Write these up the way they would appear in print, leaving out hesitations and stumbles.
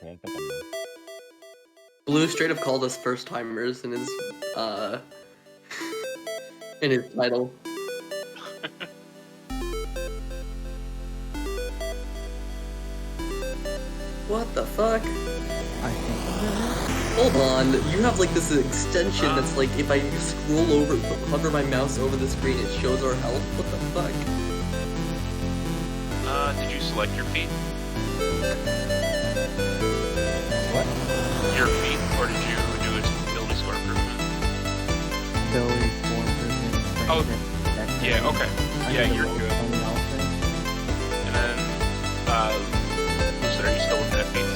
Okay, I think I know. Blue straight up called us first timers in his in his title. What the fuck? I think Hold on, you have like this extension that's like if I scroll over, hover my mouse over the screen, it shows our health. What the fuck? Did you select your feet? What? Your feet, or did you do ability score improvement? ability for improvement. Oh, yeah, okay. Yeah, you're good. And then, Lucid, are you still looking at feet?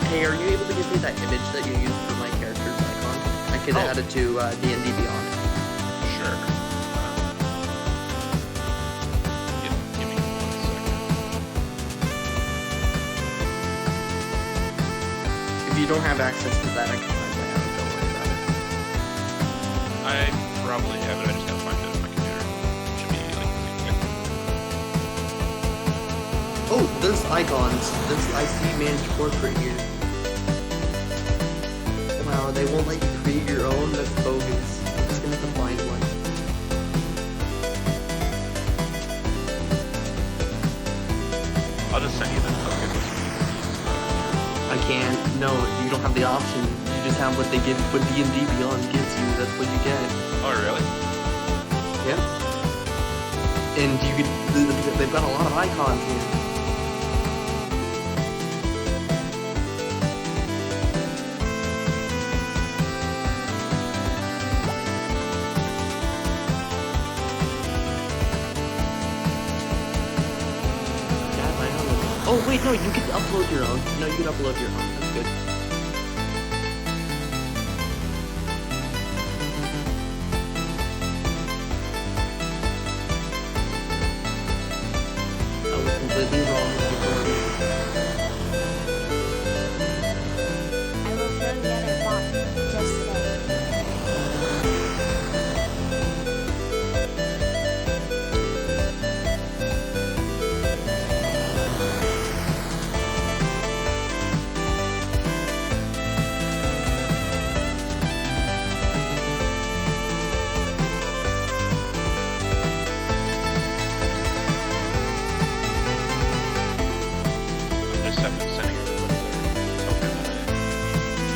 Hey, are you able to give me that image that you used for my character's icon? I could add it to D&D Beyond. Sure. Give me 1 second. If you don't have access to that, I can find my own. Don't worry about it. I probably have it, I just gotta find it on my computer. Should be like Oh, there's icons. I see managed portrait here. Wow, they won't let you create your own? That's bogus. I'm just gonna have to find one. I'll just send you the token. I can't. No, you don't have the option. You just have what they give, what D&D Beyond gives you. That's what you get. Oh, really? Yeah. And you could, they've got a lot of icons here. Oh wait, no, you can upload your own. No, you can upload your own. That's good. I was completely wrong before. I will throw the other bot. Just say. Just sending everybody their token.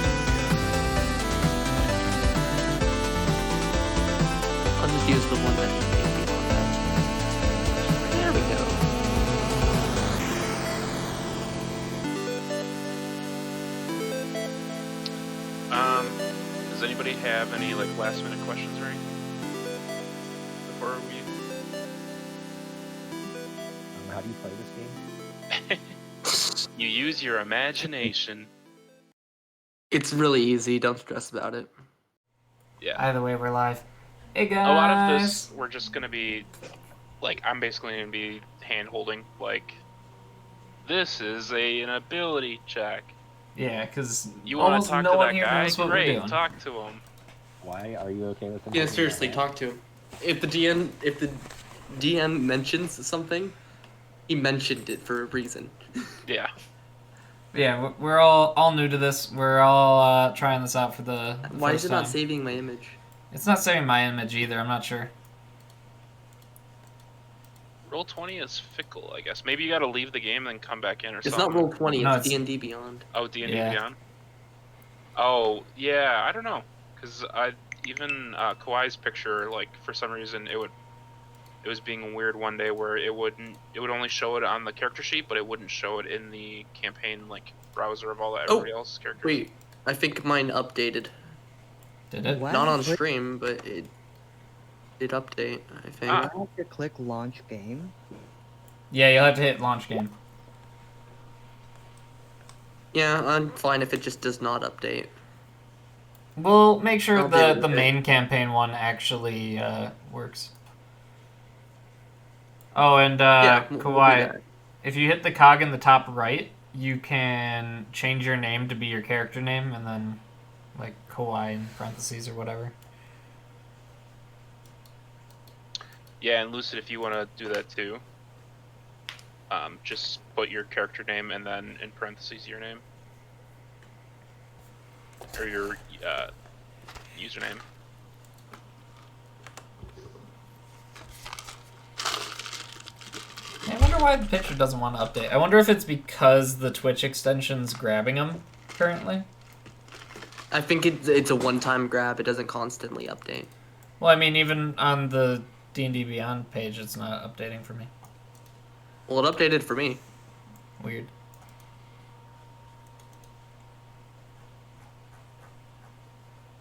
I'll just use the one that you gave me on that. There we go. Does anybody have any like last minute questions or anything before we? How do you play this game? You use your imagination. It's really easy. Don't stress about it. Yeah. Either way, we're live. Hey guys. A lot of this, we're just gonna be, like, I'm basically gonna be hand holding. Like, this is an ability check. Yeah, because You want to talk no to one that here guy? knows what we're Great, doing. talk to him. Why are you okay with him? Yeah, doing seriously, that? talk to him. If the DM mentions something, he mentioned it for a reason. Yeah. Yeah, we're all new to this. We're all trying this out for the Why first is it not time. saving my image? It's not saving my image either. I'm not sure. Roll20 is fickle, I guess. Maybe you gotta leave the game and then come back in or It's something. not Roll20, No, it's it's- D&D Beyond. Oh, D&D Yeah. Beyond? Oh, yeah, I don't know. Because even Kawhi's picture, like, for some reason, it was being weird one day where it would only show it on the character sheet, but it wouldn't show it in the campaign, like, browser of all that everybody else's characters. Wait, I think mine updated. Did it? What? Not on Click- stream, but it did update, I think. You have to click launch game. Yeah, you'll have to hit launch game. Yeah, I'm fine if it just does not update. We'll make sure I'll deal the with it. main campaign one actually works. Oh, and Yeah, we'll do Kawhi, that. if you hit the cog in the top right, you can change your name to be your character name, and then like Kawhi in parentheses or whatever. Yeah, and Lucid, if you want to do that too. just put your character name and then in parentheses your name or your username. I wonder why the picture doesn't want to update. I wonder if it's because the Twitch extension's grabbing them currently. I think it's a one-time grab. It doesn't constantly update. Well, I mean, even on the D&D Beyond page, it's not updating for me. Well, it updated for me. Weird.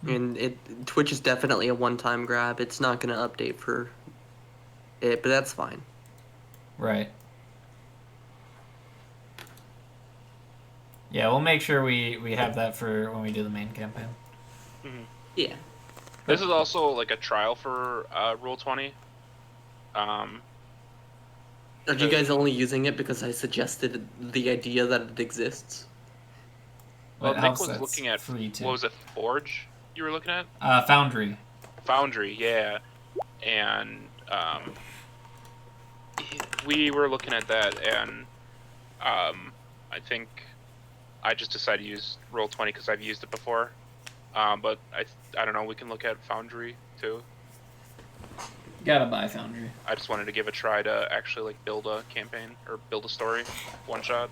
And Twitch is definitely a one-time grab. It's not going to update for it, but that's fine. Right. Yeah, we'll make sure we have that for when we do the main campaign. Mm-hmm. Yeah. This is also like a trial for Rule 20. Are you guys only using it because I suggested the idea that it exists? Well, But Nick House, was that's looking at, free too. what was it, Forge you were looking at? Foundry. Foundry, yeah. And we were looking at that, and I think I just decided to use Roll20 because I've used it before. But I don't know, we can look at Foundry too. Gotta buy Foundry. I just wanted to give a try to actually like build a campaign or build a story, one shot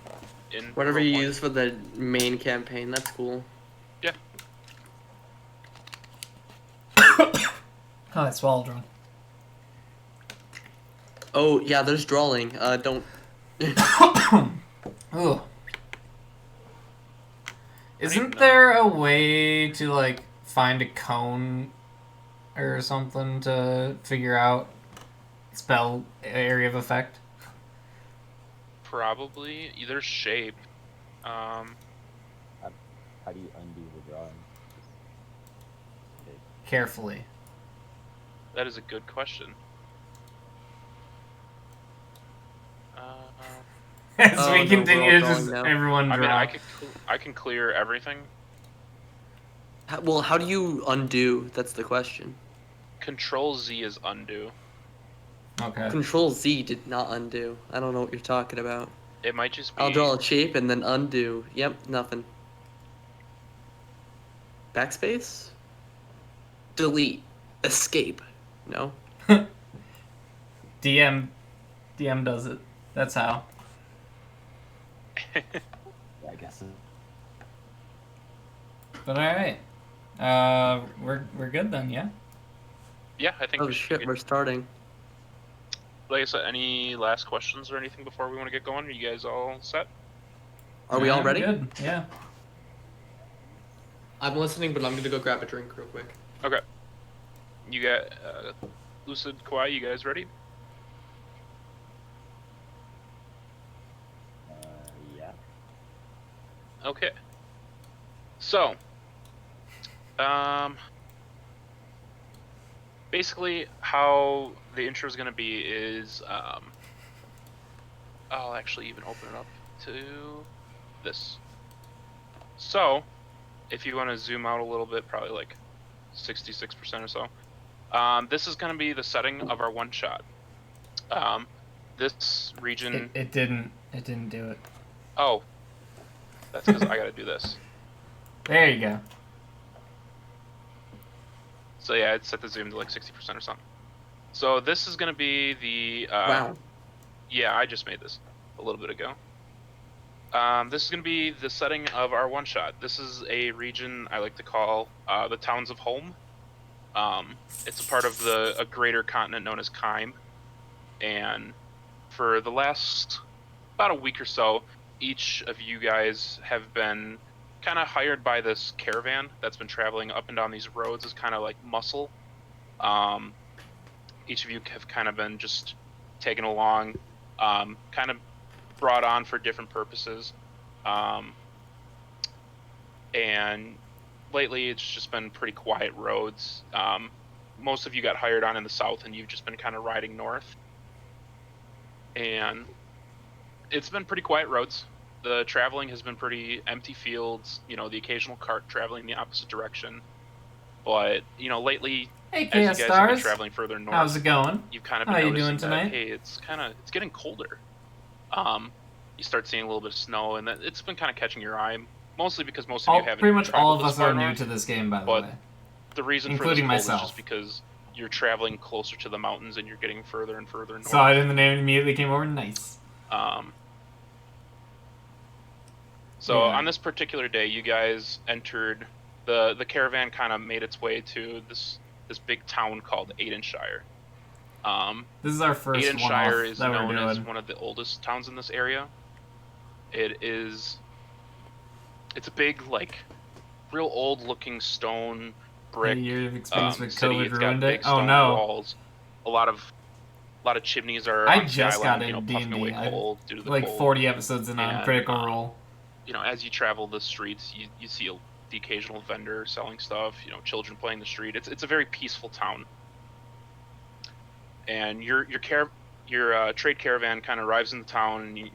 in Whatever you Roll20. use for the main campaign, that's cool. Yeah. Oh, I swallowed wrong. Oh, yeah, there's drawing. Don't... Ooh. Isn't know. there a way to, like, find a cone or something to figure out spell area of effect? Probably either shape. How do you undo the drawing? Carefully. That is a good question. As Oh, we no, continue we're to all just drawing now. everyone I draw. mean, I can clear everything. Well, how do you undo? That's the question. Control Z is undo. Okay. Control Z did not undo. I don't know what you're talking about. It might just be. I'll draw a shape and then undo. Yep, nothing. Backspace? Delete. Escape. No? DM does it. That's how. Yeah, I guess. But all right. We're good then, yeah. Yeah, I think Oh we should. shit, we're starting. Like I said, any last questions or anything before we want to get going? Are you guys all set? Are we all I'm ready? Good. Yeah. I'm listening, but I'm gonna go grab a drink real quick. Okay. You got Lucid, Kawhi. You guys ready? Yeah. Okay. So, basically, how the intro is going to be is, I'll actually even open it up to this. So, if you want to zoom out a little bit, probably like 66% or so, this is going to be the setting of our one shot. This region. It didn't do it. Oh, that's because I got to do this. There you go. So yeah, I'd set the zoom to like 60% or something. So this is going to be the... Wow. Yeah, I just made this a little bit ago. This is going to be the setting of our one-shot. This is a region I like to call the Towns of Holme. It's a part of a greater continent known as Kime. And for the last about a week or so, each of you guys have been kind of hired by this caravan that's been traveling up and down these roads as kind of like muscle. Each of you have kind of been just taken along, kind of brought on for different purposes. And lately it's just been pretty quiet roads. Most of you got hired on in the south and you've just been kind of riding north. And it's been pretty quiet roads. The traveling has been pretty empty fields, you know, the occasional cart traveling the opposite direction. But, you know, lately, Hey, as you Chaos guys have been Stars. traveling further north, How's it going? you've kind of How been you noticing doing tonight? that, hey, it's getting colder. You start seeing a little bit of snow, and it's been kind of catching your eye, mostly because most of you haven't Pretty much all traveled of this us far are new north. to this game, by the but way. The reason for Including this cold myself. is just because you're traveling closer to the mountains and you're getting further and further north. Saw it in the name and immediately came over. Nice. So Yeah. on this particular day, you guys entered the caravan. Kind of made its way to this big town called Aidenshire. This is our first Aidenshire one-off is that we're known as doing. one of the oldest towns in this area. It's a big, like, real old-looking stone brick A year of experience with city. COVID It's got ruined big it. Oh stone no! walls. A lot of chimneys are I on just got skyline, in puffing away D&D. coal due to the Like cold. 40 episodes in on And, Critical Role. As you travel the streets, you see the occasional vendor selling stuff. Children playing the street. It's a very peaceful town. And your trade caravan kind of arrives in the town, and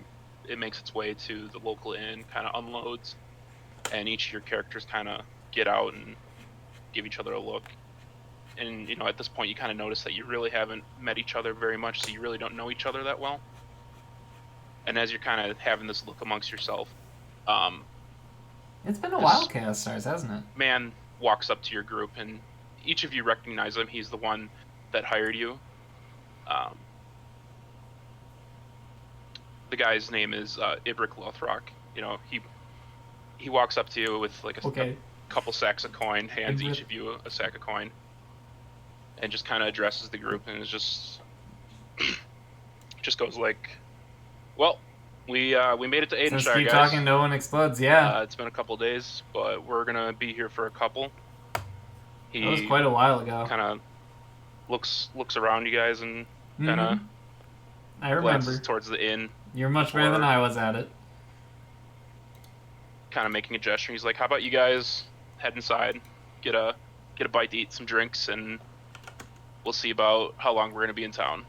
it makes its way to the local inn, kind of unloads, and each of your characters kind of get out and give each other a look. And at this point, you kind of notice that you really haven't met each other very much, so you really don't know each other that well. And as you're kind of having this look amongst yourself, It's been a while, Chaos Stars, hasn't it? man walks up to your group, and each of you recognize him. He's the one that hired you. The guy's name is Ibrick Lothrock. He walks up to you with like a couple sacks of coin, hands each of you a sack of coin, and just kind of addresses the group, and is just goes like, "Well, we made it to Aidenshire, Just keep guys. talking, no one explodes. Yeah, It's been a couple days, but we're gonna be here for a couple." that was quite a while ago. Kind of looks around you guys and kind of I remember. glances towards the inn, You're much better than I was at it. kind of making a gesture. He's like, "How about you guys head inside, get a bite to eat, some drinks, and we'll see about how long we're gonna be in town."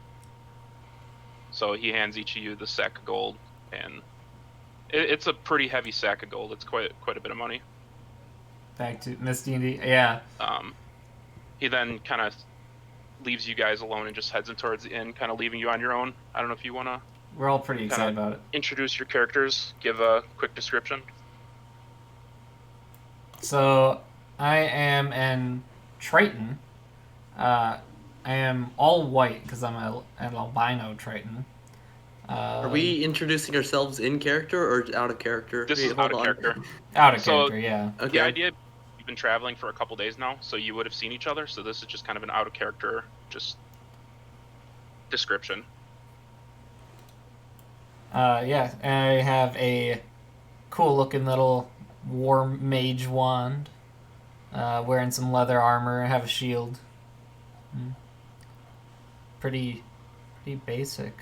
So he hands each of you the sack of gold, and it's a pretty heavy sack of gold. It's quite a bit of money. Back to Miss D&D. Yeah. He then kind of leaves you guys alone and just heads in towards the inn, kind of leaving you on your own. I don't know if you want to We're all pretty excited about it. introduce your characters, give a quick description. So, I am an Triton. I am all white because I'm an albino Triton. Are we introducing ourselves in character or out of character? This is Wait, out hold of on. character. Out of So- character, yeah. Okay. The idea, you've been traveling for a couple days now, so you would have seen each other. So this is just kind of an out of character, just description. Yeah, I have a cool looking little war mage wand. Wearing some leather armor. I have a shield. Pretty basic.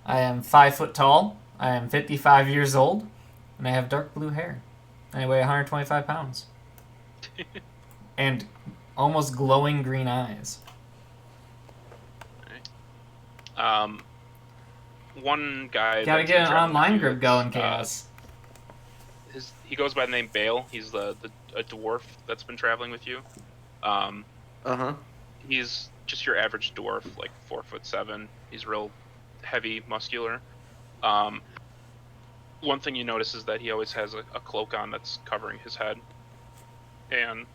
I am 5 foot tall. I am 55 years old, and I have dark blue hair. I weigh 125 pounds. And almost glowing green eyes. One guy. Gotta that's get been an traveling online with you, group going, it's, Chaos. He goes by the name Bale. He's a dwarf that's been traveling with you. He's just your average dwarf, like 4'7". He's real heavy, muscular. One thing you notice is that he always has a cloak on that's covering his head, and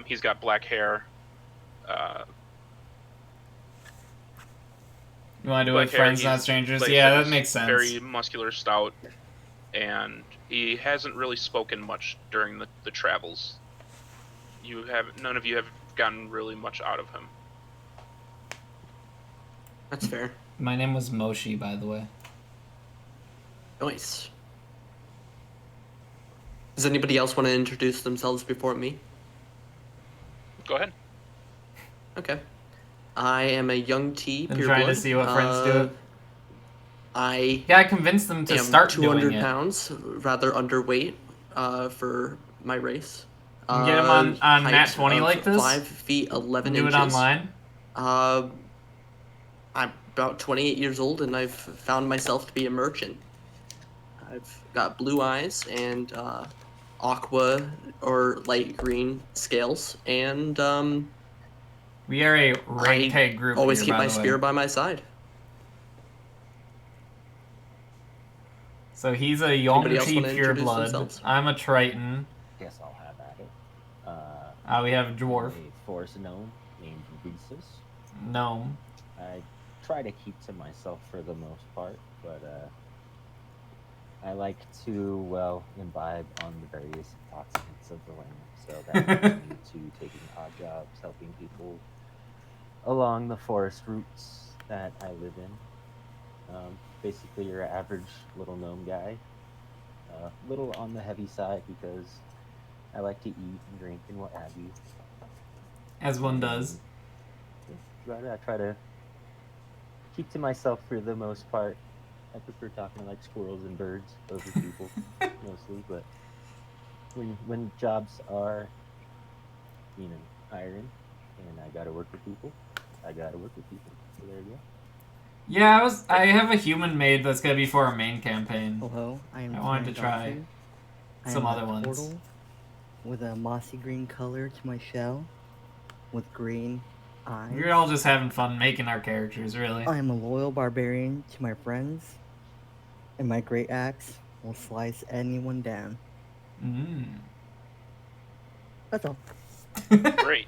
he's got black hair. You want to do it with black hair, friends, not he's- strangers? like I Yeah, said, that he's makes sense. Very muscular, stout, and he hasn't really spoken much during the travels. None of you have gotten really much out of him. That's fair. My name was Moshi, by the way. Nice. Does anybody else want to introduce themselves before me? Go ahead. Okay. I am a young T. Been pure trying to blood. see what friends do. I Yeah, I convinced them to am start 200 doing it. pounds, rather underweight for my race. You get 'em on height Nat 20 of like this? 5 feet 11 Do it inches. online. I'm about 28 years old, and I've found myself to be a merchant. I've got blue eyes and aqua or light green scales, and We are a ragtag group. Always here, keep by my the way. spear by my side. So he's a Anybody else Yongchi wanna introduce pureblood. themselves? I'm a Triton. Guess I'll have at it. We have a dwarf. A forest gnome named Rhesus. Gnome. I try to keep to myself for the most part, but I like to, well, imbibe on the various intoxicants of the land. So that leads me to taking odd jobs, helping people along the forest routes that I live in. Basically, your average little gnome guy. Little on the heavy side because I like to eat and drink and what have you. As one does. I try to keep to myself for the most part. I prefer talking to like squirrels and birds over people mostly, but when jobs are, hiring and I gotta work with people, I gotta work with people. So there you go. Yeah, I have a human maid that's gonna be for our main campaign. Hello, I am. I wanted Tina to try Dawson. I some am other a ones. turtle with a mossy green color to my shell, with green eyes. We're all just having fun making our characters, really. I am a loyal barbarian to my friends, and my great axe will slice anyone down. That's all. Great.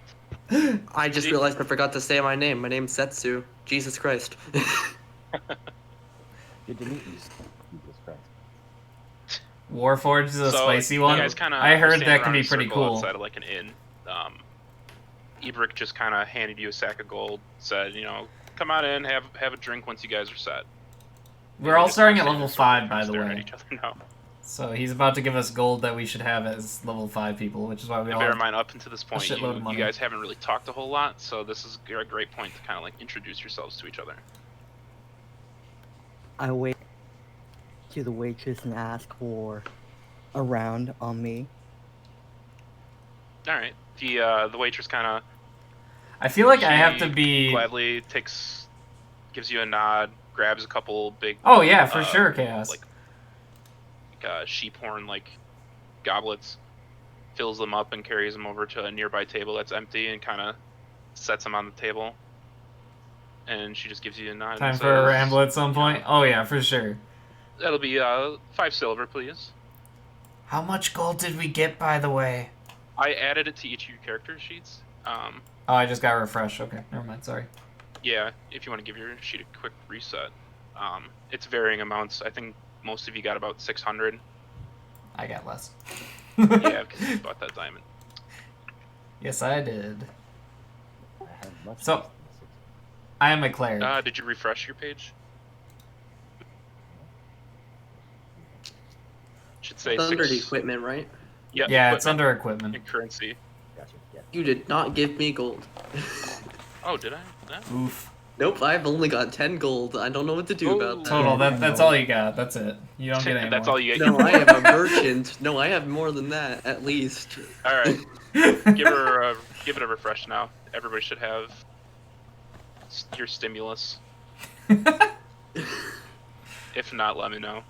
I just realized I forgot to say my name. My name's Setsu. Jesus Christ. Good to meet you, Jesus Christ. Warforged is a So, spicy you one. guys kinda I heard stand that can around be in a pretty circle cool. Outside of like an inn. Ebrick just kind of handed you a sack of gold. Said, come on in, have a drink once you guys are set. We're all just starting at stand in level a circle 5, kinda by the staring at way. each other now. So he's about to give us gold that we should have as level 5 people, which is why we And all bear have... in mind, up until this point, shitload of you money. guys haven't really talked a whole lot, so this is a great point to kind of like introduce yourselves to each other. I wait to the waitress and ask for a round on me. All right. The waitress kind of I feel like I have to be... gladly gives you a nod, grabs a couple big Oh yeah, for sure, Chaos. like sheep horn goblets, fills them up and carries them over to a nearby table that's empty and kind of sets them on the table. And she just gives you a nod. Time and for a says, ramble at some point? Oh yeah, for sure. That'll be 5 silver, please. How much gold did we get, by the way? I added it to each of your character sheets. Oh, I just got refreshed. Okay, never mind, sorry. Yeah, if you want to give your sheet a quick reset. It's varying amounts. I think most of you got about 600. I got less. Yeah, because you bought that diamond. Yes, I did. I have much So- less than 6. I am a cleric. Did you refresh your page? Should say It's under 6. equipment, right? Yeah, Yeah, it's equipment under equipment. and currency. Gotcha. Yeah. You did not give me gold. Oh, did I? Yeah. Oof. Nope, I've only got 10 gold. I don't know what to do about that. Total, that's all you got. That's it. You don't get any That's more. all you get. No, I am a merchant. No, I have more than that, at least. All right, give it a refresh now. Everybody should have your stimulus. If not, let me know.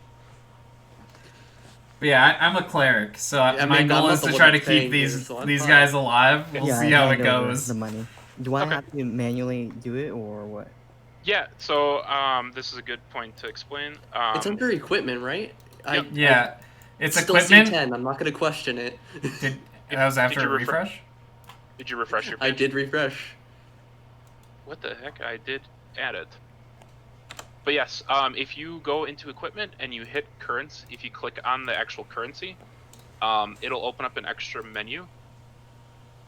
But yeah, I'm a cleric, so Yeah, I my mean, goal I'm is not to the try one to that's paying keep here, these so I'm these fine. guys alive. We'll Yeah, see I how it hand over goes. The money. Do I Okay. have to manually do it or what? Yeah. So this is a good point to explain. It's under equipment, right? Yep. Yeah, it's I still equipment. see 10. I'm not going to question it. That was after Did a you refresh. Did you refresh your page? I did refresh. What the heck? I did add it. But yes, if you go into equipment and you hit currency, if you click on the actual currency, it'll open up an extra menu.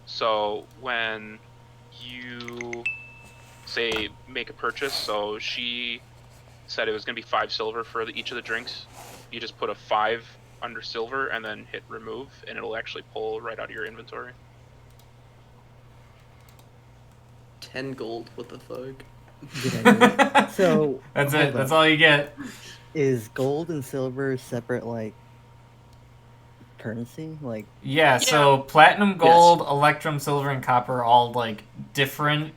So when you say make a purchase, so she said it was going to be 5 silver for each of the drinks. You just put a 5 under silver and then hit remove, and it'll actually pull right out of your inventory. 10 gold. What the fuck? Did I do it? So That's hold it. That's up. all you get. Is gold and silver separate, like currency? Like Yeah. So platinum, gold, electrum, silver, and copper are all like different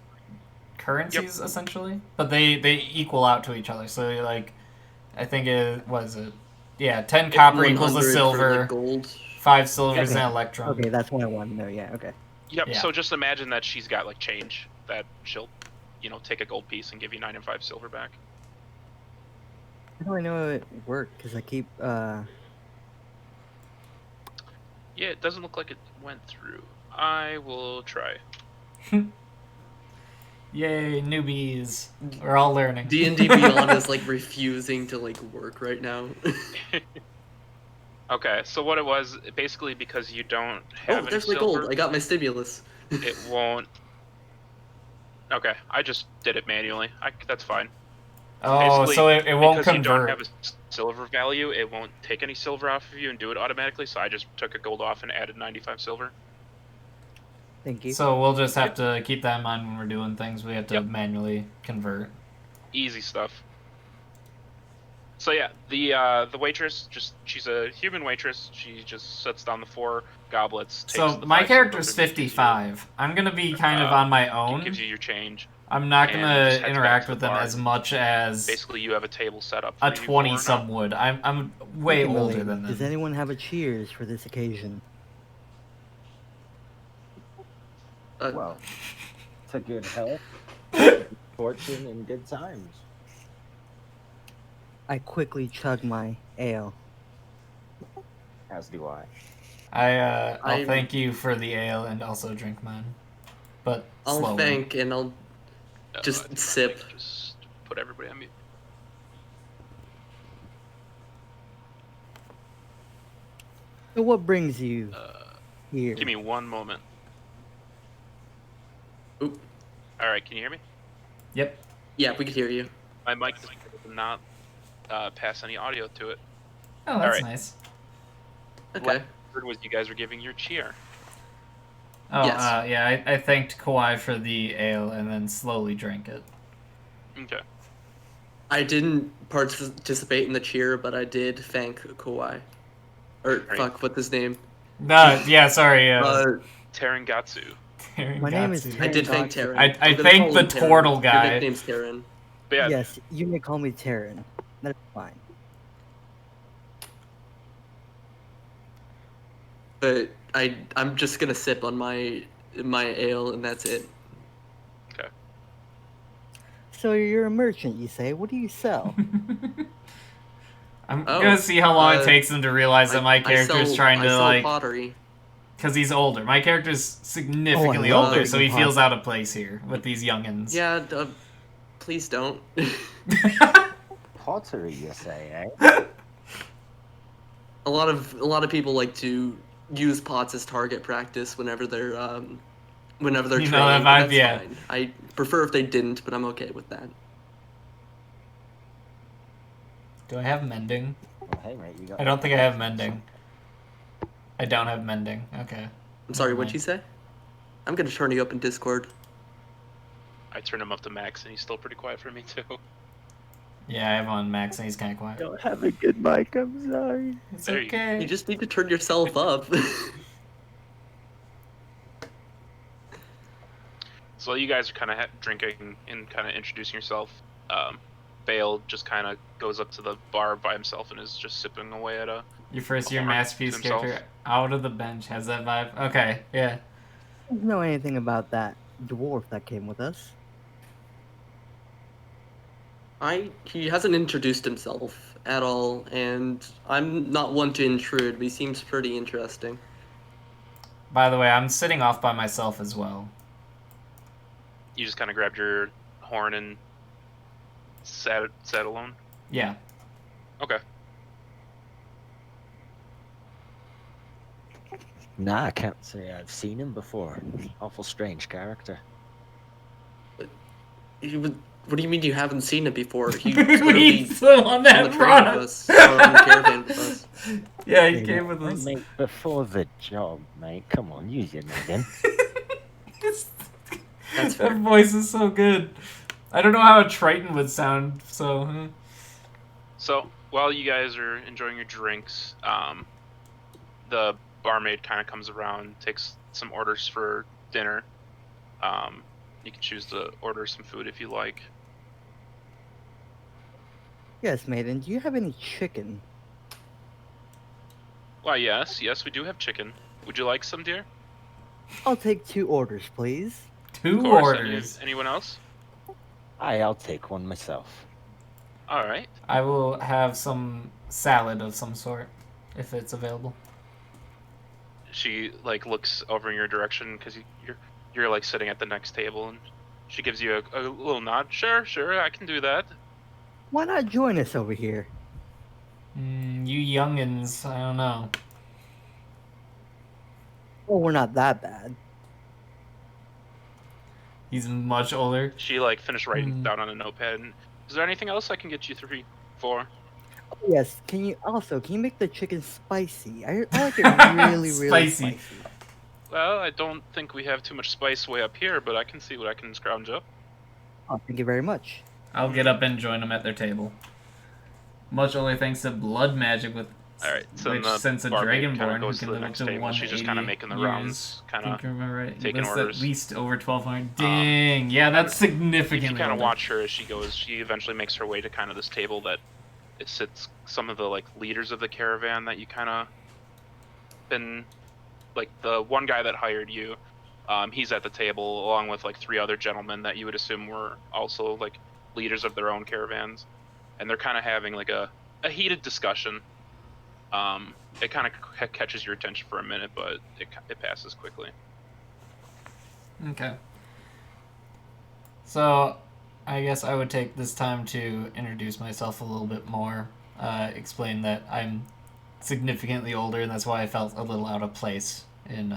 currencies essentially, but they equal out to each other. So like, I think what is it? Yeah, 10 copper equals a 100 for the silver. gold. 5 silvers Okay. and electrum. okay, that's what I want to know. Yeah, okay. Yep. Yeah. So just imagine that she's got like change that she'll, take a gold piece and give you 9 and 5 silver back. How do I know it worked? Because I keep, Yeah, it doesn't look like it went through. I will try. Yay, newbies. We're all learning. D&D Beyond is like refusing to like work right now. Okay, so what it was, basically because you don't have Oh, any there's my silver, gold. I got my stimulus. it won't. Okay, I just did it manually. That's fine. Oh, Basically, so it won't because you don't convert. have a silver value, it won't take any silver off of you and do it automatically. So I just took a gold off and added 95 silver. thank you. So we'll just have to keep that in mind when we're doing things. We have to Yep. manually convert. Easy stuff. So yeah, the waitress, she's a human waitress. She just sets down the 4 goblets. Takes So the my 5 character's silver, gives you- 55. I'm gonna be kind of on my own. Gives you your change. I'm not and gonna just heads interact back to with the them bar. as much as Basically, you have a table set up. a For you 20 4 now. some would. I'm way Thank you, older milady. than them. Does anyone have a cheers for this occasion? Well, to good health, fortune, and good times. I quickly chug my ale. As do I. I'll I'm- thank you for the ale and also drink mine, but I'll slowly. thank and I'll Just I think sip. Just put everybody on mute. So what brings you here? Give me one moment. Oop. All right, can you hear me? Yep. Yeah, we could hear you. My mic does not pass any audio to it. Oh, that's Alright. nice. Okay. What I heard was you guys were giving your cheer. Oh, Yes. yeah, I thanked Kawhi for the ale and then slowly drank it. Okay. I didn't participate in the cheer, but I did thank Kawhi. Or Right. fuck, what's his name? No, yeah, sorry. Terengatsu. My name is Terengatsu. I did thank Terran. Taryn. I I'm gonna thanked call the him Taryn. turtle guy. Your nickname's Taryn. But yeah, Yes, you may call me Terran. That's fine. But I'm just gonna sip on my ale and that's it. So you're a merchant, you say? What do you sell? I'm Oh, gonna see how long it uh, takes him to realize that my character's trying I to, sell like... pottery. Because he's older. My character's significantly love older, so he putting feels pot- out of place here with these youngins. Yeah, please don't. Pottery, you say, eh? A lot of people like to use pots as target practice whenever they're You know training. that but vibe, that's yeah. fine. I prefer if they didn't, but I'm okay with that. Do I have mending? Well, hey, mate, you got. I don't think I have mending. I don't have mending. Okay. I'm sorry, Never what'd mind. you say? I'm gonna turn you up in Discord. I turned him up to max, and he's still pretty quiet for me too. Yeah, I have on max and he's kind of quiet. don't have a good mic, I'm sorry. It's There you go. okay. You just need to turn yourself up. So while you guys are kind of drinking and kind of introducing yourself, Bale just kind of goes up to the bar by himself and is just sipping away at a. Your first year Or masterpiece himself. character out of the bench has that vibe. Okay, yeah. I don't know anything about that dwarf that came with us. He hasn't introduced himself at all, and I'm not one to intrude, but he seems pretty interesting. By the way, I'm sitting off by myself as well. You just kind of grabbed your horn and sat alone. Yeah. Okay. Nah, I can't say I've seen him before. Awful strange character. What do you mean you haven't seen it before? He literally He's the one on that the train brought with us. us, or on the caravan with us. Yeah, he came with us. Mate, before the job, mate. Come on, use your noggin. That's That fair. voice is so good. I don't know how a Triton would sound, so... So while you guys are enjoying your drinks, the barmaid kind of comes around, takes some orders for dinner. You can choose to order some food if you like. Yes, maiden. Do you have any chicken? Why, yes, we do have chicken. Would you like some, dear? I'll take 2 orders, please. Two Of course. orders. Anyone else? I'll take one myself. All right. I will have some salad of some sort, if it's available. She like looks over in your direction because you're like sitting at the next table, and she gives you a little nod. Sure, I can do that. Why not join us over here? You youngins, I don't know. Well, we're not that bad. He's much older. She like finished writing down on a notepad. And, is there anything else I can get you 3 for? Oh, yes, can you make the chicken spicy? I like it really, really Spicy. spicy. Well, I don't think we have too much spice way up here, but I can see what I can scrounge up. Oh, thank you very much. I'll get up and join them at their table. Much only thanks to blood magic with All right, so which the since a barmaid kinda dragonborn who goes can to the live up next to table. She's just kind of 180 making the years, rounds, kind I of think I remember right. taking Lists orders. at least over 1,200. Dang, yeah, that's significantly. If you kind of older. watch her as she goes, she eventually makes her way to kind of this table that it sits some of the like leaders of the caravan that you kind of been like the one guy that hired you. He's at the table along with like 3 other gentlemen that you would assume were also like leaders of their own caravans, and they're kind of having like a heated discussion. It kind of catches your attention for a minute, but it passes quickly. Okay. So, I guess I would take this time to introduce myself a little bit more. Explain that I'm significantly older, and that's why I felt a little out of place in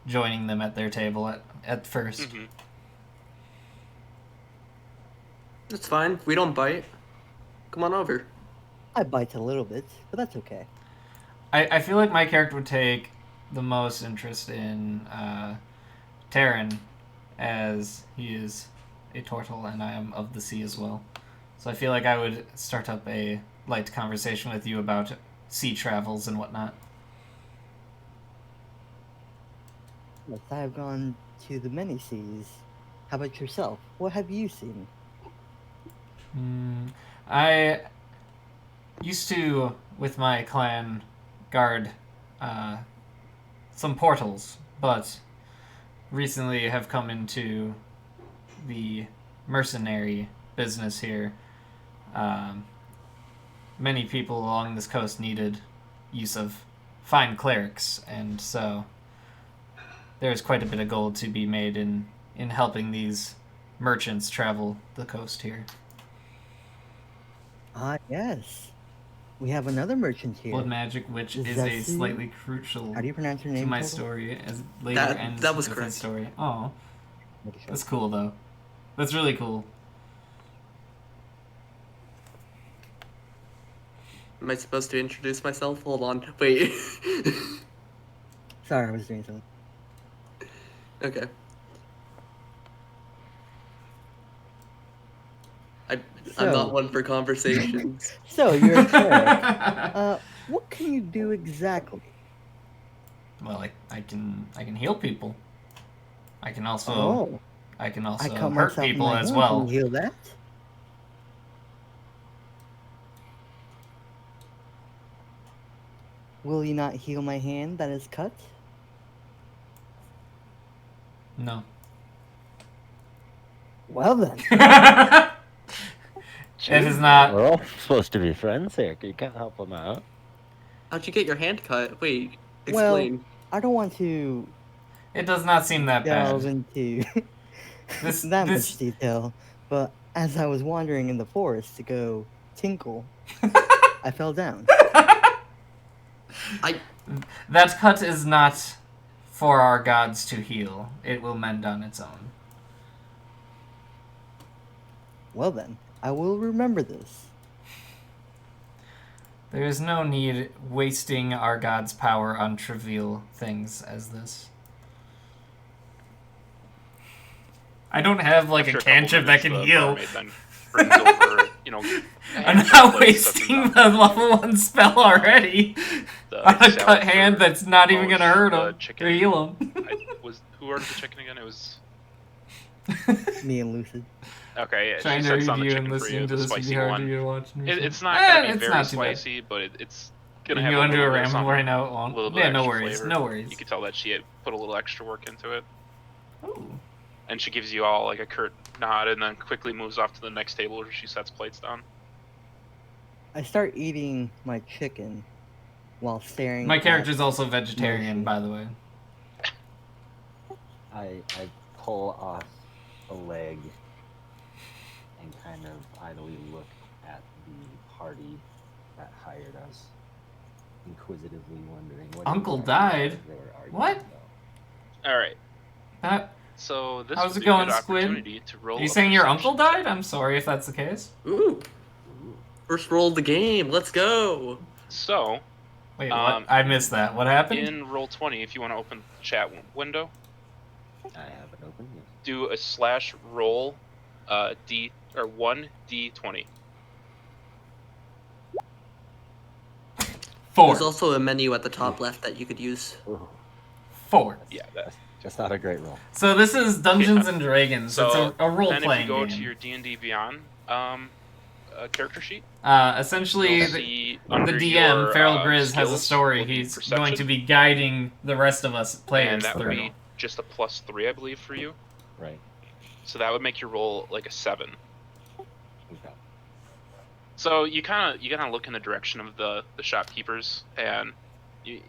joining them at their table at first. Mm-hmm. It's fine. We don't bite. Come on over. I bite a little bit, but that's okay. I feel like my character would take the most interest in Terran, as he is a turtle and I am of the sea as well. So I feel like I would start up a light conversation with you about sea travels and whatnot. Yes, I have gone to the many seas. How about yourself? What have you seen? I used to, with my clan, guard some portals, but recently have come into the mercenary business here. Many people along this coast needed use of fine clerics, and so there's quite a bit of gold to be made in helping these merchants travel the coast here. Ah, yes. We have another merchant here. Blood magic, which is a Zessu? slightly crucial How do you pronounce your to name? my Total? story as later That- ends that was with correct. his story. Oh, Make sure. that's cool though. That's really cool. Am I supposed to introduce myself? Hold on. Wait. Sorry, I was doing something. Okay. I'm not one for conversations. So, you're a cleric. What can you do exactly? Well, I can heal people. I can also Oh, I can I also cut hurt myself in people my as hand. well. Can you heal that? Will you not heal my hand that is cut? No. Well then. It is not. We're all supposed to be friends here. You can't help them out. How'd you get your hand cut? Wait, Well, explain. I don't want to It does not seem that delve bad. into This that this much detail, but as I was wandering in the forest to go tinkle, I fell down. that cut is not for our gods to heal. It will mend on its own. Well then, I will remember this. There is no need wasting our god's power on trivial things as this. I don't have like a After couple cantrip that minutes, can the heal. barmaid then brings over, I'm not wasting the level 1 spell already on a cut hand that's not even gonna hurt him or heal him. Who ordered the chicken again? It was Me and Lucid. okay. Yeah, Trying she to sets on the review chicken and for you, listening to the this would be spicy hard one. to watch. It's not gonna be it's very not too bad. spicy, but it's Gonna You have want to do a little bit of random something- right now? It a won't. little bit Yeah, of no extra worries. flavor. No worries. You can tell that she had put a little extra work into it, Ooh. and she gives you all like a curt nod, and then quickly moves off to the next table where she sets plates down. I start eating my chicken while staring. My at character's also vegetarian, Moshi. by the way. I pull off a leg and kind of idly look at the party that hired us, inquisitively wondering what Uncle exactly died? they were arguing What? about. All right. That, So this How's would it be a going, good Squid? opportunity to roll. are you a saying your perception uncle died? check. I'm sorry if that's the case. Ooh. First roll of the game. Let's go. So Wait, what? I missed that. What happened? in roll 20, if you want to open the chat window, I have it open. Yes. do a slash roll, D or 1d20. 4. There's also a menu at the top left that you could use. Ooh, 4. Yeah, that. just not a great roll. So this is Dungeons and Dragons. So it's a then if role-playing you go game. to your D&D Beyond character sheet, Essentially, you'll the see DM, under your, Feral Grizz, has a skills story. will be He's perception, going to be guiding the rest of us and players that would through. be just a +3, I believe, for you. Right. So that would make your roll like a 7. Okay. So you kind of look in the direction of the shopkeepers, and you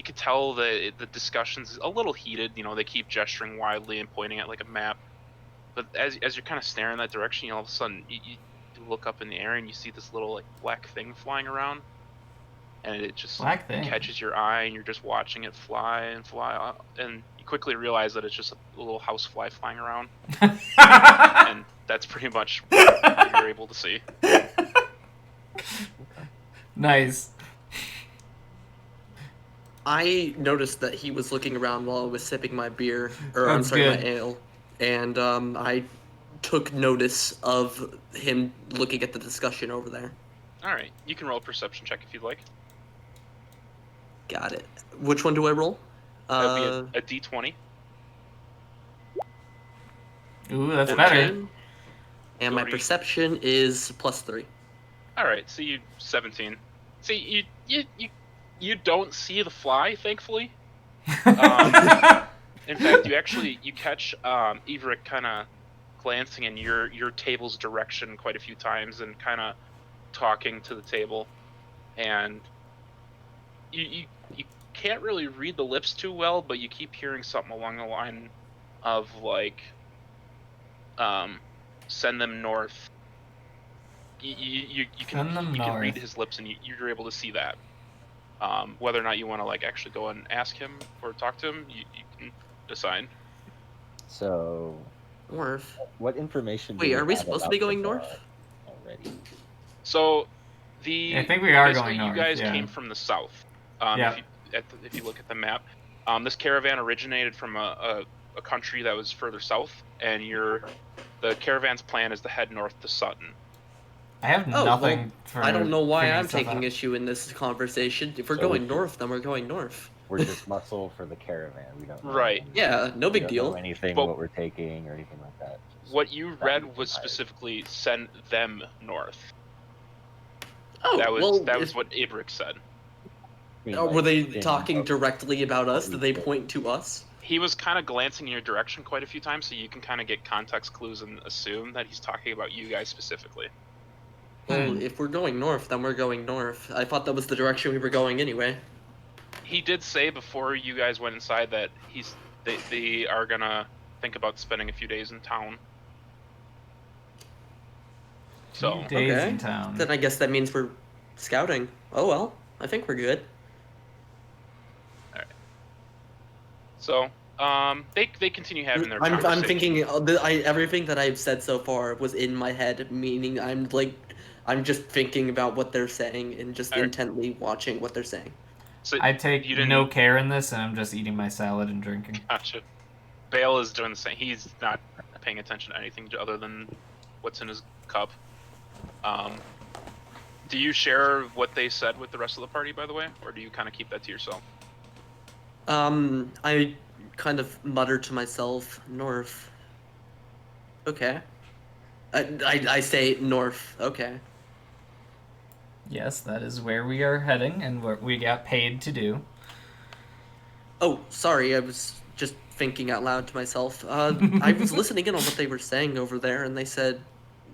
could tell that the discussion's a little heated. You know, they keep gesturing wildly and pointing at like a map. But as you're kind of staring that direction, all of a sudden you look up in the air and you see this little like black thing flying around, and it just Black thing. catches your eye, and you're just watching it fly and fly, and you quickly realize that it's just a little housefly flying around, and that's pretty much what you're able to see. Nice. I noticed that he was looking around while I was sipping my beer, or I'm That's sorry, my good. ale, and I took notice of him looking at the discussion over there. All right, you can roll a perception check if you'd like. Got it. Which one do I roll? That would be a D20. Ooh, that's 14. better. And my Sorry. perception is +3. All right, so you 17. See, you don't see the fly, thankfully. In fact, you catch Iverick kind of glancing in your table's direction quite a few times and kind of talking to the table, and you can't really read the lips too well, but you keep hearing something along the line of like, send them north. You Send them can read north. his lips, and you're able to see that. Whether or not you want to like actually go and ask him or talk to him, you can decide. So, North. what information? do Wait, we are we have supposed to about be the going bar north? already? So, I think we are basically going north. You guys yeah. came from the south. Yeah. If you look at the map, this caravan originated from a country that was further south, and the caravan's plan is to head north to Sutton. I have Oh, nothing well, for. I don't know why figuring I'm stuff taking out. issue in this conversation. If we're So going we- north, then we're going north. We're just muscle for the caravan. We don't. Know Right. Yeah, no we big don't know deal. anything But- what we're taking or anything like that. Just What you that read we've was hired. specifically send them north. Oh, That was well, what Ibrick said. I mean, were like, they in talking of- directly about us? what Did we they said. point to us? He was kind of glancing in your direction quite a few times, so you can kind of get context clues and assume that he's talking about you guys specifically. Well, if we're going north, then we're going north. I thought that was the direction we were going anyway. He did say before you guys went inside that they are gonna think about spending a few days in town. So Few days Okay. in town. Then I guess that means we're scouting. Oh well, I think we're good. they continue having their I'm conversation. thinking everything that I've said so far was in my head, meaning I'm just thinking about what they're saying and just Alright. intently watching what they're saying. So I take you didn't- no care in this, and I'm just eating my salad and drinking. Gotcha. Bale is doing the same. He's not paying attention to anything other than what's in his cup. Do you share what they said with the rest of the party, by the way, or do you kind of keep that to yourself? I kind of muttered to myself, north. Okay. I say north. Okay. Yes, that is where we are heading and what we got paid to do. Oh, sorry, I was just thinking out loud to myself. I was listening in on what they were saying over there, and they said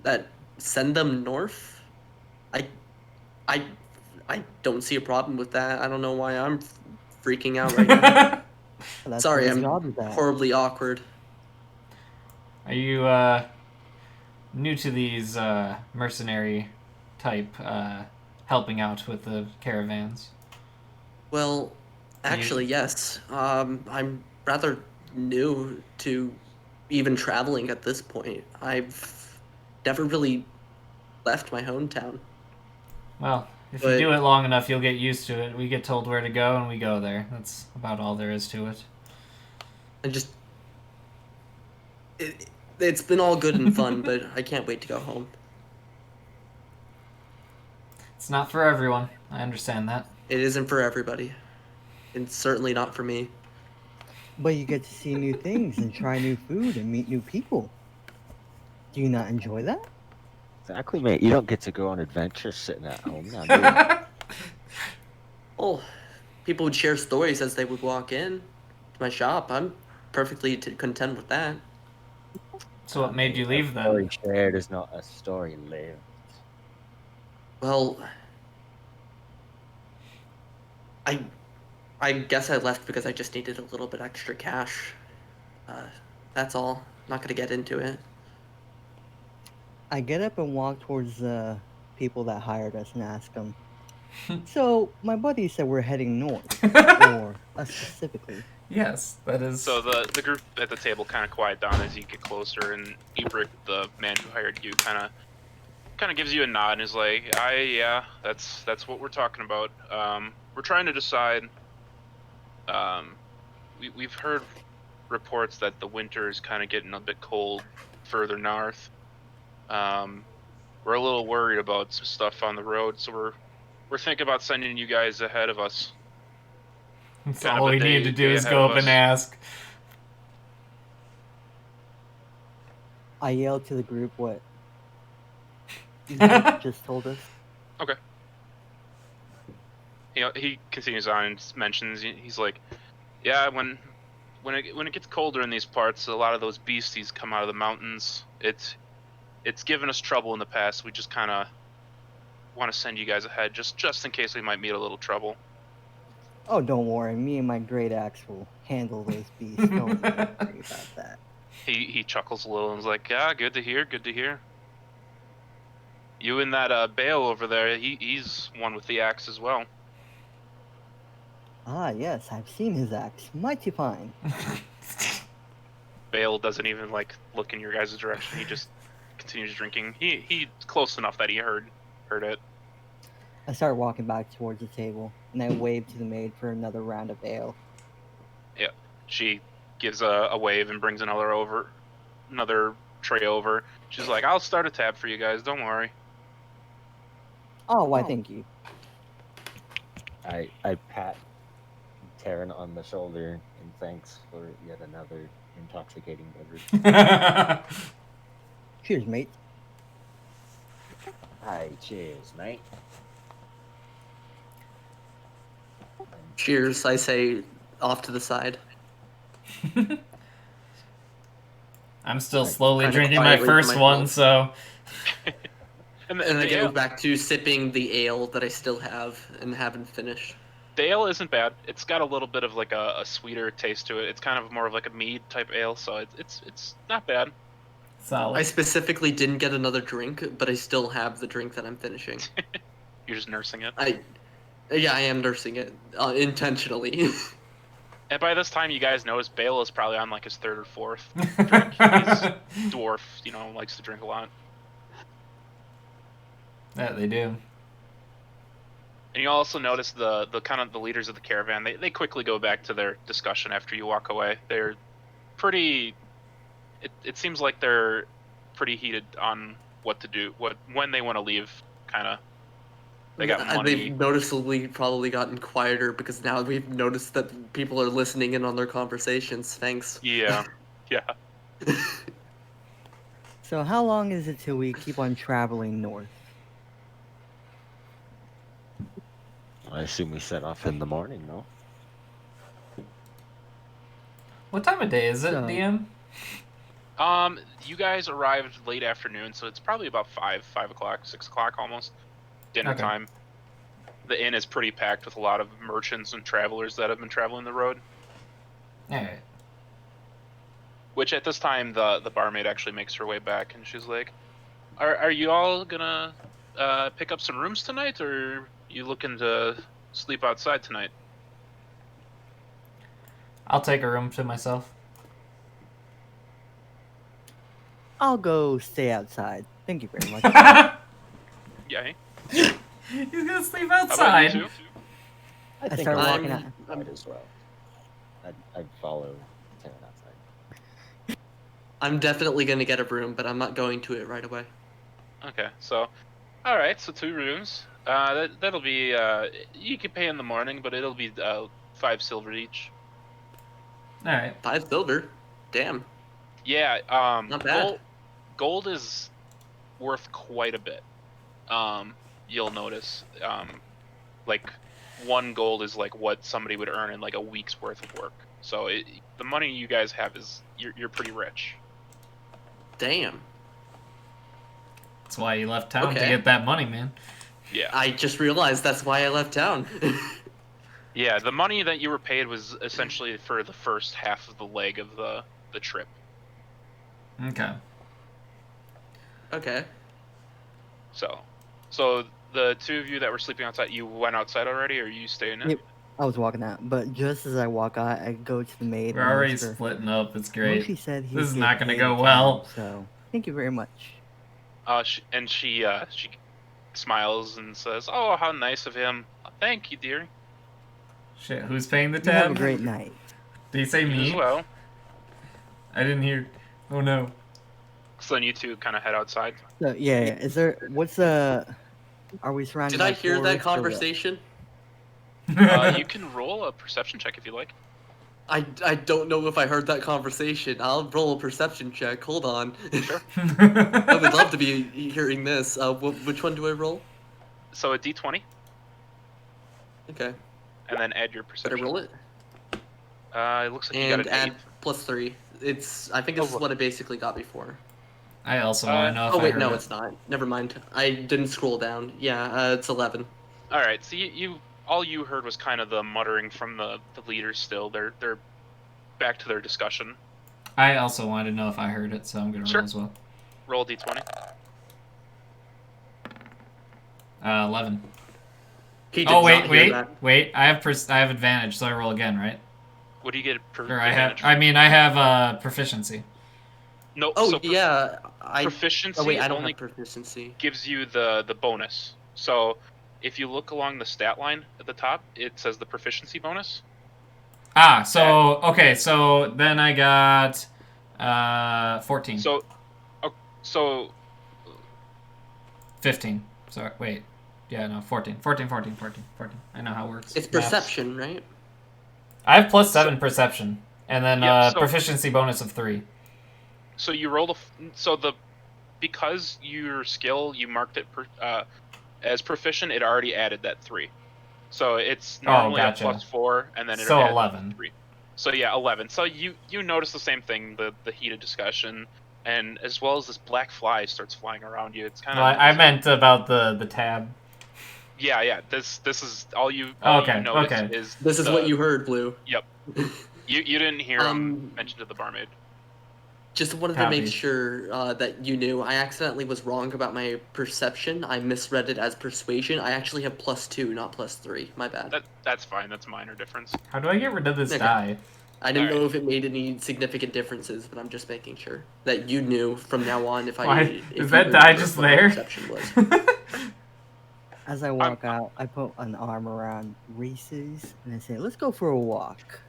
that send them north. I, I, I don't see a problem with that. I don't know why I'm freaking out right now. That's Sorry, where the I'm job is at. horribly awkward. Are you new to these mercenary type helping out with the caravans? Well, actually, yes. I'm rather new to even traveling at this point. I've never really left my hometown. Well, if you But do it long enough, you'll get used to it. We get told where to go, and we go there. That's about all there is to it. I just it's been all good and fun, but I can't wait to go home. It's not for everyone. I understand that. It isn't for everybody. It's certainly not for me. But you get to see new things and try new food and meet new people. Do you not enjoy that? Exactly, mate. You don't get to go on adventures sitting at home now, do you? Well, people would share stories as they would walk in to my shop. I'm perfectly content with that. So what made you leave A then? story shared is not a story lived. Well, I guess I left because I just needed a little bit extra cash. That's all. Not gonna get into it. I get up and walk towards the people that hired us and ask them. So, my buddy said we're heading north, or us specifically. Yes, that is. So the group at the table kind of quiet down as you get closer, and Ebrick, the man who hired you, kind of gives you a nod and is like, yeah, that's what we're talking about. We're trying to decide. We've heard reports that the winter is kind of getting a bit cold further north. We're a little worried about some stuff on the road, so we're thinking about sending you guys ahead of us. That's kind all of a we need to day do is ahead go of up and us. ask. I yelled to the group what you just told us. Okay. He continues on and mentions, he's like, yeah, when it gets colder in these parts, a lot of those beasties come out of the mountains. It's given us trouble in the past. We just kind of want to send you guys ahead just in case we might meet a little trouble. Oh, don't worry. Me and my great axe will handle those beasts. Don't worry about that. He chuckles a little and is like, yeah, good to hear. You and that Bale over there, he's one with the axe as well. Ah, yes, I've seen his axe. Mighty fine. Bale doesn't even like look in your guys' direction. He just continues drinking. He's close enough that he heard it. I start walking back towards the table, and I wave to the maid for another round of ale. Yeah, she gives a wave and brings another tray over. She's like, I'll start a tab for you guys. Don't worry. Oh, why, thank you. I pat Taryn on the shoulder in thanks for yet another intoxicating beverage. Cheers, mate. Hi, cheers, mate. Cheers, I say off to the side. I'm still slowly Kinda drinking my quietly to first one, myself. so And And I the go ale, back to sipping the ale that I still have and haven't finished. the ale isn't bad. It's got a little bit of like a sweeter taste to it. It's kind of more of like a mead type ale, so it's not bad. I solid. specifically didn't get another drink, but I still have the drink that I'm finishing. You're just nursing it. Yeah, I am nursing it intentionally. And by this time, you guys notice Bale is probably on like his third or fourth drink. He's dwarf, likes to drink a lot. Yeah, they do. And you also notice the kind of the leaders of the caravan. They quickly go back to their discussion after you walk away. They're pretty. It seems like they're pretty heated on what to do, when they want to leave. Kind of. They got money. They've noticeably probably gotten quieter because now we've noticed that people are listening in on their conversations. Thanks. Yeah. So how long is it till we keep on traveling north? I assume we set off in the morning, no? What time of day is it, So- DM? You guys arrived late afternoon, so it's probably about 5 o'clock, 6 o'clock almost. Dinner Okay. time. The inn is pretty packed with a lot of merchants and travelers that have been traveling the road. Alright. Which at this time, the barmaid actually makes her way back, and she's like, "Are you all gonna pick up some rooms tonight, or you looking to sleep outside tonight?" I'll take a room to myself. I'll go stay outside. Thank you very much. Yeah. He's gonna sleep How about outside. you two? I think start I'll walking walk out. outside as well. I'd follow Taryn outside. I'm definitely gonna get a room, but I'm not going to it right away. Okay, so, all right, so 2 rooms. That'll be you can pay in the morning, but it'll be 5 silver each. Alright. 5 silver. Damn. Yeah. Not bad. Gold is worth quite a bit. You'll notice. Like 1 gold is like what somebody would earn in like a week's worth of work. So the money you guys have is you're pretty rich. Damn. That's why you left town to Okay. get that money, man. Yeah. I just realized that's why I left town. Yeah, the money that you were paid was essentially for the first half of the leg of the trip. Okay. Okay. So the 2 of you that were sleeping outside, you went outside already, or are you staying in? Yep. I was walking out, but just as I walk out, I go to the maid. We're and already ask her, splitting up. It's "Well, great. she said This he'd is get not gonna paid go in well. town, so thank you very much. She smiles and says, "Oh, how nice of him. Thank you, dear. Shit, who's paying the You have a tab? great night." Did he say You me? as well." I didn't hear. Oh no. So then you 2 kind of head outside. So yeah. Is there? What's Are we surrounded? Did I by hear that tourists or what? conversation? You can roll a perception check if you like. I don't know if I heard that conversation. I'll roll a perception check. Hold on. Sure. I would love to be hearing this. Which one do I roll? So a d20, Okay. and then add your Better perception. roll it. It looks like you got And an add 8. +3. I think this is look. what I basically got before. I also want to know if Oh I wait, heard no, it. it's not. Never mind. I didn't scroll down. Yeah, it's 11. All right. So all you heard was kind of the muttering from the leaders. Still, they're back to their discussion. I also wanted to know if I heard it, so I'm gonna Sure. roll as well. Roll a d20. 11. He did Oh not wait, hear that. wait. I have advantage, so I roll again, right? What do you get? Or I have. advantage? I have proficiency. No. Oh so yeah, proficiency Oh wait, I don't only have proficiency. gives you the bonus. So if you look along the stat line at the top, it says the proficiency bonus. Ah, so okay, so then I got 14. So 15. Sorry, wait. Yeah, no, 14. 14. I know how it works. It's Maths. perception, right? I have +7 perception, and then Yeah, so- proficiency bonus of 3. so you roll because your skill you marked it as proficient, it already added that 3. So it's normally gotcha. a +4, and then it So adds 11. 3. So yeah, 11. So you notice the same thing, the heated discussion, and as well as this black fly starts flying around you. It's kind of. Well, I meant about the tab. Yeah. This is all you. Okay, You notice okay. is This is what you heard, Blue. Yep. You didn't hear him mention to the barmaid. Just wanted to Copy. make sure that you knew. I accidentally was wrong about my perception. I misread it as persuasion. I actually have +2, not +3. My bad. That's fine. That's a minor difference. How do I get rid of this Okay. die? I didn't Alright. know if it made any significant differences, but I'm just making sure that you knew from now on if I. Why? if Is you that die remember just what my there? Perception was. As I walk out, I put an arm around Reese's and I say, "Let's go for a walk."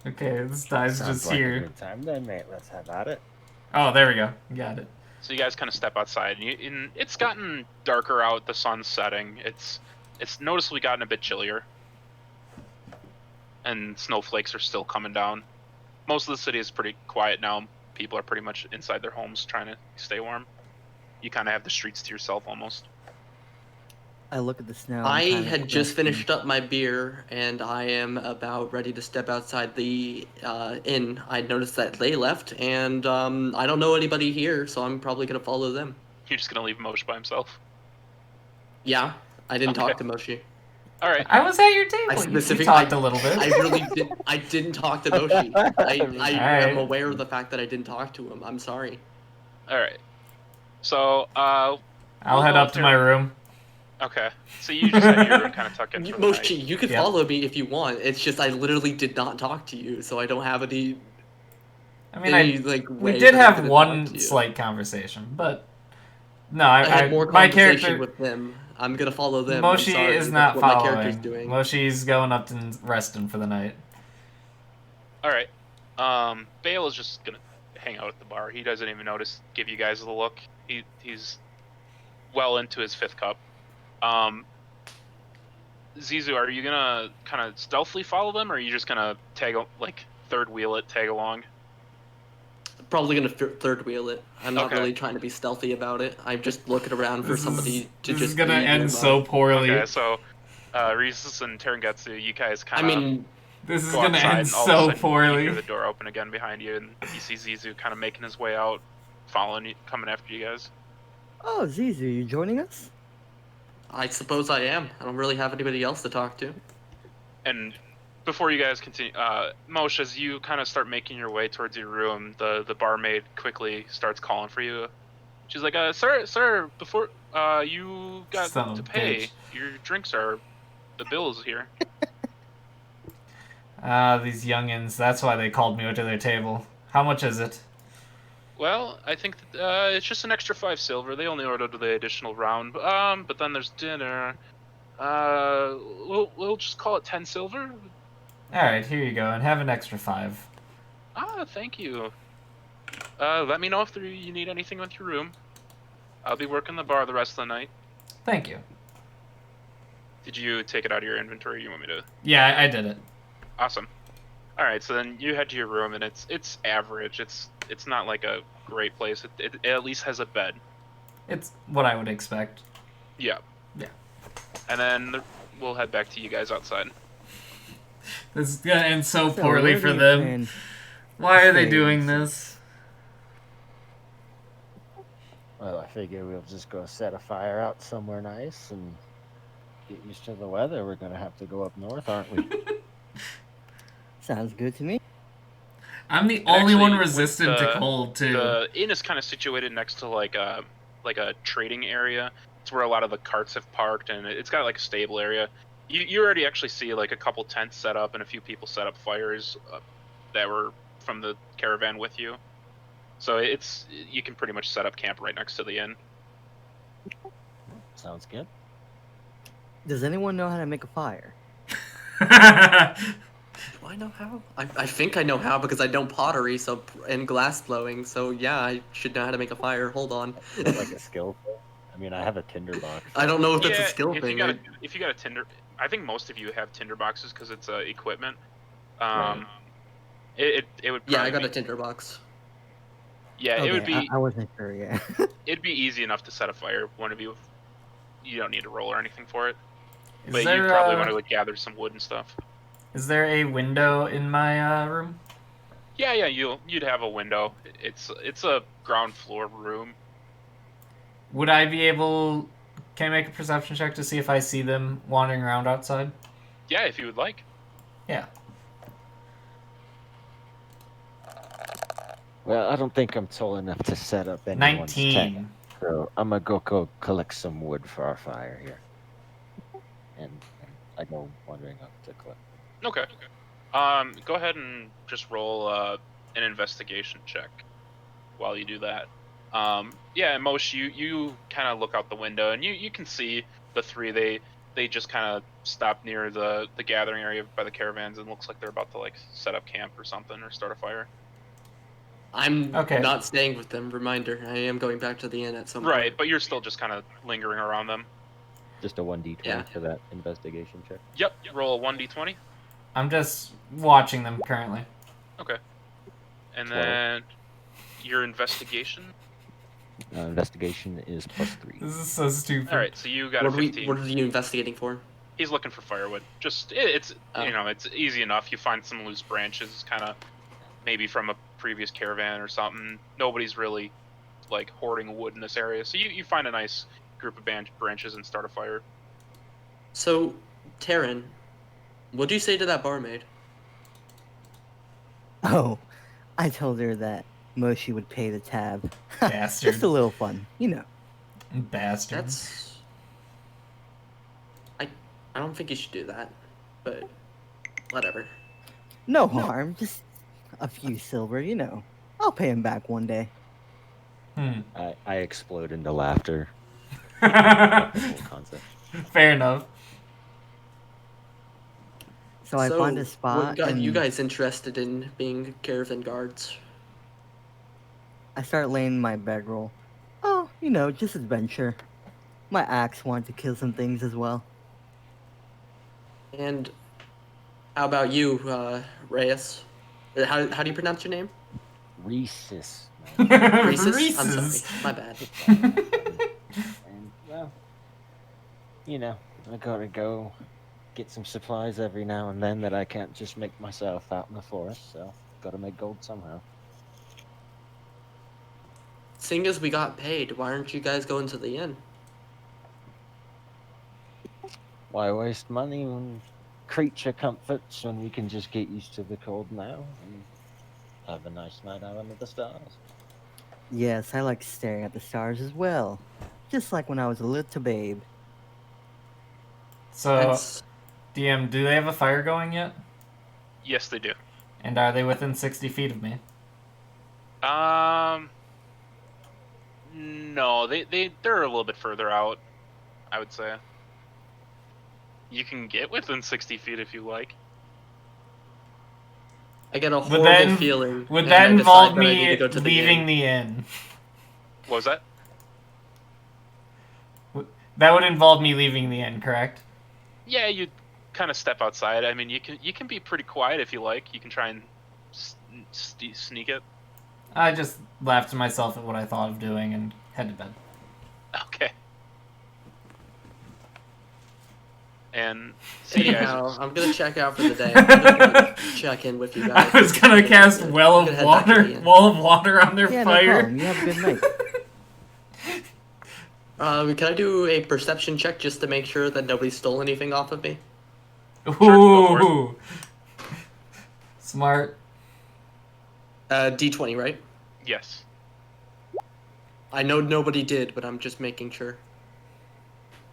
Okay, this die's Sounds just like a here. good time then, mate. Let's have at it. Oh, there we go. Got it. So you guys kind of step outside, and it's gotten darker out. The sun's setting. It's noticeably gotten a bit chillier, and snowflakes are still coming down. Most of the city is pretty quiet now. People are pretty much inside their homes trying to stay warm. You kind of have the streets to yourself almost. I look at the snow. I I'm kinda had just questioning. finished up my beer, and I am about ready to step outside the inn. I noticed that they left, and I don't know anybody here, so I'm probably gonna follow them. You're just gonna leave Mosh by himself. Yeah, I didn't Okay. talk to Moshi. All right. I was at your I table. You specifically talked a little bit. I really did. I didn't talk to Moshi. I am Alright. aware of the fact that I didn't talk to him. I'm sorry. All right. So I'll we'll head go up to my room. Okay. So you just had your room kind of tucked in for the Moshi, night. you could Yep. follow me if you want. It's just I literally did not talk to you, so I don't have any. I mean, like we way did that I'm have gonna one talk to you. slight conversation, but no, I had more my conversation character with them. I'm gonna follow them. Moshi I'm sorry, is that's not what my character's following. doing. Moshi's going up and resting for the night. All right. Bale is just gonna hang out at the bar. He doesn't even give you guys the look. He's well into his 5th cup. Zizu, are you gonna kind of stealthily follow them, or are you just gonna third wheel it, tag along? Probably gonna third wheel it. I'm not Okay. really trying to be stealthy about it. I'm just looking around for somebody to This just. is gonna be end nearby. so poorly. Okay, so Rhesus and Terengetsu, you guys kind I of mean, This is go gonna outside, end and all of a so sudden you poorly. hear the door open again behind you, and you see Zizu kind of making his way out, following you, coming after you guys. Oh, Zizu, you joining us? I suppose I am. I don't really have anybody else to talk to. And before you guys continue, Moshe, as you kind of start making your way towards your room, the barmaid quickly starts calling for you. She's like, sir, before you got Son of to a pay, bitch. your drinks are, the bill is here. These youngins, that's why they called me to their table. How much is it? Well, I think that, it's just an extra 5 silver. They only ordered the additional round. But then there's dinner. We'll just call it 10 silver. Alright, here you go, and have an extra 5. Thank you. Let me know if you need anything with your room. I'll be working the bar the rest of the night. Thank you. Did you take it out of your inventory? You want me to? Yeah, I did it. Awesome. All right, so then you head to your room, and it's average. It's not like a great place. It at least has a bed. It's what I would expect. Yeah. Yeah. And then we'll head back to you guys outside. This is gonna end so So, poorly where for do you them. plan Why are they staying doing since- this? Well, I figure we'll just go set a fire out somewhere nice and get used to the weather. We're gonna have to go up north, aren't we? Sounds good to me. I'm the only one actually, resistant with to the- cold, too. The inn is kind of situated next to like a trading area. It's where a lot of the carts have parked, and it's got like a stable area. You already actually see like a couple tents set up and a few people set up fires that were from the caravan with you. So you can pretty much set up camp right next to the inn. Sounds good. Does anyone know how to make a fire? Do I know how? I think I know how because I know pottery and glass blowing. So yeah, I should know how to make a fire. Hold on. Is that like a skill thing? I mean, I have a tinderbox. I don't know if that's Yeah, a skill if thing. you got a tinder, I think most of you have tinder boxes because it's equipment. Right. It would. Yeah, I probably got a be- tinder box. Yeah, Okay, it would be. I wasn't sure. Yeah. It'd be easy enough to set a fire. One of you. You don't need to roll or anything for it. Is But there, you probably want to like, gather some wood and stuff. Is there a window in my room? Yeah, you'd have a window. It's a ground floor room. Would I be able... Can I make a perception check to see if I see them wandering around outside? Yeah, if you would like. Yeah. Well, I don't think I'm tall enough to set up anyone's tent. 19. So I'm gonna go collect some wood for our fire here. And I go wandering up to collect. Okay. Go ahead and just roll an investigation check while you do that. Yeah, Mosh, you kind of look out the window and you can see the three. They just kind of stop near the gathering area by the caravans and looks like they're about to like set up camp or something or start a fire. I'm Okay. not staying with them. Reminder: I am going back to the inn at some Right, point. but you're still just kind of lingering around them. Just a 1d20 Yeah. for that investigation check. Yep. Roll a 1d20. I'm just watching them currently. Okay. And 12. then your investigation. Investigation is +3. This is so stupid. All right, so you got a What are 15. what are you investigating for? He's looking for firewood. Just it's Oh. it's easy enough. You find some loose branches, kind of maybe from a previous caravan or something. Nobody's really like hoarding wood in this area, so you find a nice group of branches and start a fire. So, Taryn, what'd you say to that barmaid? Oh, I told her that Moshi would pay the tab. Bastard. Just a little fun, you know. Bastard. That's. I don't think you should do that, but whatever. No harm, just a few silver, you know. I'll pay him back one day. I explode into laughter. The whole concept. Fair enough. So I find a What spot got and you guys interested in being caravan guards? I start laying my bedroll. Oh, you know, just adventure. My axe wanted to kill some things as well. And how about you, Reyes? How do you pronounce your name? Rhesus. Reese's? I'm Reese's. sorry, my bad. And, well, I gotta go get some supplies every now and then that I can't just make myself out in the forest, so gotta make gold somehow. Seeing as we got paid, why aren't you guys going to the inn? Why waste money on creature comforts when we can just get used to the cold now and have a nice night out under the stars? Yes, I like staring at the stars as well. Just like when I was a little babe. So, That's DM, do they have a fire going yet? Yes, they do. And are they within 60 feet of me? No, they're a little bit further out, I would say. You can get within 60 feet if you like. I get a Would horrible that, feeling. would and that I decide involve that I need me to go to leaving inn. the inn? What was that? That would involve me leaving the inn, correct? Yeah, you kind of step outside. I mean, you can be pretty quiet if you like. You can try and sneak it. I just laughed to myself at what I thought of doing and head to bed. Okay. And so you guys Anyhow, I'm gonna check out for the day. I'm just gonna check in with you guys. I was gonna cast I'm Wall gonna of head back to Water, the inn. Wall of Water on their Yeah, no fire. problem. You have a good night. Can I do a perception check just to make sure that nobody stole anything off of me? go for it. Ooh. Smart. D20, right? yes. I know nobody did, but I'm just making sure.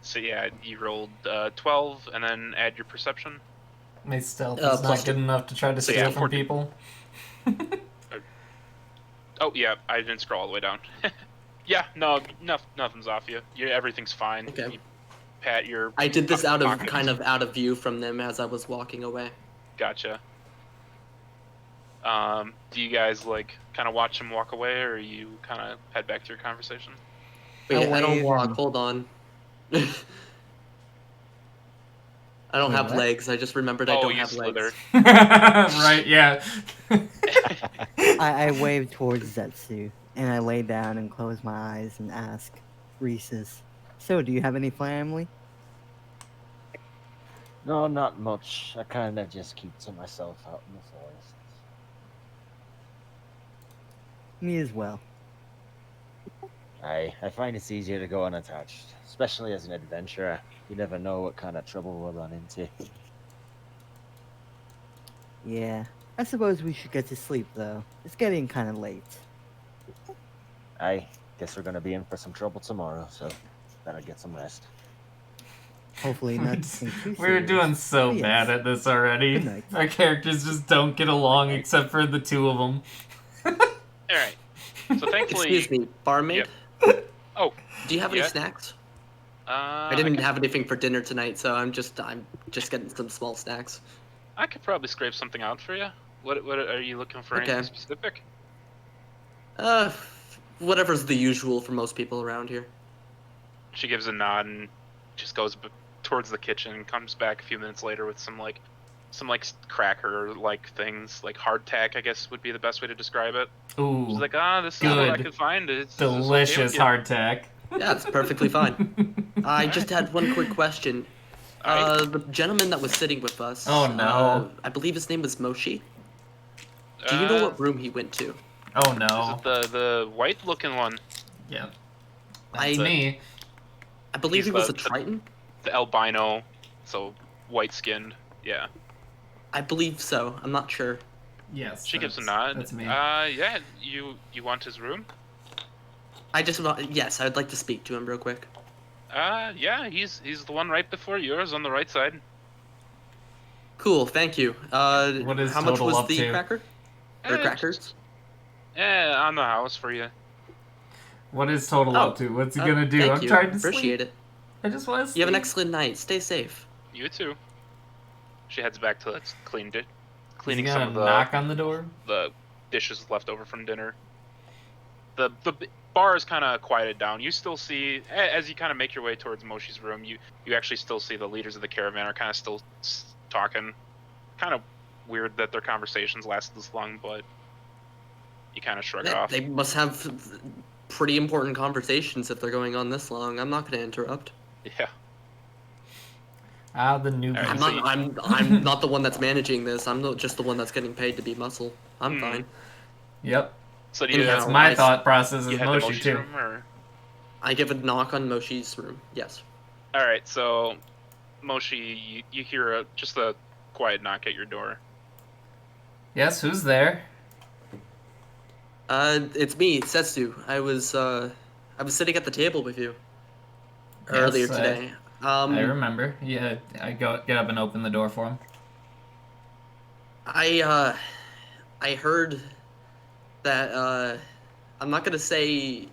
So yeah, you rolled 12, and then add your perception. My stealth Uh, is not plus good two. enough to try to So steal yeah, from 14. people. Oh yeah, I didn't scroll all the way down. Yeah, no, nothing's off you. Everything's fine. Okay. You pat your. I did this out of pockets. kind of out of view from them as I was walking away. Gotcha. Do you guys like kind of watch him walk away, or you kind of head back to your conversation? Wait, I don't wave walk. and- Hold on. I don't Wait, have what? legs. I just remembered I Oh, don't you have slither. legs. Right, yeah. I wave towards Zetsu, and I lay down and close my eyes and ask Reese's, so do you have any family? No, not much. I kind of just keep to myself out in the forest. Me as well. I find it's easier to go unattached, especially as an adventurer. You never know what kind of trouble we'll run into. Yeah, I suppose we should get to sleep though. It's getting kind of late. I guess we're gonna be in for some trouble tomorrow, so better get some rest. Hopefully not too serious. We're doing so Oh, yes. bad at this already. Good night. Our characters just don't get along except for the two of them. All right. So thankfully, Excuse me, barmaid. Oh, Do you have any yeah. snacks? I I didn't could- have anything for dinner tonight, so I'm just getting some small snacks. I could probably scrape something out for you. What are you looking for? Anything Okay. specific? Whatever's the usual for most people around here. She gives a nod and just goes towards the kitchen and comes back a few minutes later with some cracker like things, like hardtack, I guess would be the best way to describe it. Ooh, She's like, this is what I good. could find. Is this delicious okay with you? hardtack. Yeah, it's perfectly fine. I just had one quick question. Alright. The gentleman that was sitting with us. Oh, no. I believe his name was Moshi. Do you know Uh, what room he went to? Oh Is no. it the white looking one? Yep. I- That's me. I believe He's he was the- a Triton. The albino, so white skinned. Yeah. I believe so. I'm not sure. Yes. She gives a that's- nod. That's me. Yeah. You want his room? Yes, I'd like to speak to him real quick. Yeah. He's the one right before yours on the right side. Cool, thank you. What is how much total was up the to? cracker? Or Eh, crackers? On the house for you. What is total Oh, up to? What's he gonna do? Thank I'm you. trying to Appreciate sleep. it. I just want to sleep. You have an excellent night. Stay safe. You too. She heads back to cleaning Is he some gonna of the knock on the door? the dishes left over from dinner. The bar is kind of quieted down. You still see, as you kind of make your way towards Moshi's room, you actually still see the leaders of the caravan are kind of still talking. Kind of weird that their conversations lasted this long, but you kind of shrug it off. They must have pretty important conversations if they're going on this long. I'm not going to interrupt. Yeah. The newbies. Alright, I'm not the one that's managing this. I'm just the one that's getting paid to be muscle. I'm fine. Yep. So do you Anyhow, That's have, my I- thought process you is head to Moshi Moshi's too. room, or? I give a knock on Moshi's room. Yes. All right, so Moshi, you hear just a quiet knock at your door. Yes, who's there? It's me, Setsu. I was sitting at the table with you earlier Yes, today. I remember. Yeah, I get up and open the door for him. I heard that I'm not gonna say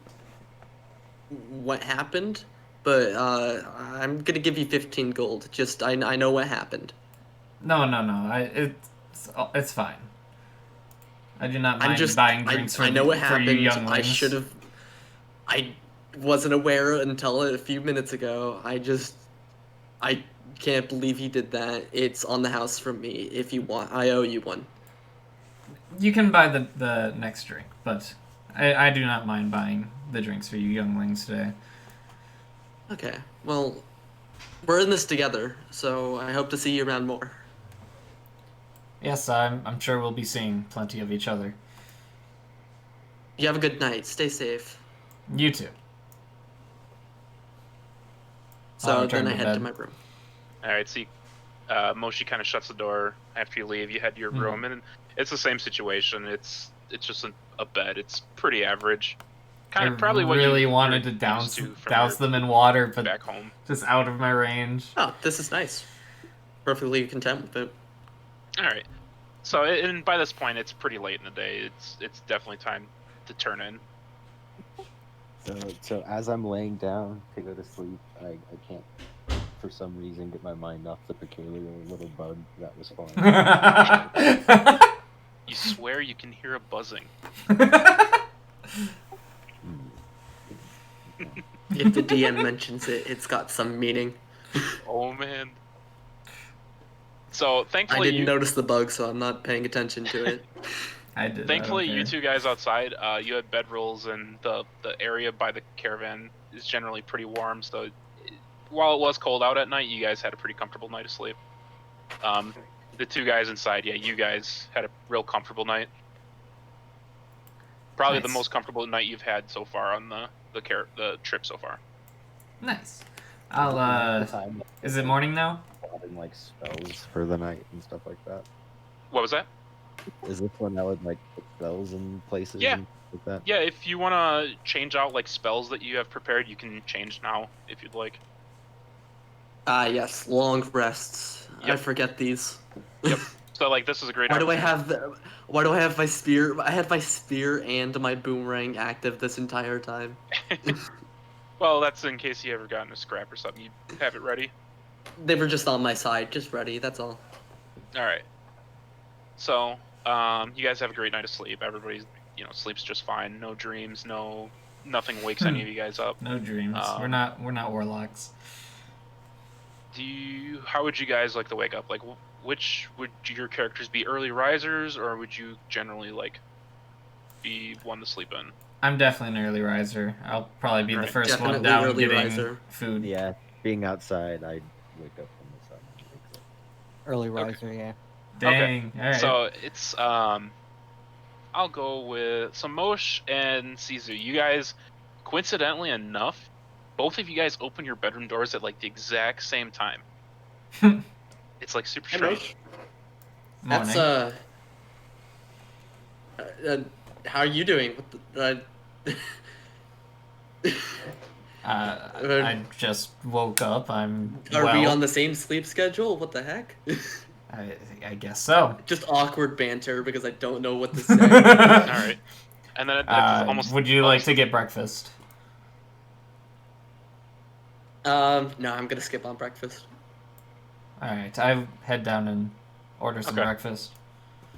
what happened, but I'm gonna give you 15 gold. Just I know what happened. No. It's fine. I do not mind I'm just buying drinks I know what for you happened. younglings. I should have. I wasn't aware until a few minutes ago. I can't believe he did that. It's on the house from me. If you want, I owe you one. You can buy the next drink, but I do not mind buying the drinks for you younglings today. Okay. Well, we're in this together, so I hope to see you around more. Yes, I'm sure we'll be seeing plenty of each other. You have a good night. Stay safe. You too. I'll So return then I to head to bed. my room. All right, so Moshi kind of shuts the door after you leave. You head to your room, and it's the same situation. It's just a bed. It's pretty average. Kind of probably what really you wanted to used douse to from douse your them in water, but back home. just out of my range. Oh, this is nice. Perfectly content with it. All right. So, and by this point, it's pretty late in the day. It's definitely time to turn in. So as I'm laying down to go to sleep, I can't, for some reason, get my mind off the peculiar little bug that was flying. You swear you can hear a buzzing. If the DM mentions it, it's got some meaning. Oh man. So I thankfully, didn't notice the bug, so I'm not paying attention to it. I did. Thankfully, you two guys outside, you had bedrolls, and the area by the caravan is generally pretty warm. So, while it was cold out at night, you guys had a pretty comfortable night of sleep. The two guys inside, yeah, you guys had a real comfortable night. Probably the Nice. most comfortable night you've had so far on the trip so far. Nice. I'll Time Is it morning now? having like spells for the night and stuff like that. What was that? Is this when I would like put spells in places? Yeah. And like that? Yeah, if you want to change out like spells that you have prepared, you can change now if you'd like. Ah, yes, long rests. I Yep. forget these. Yep. So like this is a great. Why do I opportunity. have Why do I have my spear? I had my spear and my boomerang active this entire time. Well, that's in case you ever got in a scrap or something. You have it ready. They were just on my side, just ready. That's all. All right. So, you guys have a great night of sleep. Everybody, sleeps just fine. No dreams. Nothing wakes any of you guys up. No dreams. We're not warlocks. How would you guys like to wake up? Like, which would your characters be? Early risers, or would you generally like be one to sleep in? I'm definitely an early riser. I'll probably be the Right. first one Definitely down early getting riser. food. Yeah, being outside, I wake up when the sun wakes up. Early riser, yeah. Dang. All right. So it's I'll go with Mosh and Caesar. You guys, coincidentally enough, both of you guys open your bedroom doors at like the exact same time. It's like super Hey, strange. Morning. That's how are you doing? What I just woke up. I'm Are well. we on the same sleep schedule? What the heck? I guess so. Just awkward banter because I don't know what to say. All right, and then it's almost. Would you like almost- to get breakfast? No, I'm gonna skip on breakfast. All right. I head down and order some Okay. breakfast.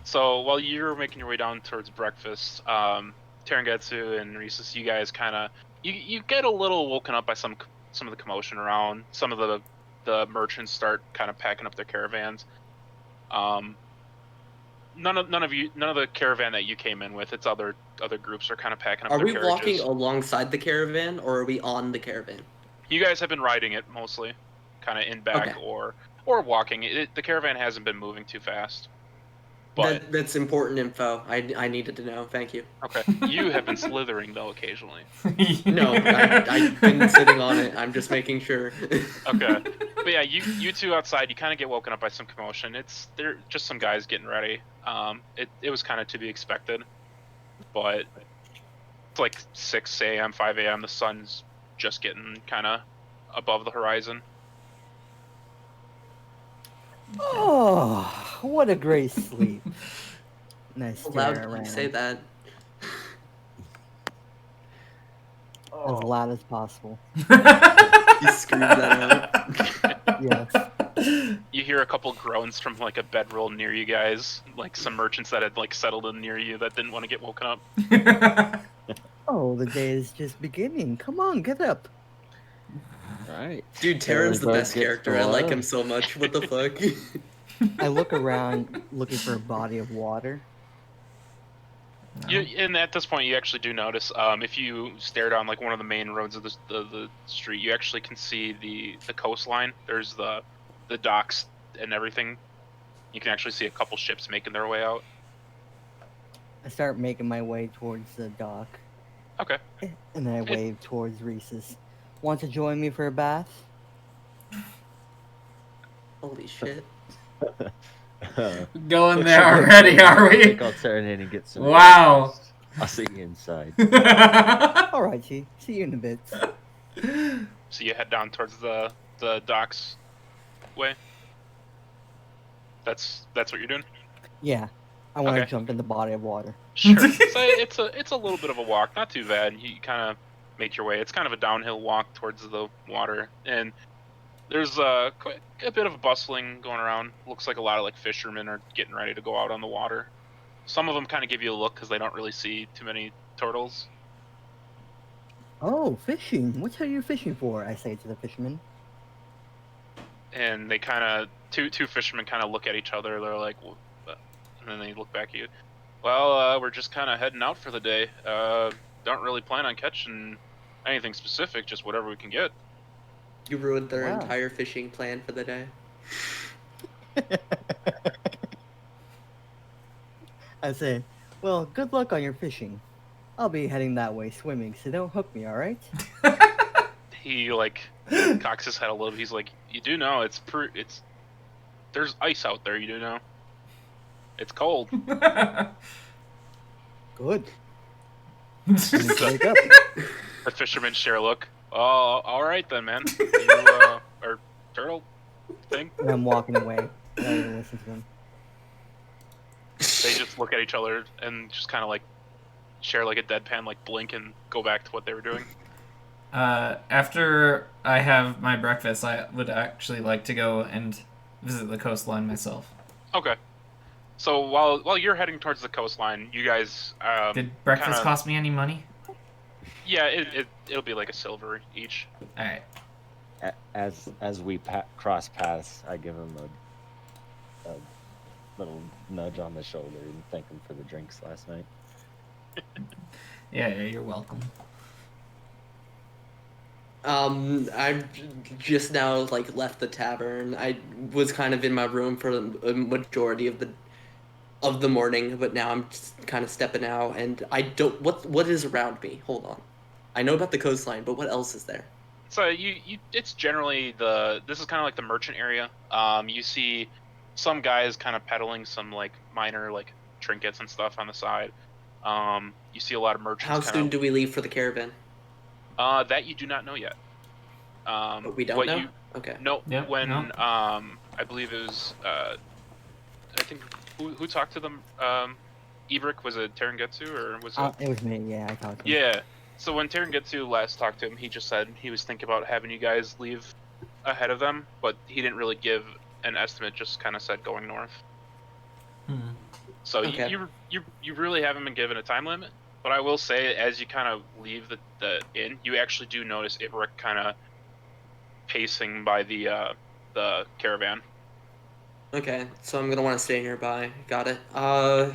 So while you're making your way down towards breakfast, Terengetsu and Rhesus, you guys kind of you get a little woken up by some of the commotion around. Some of the merchants start kind of packing up their caravans. None of the caravan that you came in with. It's other groups are kind of packing up Are their we carriages. walking alongside the caravan or are we on the caravan? You guys have been riding it mostly, kind of in back Okay. or walking. The caravan hasn't been moving too fast. But That's important info. I needed to know. Thank you. okay, you have been slithering though occasionally. No, I've been sitting on it. I'm just making sure. Okay, but yeah, you two outside, you kind of get woken up by some commotion. They're just some guys getting ready. It was kind of to be expected, but it's like 6 a.m., 5 a.m. The sun's just getting kind of above the horizon. Oh, what a great sleep. Nice How stare loud can you around. say that? As loud as possible. You screwed that out. Yes. You hear a couple groans from like a bedroll near you guys, like some merchants that had like settled in near you that didn't want to get woken up. Oh, the day is just beginning. Come on, get up. Right. Dude, Terran's the Everybody best gets character. I like him love. so much. What the fuck? I look around looking for a body of water. And at this point, you actually do notice, if you stare down like one of the main roads of the street, you actually can see the coastline. There's the docks and everything. You can actually see a couple ships making their way out. I start making my way towards the dock. Okay. And then I wave towards Rhesus. Want to join me for a bath? Holy shit. Going there already, are I we? think I'll turn in and get some. Wow. breakfast. I'll see you inside. Alright, see you in a bit. So you head down towards the docks way. That's what you're doing. Yeah, I want to Okay. jump in the body of water. Sure. So it's a little bit of a walk, not too bad. You kind of make your way. It's kind of a downhill walk towards the water, and there's quite a bit of bustling going around. Looks like a lot of like fishermen are getting ready to go out on the water. Some of them kind of give you a look because they don't really see too many turtles. Oh, fishing. What are you fishing for? I say to the fisherman. And they kind of two fishermen kind of look at each other. They're like, well, and then they look back at you. Well, we're just kind of heading out for the day. Don't really plan on catching anything specific, just whatever we can get. You ruined their Wow. entire fishing plan for the day. I say, well, good luck on your fishing. I'll be heading that way swimming, so don't hook me, alright? He like cocks his head a little. He's like, you do know it's there's ice out there. You do know it's cold. Good. Let me wake up. The fishermen share a look. Oh, all right then, man. You or turtle thing. And I'm walking away. I don't even listen to them. They just look at each other and just kind of like share like a deadpan, like blink and go back to what they were doing. After I have my breakfast, I would actually like to go and visit the coastline myself. Okay. So while you're heading towards the coastline, you guys Did breakfast kinda- cost me any money? Yeah, it'll be like a silver each. All right. As we cross paths, I give him a little nudge on the shoulder and thank him for the drinks last night. Yeah, you're welcome. I just now like left the tavern. I was kind of in my room for a majority of the morning, but now I'm just kind of stepping out, and I don't. What is around me? Hold on. I know about the coastline, but what else is there? So it's generally this is kind of like the merchant area. You see some guys kind of peddling some like minor like trinkets and stuff on the side. You see a lot of merchants How kind soon of do we leave for the caravan? that you do not know yet. But we don't What know. you Okay. no Yep, when no. I believe it was I think who talked to them Ibrik, was it Terengetsu or was it It was me. Yeah, I talked to him. Yeah. So when Terengetsu last talked to him, he just said he was thinking about having you guys leave ahead of them, but he didn't really give an estimate. Just kind of said going north. Hmm. So Okay. you really haven't been given a time limit. But I will say, as you kind of leave the inn, you actually do notice Ibrik kind of pacing by the caravan. Okay. So I'm gonna want to stay nearby. Got it. I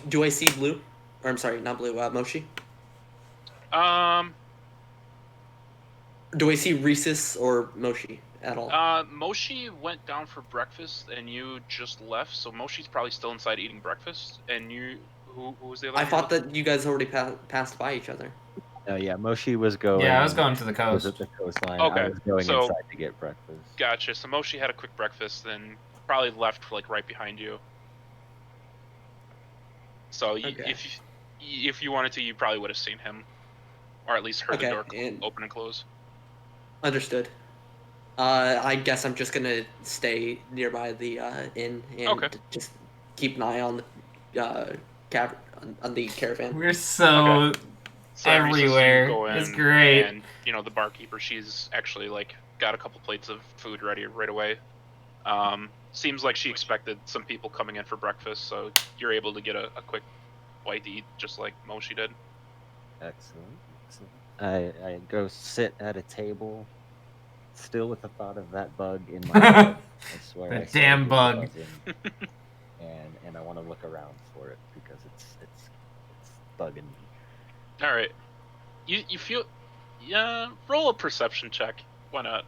do I see Blue? Or I'm sorry, not Blue. Moshi. Um, Do I see Rhesus or Moshi at all? Moshi went down for breakfast, and you just left. So Moshi's probably still inside eating breakfast. And you, who was the other I one you were thought that you guys already passed by each other. Yeah, Moshi was going. Yeah, I was going to the Visit coast. the coastline. I Okay, was going so- inside to get breakfast. Gotcha. So Moshi had a quick breakfast, then probably left like right behind you. So Okay. if you wanted to, you probably would have seen him, or at least heard the Okay, door and open and close. understood. I guess I'm just gonna stay nearby the inn and Okay. just keep an eye on the on the caravan. We're so So at recess, you everywhere. go It's in, great. and the barkeeper, she's actually like got a couple plates of food ready right away. Seems like she expected some people coming in for breakfast, so you're able to get a quick bite to eat, just like Moshi did. Excellent. I go sit at a table, still with the thought of that bug in my head. I swear That I still damn hear it bug. buzzing. and I want to look around for it because it's bugging me. All right, you feel, yeah. Roll a perception check. Why not?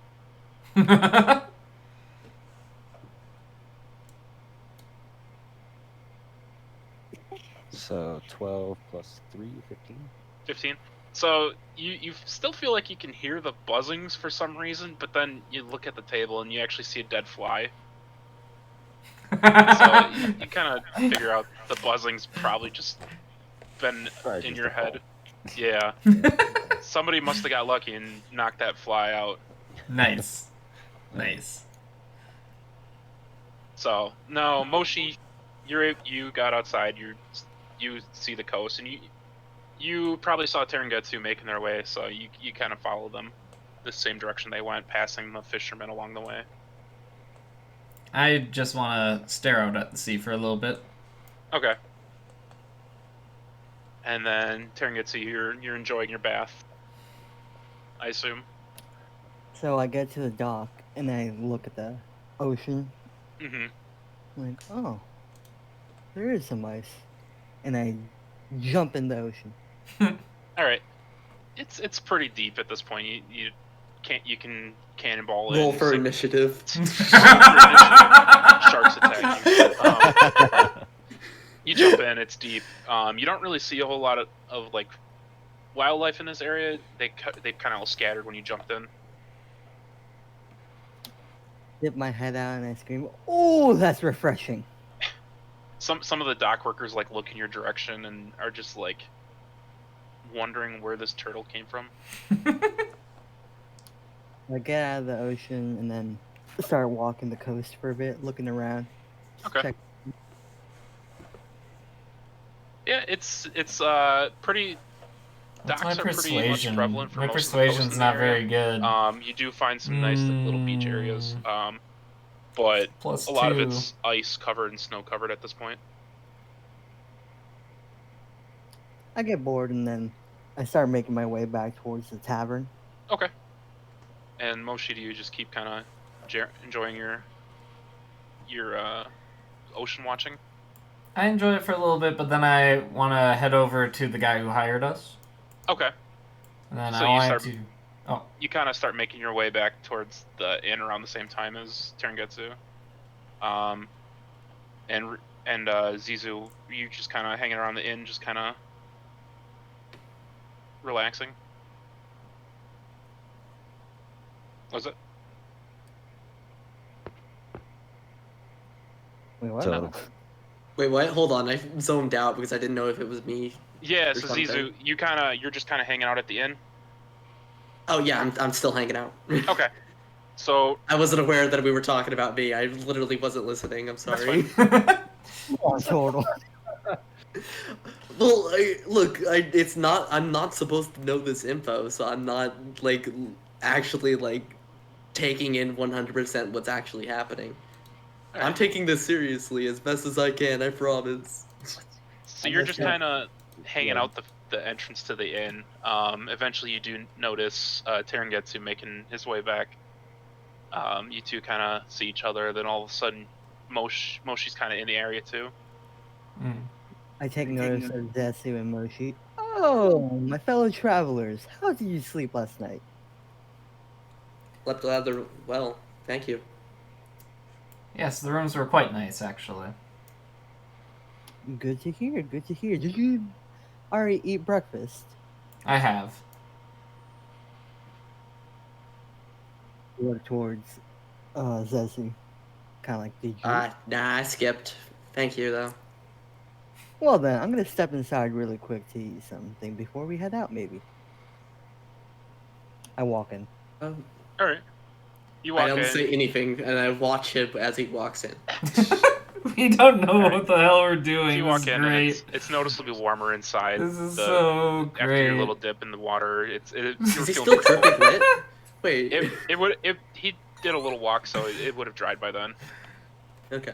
So 12 plus 3, 15. 15. So you still feel like you can hear the buzzings for some reason, but then you look at the table and you actually see a dead fly. So you kind of figure out the buzzing's probably just been Probably in just your a head. fall. Yeah. Somebody must have got lucky and knocked that fly out. Nice. Nice. So no, Moshi, you got outside. You see the coast, and you probably saw Terengetsu making their way, so you kind of follow them the same direction they went, passing the fishermen along the way. I just want to stare out at the sea for a little bit. Okay. And then Terengetsu, you're enjoying your bath, I assume. So I get to the dock and I look at the ocean. Mm-hmm. I'm like, oh, there is some ice, and I jump in the ocean. All right. It's pretty deep at this point. You can cannonball Roll in. for initiative. Sharks attack you. You jump in. It's deep. You don't really see a whole lot of like wildlife in this area. They kind of all scattered when you jumped in. Dip my head out and I scream, "Oh, that's refreshing!" Some of the dock workers like look in your direction and are just like wondering where this turtle came from. I get out of the ocean and then start walking the coast for a bit, looking around. Okay. Check. Yeah, it's pretty. What's my Docks are pretty much persuasion? prevalent for My most of the coast persuasion's in the not area. very good. You do find some nice like, little beach areas, but Plus a lot of 2. it's ice covered and snow covered at this point. I get bored and then I start making my way back towards the tavern. Okay. And Moshi, do you just keep kind of enjoying your ocean watching? I enjoyed it for a little bit, but then I want to head over to the guy who hired us. Okay. And then So I you wanted start- to... Oh, You kind of start making your way back towards the inn around the same time as Terengetsu. And Zizu, you just kind of hanging around the inn, just kind of relaxing. Was it? Wait, what? So Wait, what? Hold on, I zoned out because I didn't know if it was me. Yeah. Or So something. Zizu, you're just kind of hanging out at the inn. Oh yeah, I'm still hanging out. Okay. So I wasn't aware that we were talking about me. I literally wasn't listening. I'm sorry. Oh, total. Well, it's not. I'm not supposed to know this info, so I'm not like actually like taking in 100% what's actually happening. I'm alright. taking this seriously as best as I can. I promise. So you're just Unless kind of hanging yeah. out the entrance to the inn. Eventually, you do notice Terengetsu making his way back. You two kind of see each other. Then all of a sudden, Moshi's kind of in the area too. mm. I take notice of Zetsu and Moshi. Oh, my fellow travelers, how did you sleep last night? Slept rather well, thank you. Yes, the rooms were quite nice, actually. Good to hear, good to hear. Did you already eat breakfast? I have. Look towards Zetsu. Kind of like, did you? Nah, I skipped. Thank you though. Well then, I'm gonna step inside really quick to eat something before we head out, maybe. I walk in. Oh, All right. You I walk don't in. say anything, and I watch him as he walks in. We don't know Alright. what the hell we're doing. You This walk is in, and great. it's noticeably warmer inside. This is The- so great. After your little dip in the water, you Is were he feeling still dripping wet? Wait. He did a little walk, so it would have dried by then. Okay.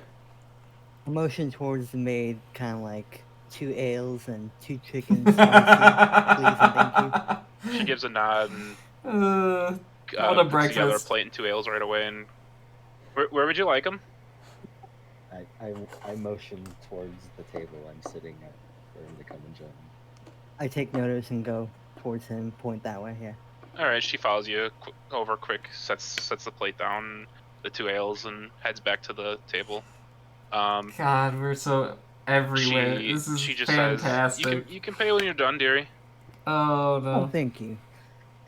I motion towards the maid, kind of like 2 ales and 2 chickens. Spicy, please and thank you. She gives a nod and What a puts together a breakfast. plate and 2 ales right away. And where would you like them? I motion towards the table I'm sitting at for him to come and join me. I take notice and go towards him, point that way, yeah. All right, she follows you over quick, sets the plate down, the 2 ales, and heads back to the table. God, we're so everywhere. This is she just fantastic. says, you can pay when you're done, dearie. Oh Oh, no. thank you.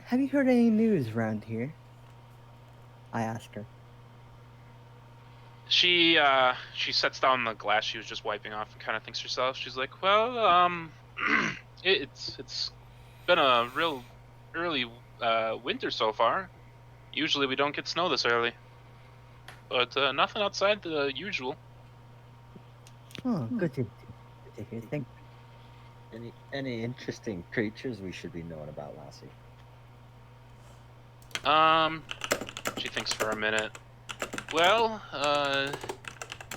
Have you heard any news around here? I ask her. She sets down the glass she was just wiping off and kind of thinks to herself. She's like, well, it's been a real early winter so far. Usually we don't get snow this early, but nothing outside the usual. Oh, good to hear. Thank Any interesting creatures we should be knowing about, Lassie? She thinks for a minute. Well,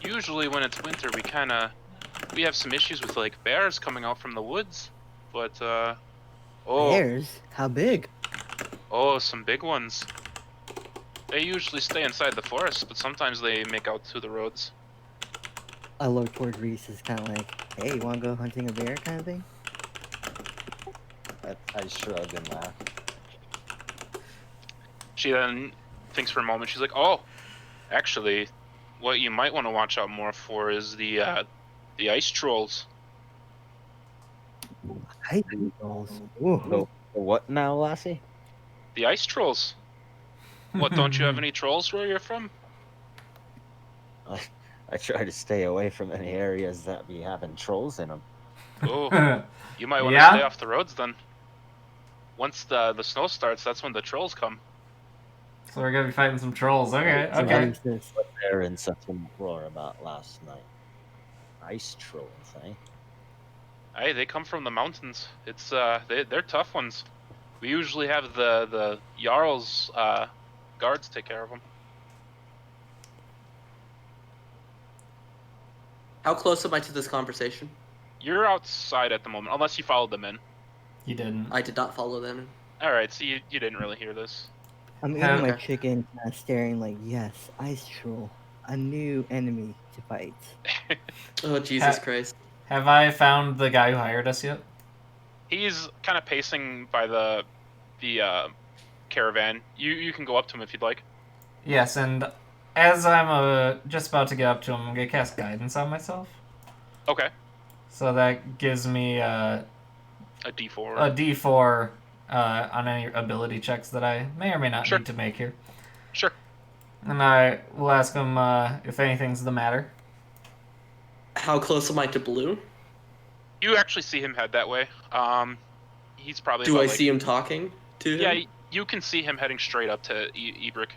usually when it's winter, we have some issues with like bears coming out from the woods, but Bears? How big? some big ones. They usually stay inside the forest, but sometimes they make out to the roads. I look toward Reese, is kind of like, hey, you want to go hunting a bear kind of thing? I shrug and laugh. She then thinks for a moment. She's like, "Oh, actually, what you might want to watch out more for is the ice trolls." I do those. Ooh. No, what now, Lassie? The ice trolls. What? Don't you have any trolls where you're from? I try to stay away from any areas that be having trolls in them. Oh, you might want to Yeah? stay off the roads then. Once the snow starts, that's when the trolls come. So we're gonna be fighting some trolls. Okay, So what okay. is this? They're in such a roar about last night. Ice trolls, eh? Hey, they come from the mountains. It's they're tough ones. We usually have the Jarl's guards take care of them. How close am I to this conversation? You're outside at the moment, unless you followed them in. You didn't. I did not follow them. All right, so you didn't really hear this. I'm eating my Okay. chicken, staring like, yes, ice troll. a new enemy to fight. Oh, Jesus Ha- Christ. Have I found the guy who hired us yet? He's kind of pacing by the caravan. You can go up to him if you'd like. Yes, and as I'm just about to get up to him, I'm gonna cast guidance on myself. Okay. So that gives me A D4. a D4 on any ability checks that I may or may not Sure. need to make here. Sure. And I will ask him if anything's the matter. How close am I to Blue? You actually see him head that way. He's probably. Do about, I like, see him talking to him? Yeah, you can see him heading straight up to Ebrick.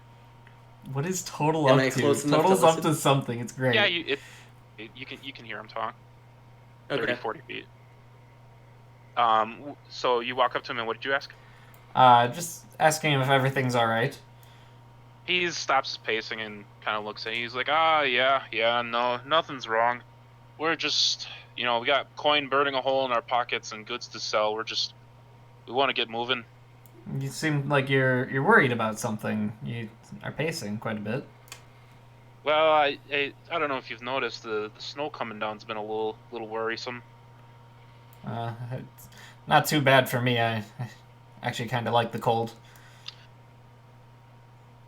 What is Total Am up I to? close enough to Total's up listen? to something. It's great. Yeah, you can hear him talk. 30, Okay. 40 feet. So you walk up to him and what did you ask? Just asking him if everything's all right. He stops his pacing and kind of looks at you. He's like, yeah, no, nothing's wrong. We're just, we got coin burning a hole in our pockets and goods to sell. We want to get moving. You seem like you're worried about something. You are pacing quite a bit. Well, I don't know if you've noticed the snow coming down's been a little worrisome. It's not too bad for me. I actually kind of like the cold.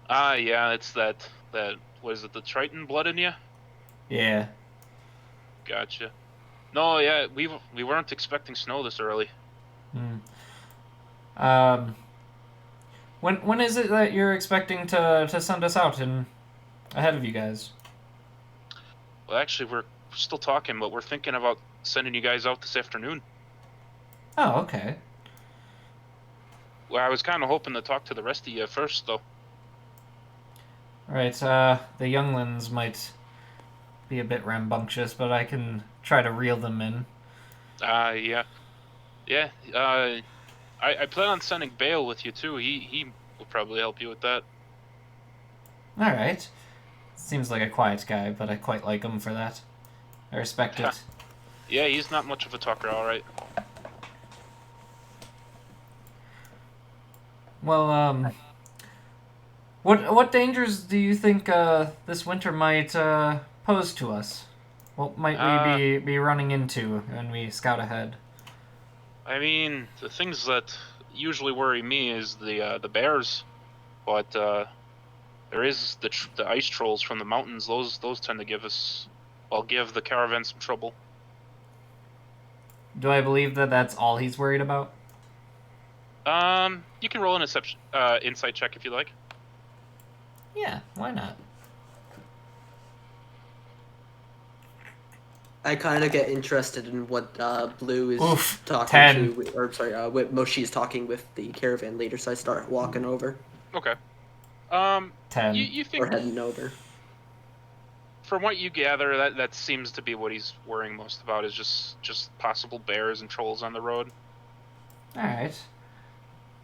Yeah, it's that what is it, the Triton blood in you? Yeah. Gotcha. No, yeah, we weren't expecting snow this early. When is it that you're expecting to send us out and ahead of you guys? Well, actually, we're still talking, but we're thinking about sending you guys out this afternoon. Oh, okay. Well, I was kind of hoping to talk to the rest of you first, though. Right. The younglings might be a bit rambunctious, but I can try to reel them in. Yeah. I plan on sending Bale with you too. He will probably help you with that. All right. Seems like a quiet guy, but I quite like him for that. I respect it. Yeah, he's not much of a talker, all right. Well, what dangers do you think this winter might pose to us? What might we be running into when we scout ahead? I mean, the things that usually worry me is the bears, but there is the ice trolls from the mountains. Those tend to give the caravan some trouble. Do I believe that that's all he's worried about? You can roll an insight check if you like. Yeah, why not? I kind of get interested in what Blue is Oof, talking 10. to, or sorry, what Moshi's talking with the caravan leader. So I start walking over 10. You or think heading over. from what you gather that seems to be what he's worrying most about is just possible bears and trolls on the road. All right.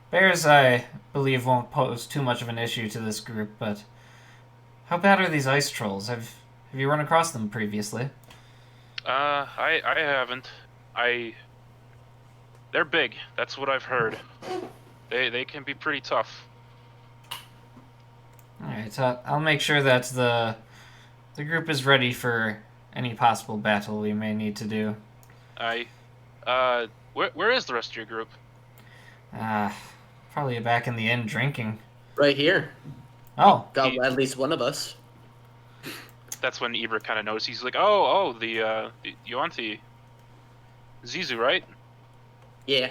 Bears, I believe, won't pose too much of an issue to this group, but how bad are these ice trolls? Have you run across them previously? I haven't. They're big. That's what I've heard. They can be pretty tough. All right, so I'll make sure that the group is ready for any possible battle we may need to do. Where is the rest of your group? Probably back in the inn drinking. Right here. Oh, Got at least one of us. That's when Ibra kind of knows. He's like, oh, the Yuanti, Zizu, right? Yeah.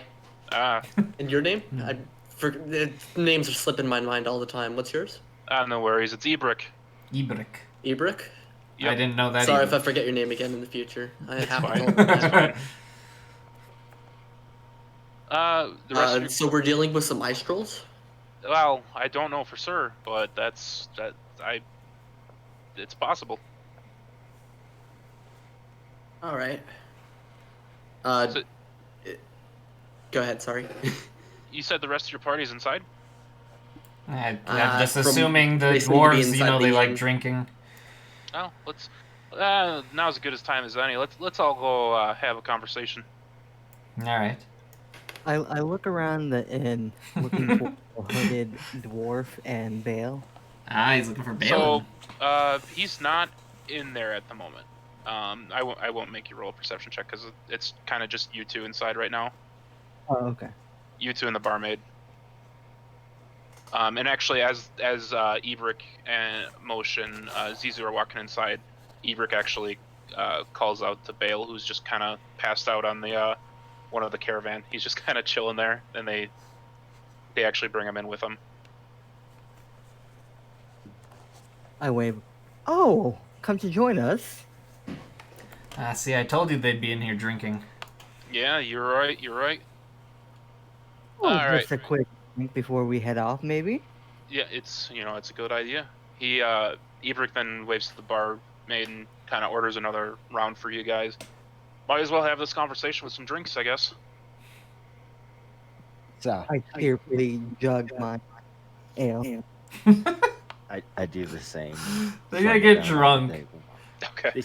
Ah, And your name? The names are slipping my mind all the time. What's yours? no worries. It's Ibrick. Ibrick. Ebrick? Yep. I didn't know that. Sorry either. if I forget your name again in the future. I have fine. to. That's fine. The rest of your, So we're dealing with some ice trolls? well, I don't know for sure, but it's possible. All right. So- Go ahead, sorry. You said the rest of your party's inside? I'm just from assuming the basically dwarves, being inside they the like inn. drinking. Oh, let's. Now's as good as time as any. Let's all go have a conversation. All right. I look around the inn looking for a hooded dwarf and Bale. Ah, he's looking for Balin. So, he's not in there at the moment. I won't make you roll a perception check because it's kind of just you two inside right now. Oh, okay. You two and the barmaid. And actually, as Ibrik and Motion, Zizu are walking inside, Ibrik actually calls out to Bale, who's just kind of passed out on the one of the caravan. He's just kind of chilling there, and they actually bring him in with them. I wave. Oh, come to join us. Ah, see, I told you they'd be in here drinking. Yeah, you're right. You're right. Oh, All right. just a quick drink before we head off, maybe. Yeah, it's it's a good idea. He Ibrik then waves to the barmaid and kind of orders another round for you guys. Might as well have this conversation with some drinks, I guess. So I cheerfully jug my ale. I do the same. They're Slam gonna it get down on the drunk. table. Okay.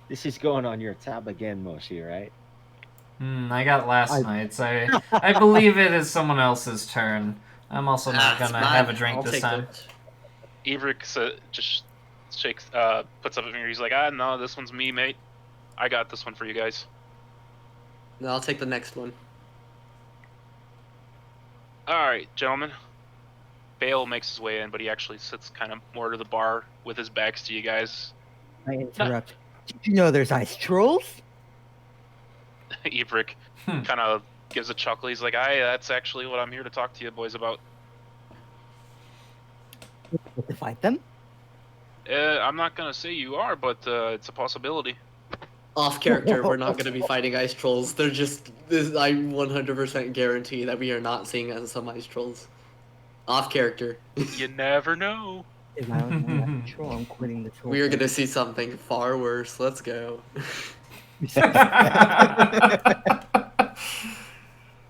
This is going on your tab again, Moshi, right? I got last night's. I believe it is someone else's turn. I'm also not It's gonna mine. have a drink I'll this take time. Ibrik just shakes, puts up a finger. He's like, no, this one's me, mate. I got this one for you guys. No, I'll take the next one. All right, gentlemen. Bale makes his way in, but he actually sits kind of more to the bar with his backs to you guys. I interrupt. Did you know there's ice trolls? Ibrik kind of gives a chuckle. He's like, that's actually what I'm here to talk to you boys about. To fight them? I'm not going to say you are, but it's a possibility. Off character, we're not going to be fighting ice trolls. They're just. I 100% guarantee that we are not seeing some ice trolls. Off character. You never know. If I don't have that troll, I'm quitting the troll. We are going to see something far worse. Let's go.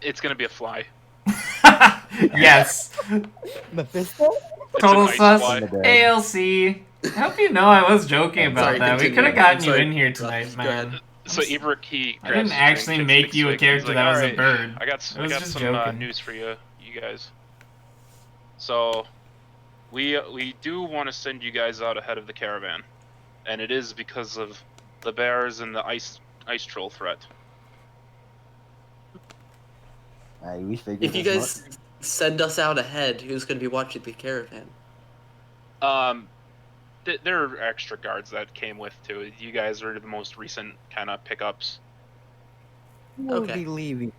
It's going to be a fly. Yes. Mephisto? It's Total an ice sus. fly. ALC. I hope you know I was joking about Sorry, that. We continue. could have gotten I'm you sorry. in here Go tonight, ahead. man. So Ibrik, he I grabs didn't his actually drink, make takes you a big swig, character he's that like, was a "Alright, bird. I got I was just some joking. news for you guys. So, we do want to send you guys out ahead of the caravan, and it is because of the bears and the ice troll threat. We figured If you as guys send us out ahead, who's going to be watching the caravan? There are extra guards that came with too. You guys are the most recent kind of pickups. We'll Okay. be leaving.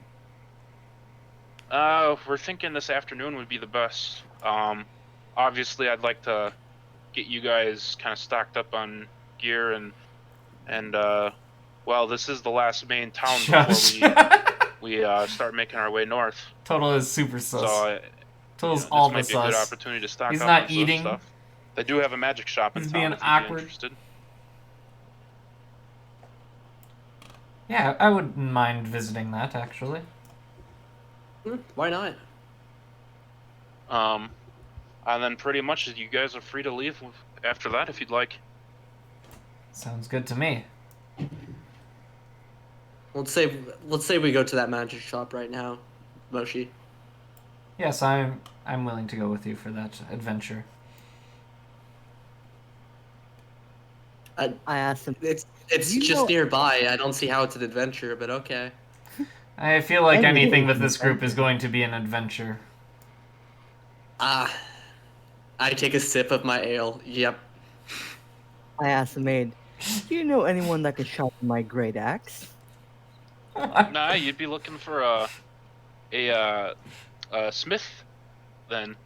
We're thinking this afternoon would be the best. Obviously, I'd like to get you guys kind of stocked up on gear and well, this is the last main town Shush. before we start making our way north. Total is super sus. So, Total's this all the might be a good sus. opportunity to stock He's up not on some eating. stuff. They do have a magic shop in He's town being if you'd awkward. be interested. Yeah, I wouldn't mind visiting that, actually. Why not? And then pretty much you guys are free to leave after that if you'd like. Sounds good to me. Let's say we go to that magic shop right now, Moshi. Yes, I'm willing to go with you for that adventure. I asked him. It's You just know- nearby. I don't see how it's an adventure, but okay. I feel like Anything anything is with an this group is adventure. going to be an adventure. I take a sip of my ale. Yep. I asked the maid, "Do you know anyone that could sharpen my great axe?" Nah, you'd be looking for a smith then.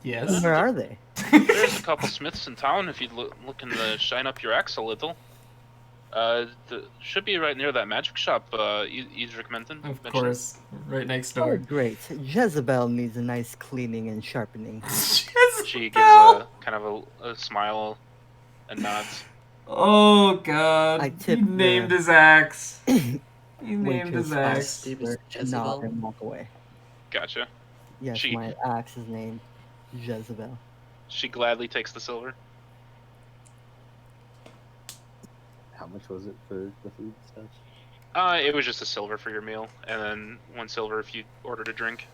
Yes. Where are they? There's a couple smiths in town if you'd looking to shine up your axe a little. Should be right near that magic shop. Edric mentioned. Of course, right next Oh, door. great. Jezebel needs a nice cleaning and sharpening. She gives a kind of a smile and nods. Oh god. I He tip named the- his axe. He named Waitress his eyes axe. Steve is her, Jezebel? nod and walk away. Gotcha. Yes, She- my axe is named Jezebel. She gladly takes the silver. How much was it for the food stuff? It was just a silver for your meal, and then 1 silver if you ordered a drink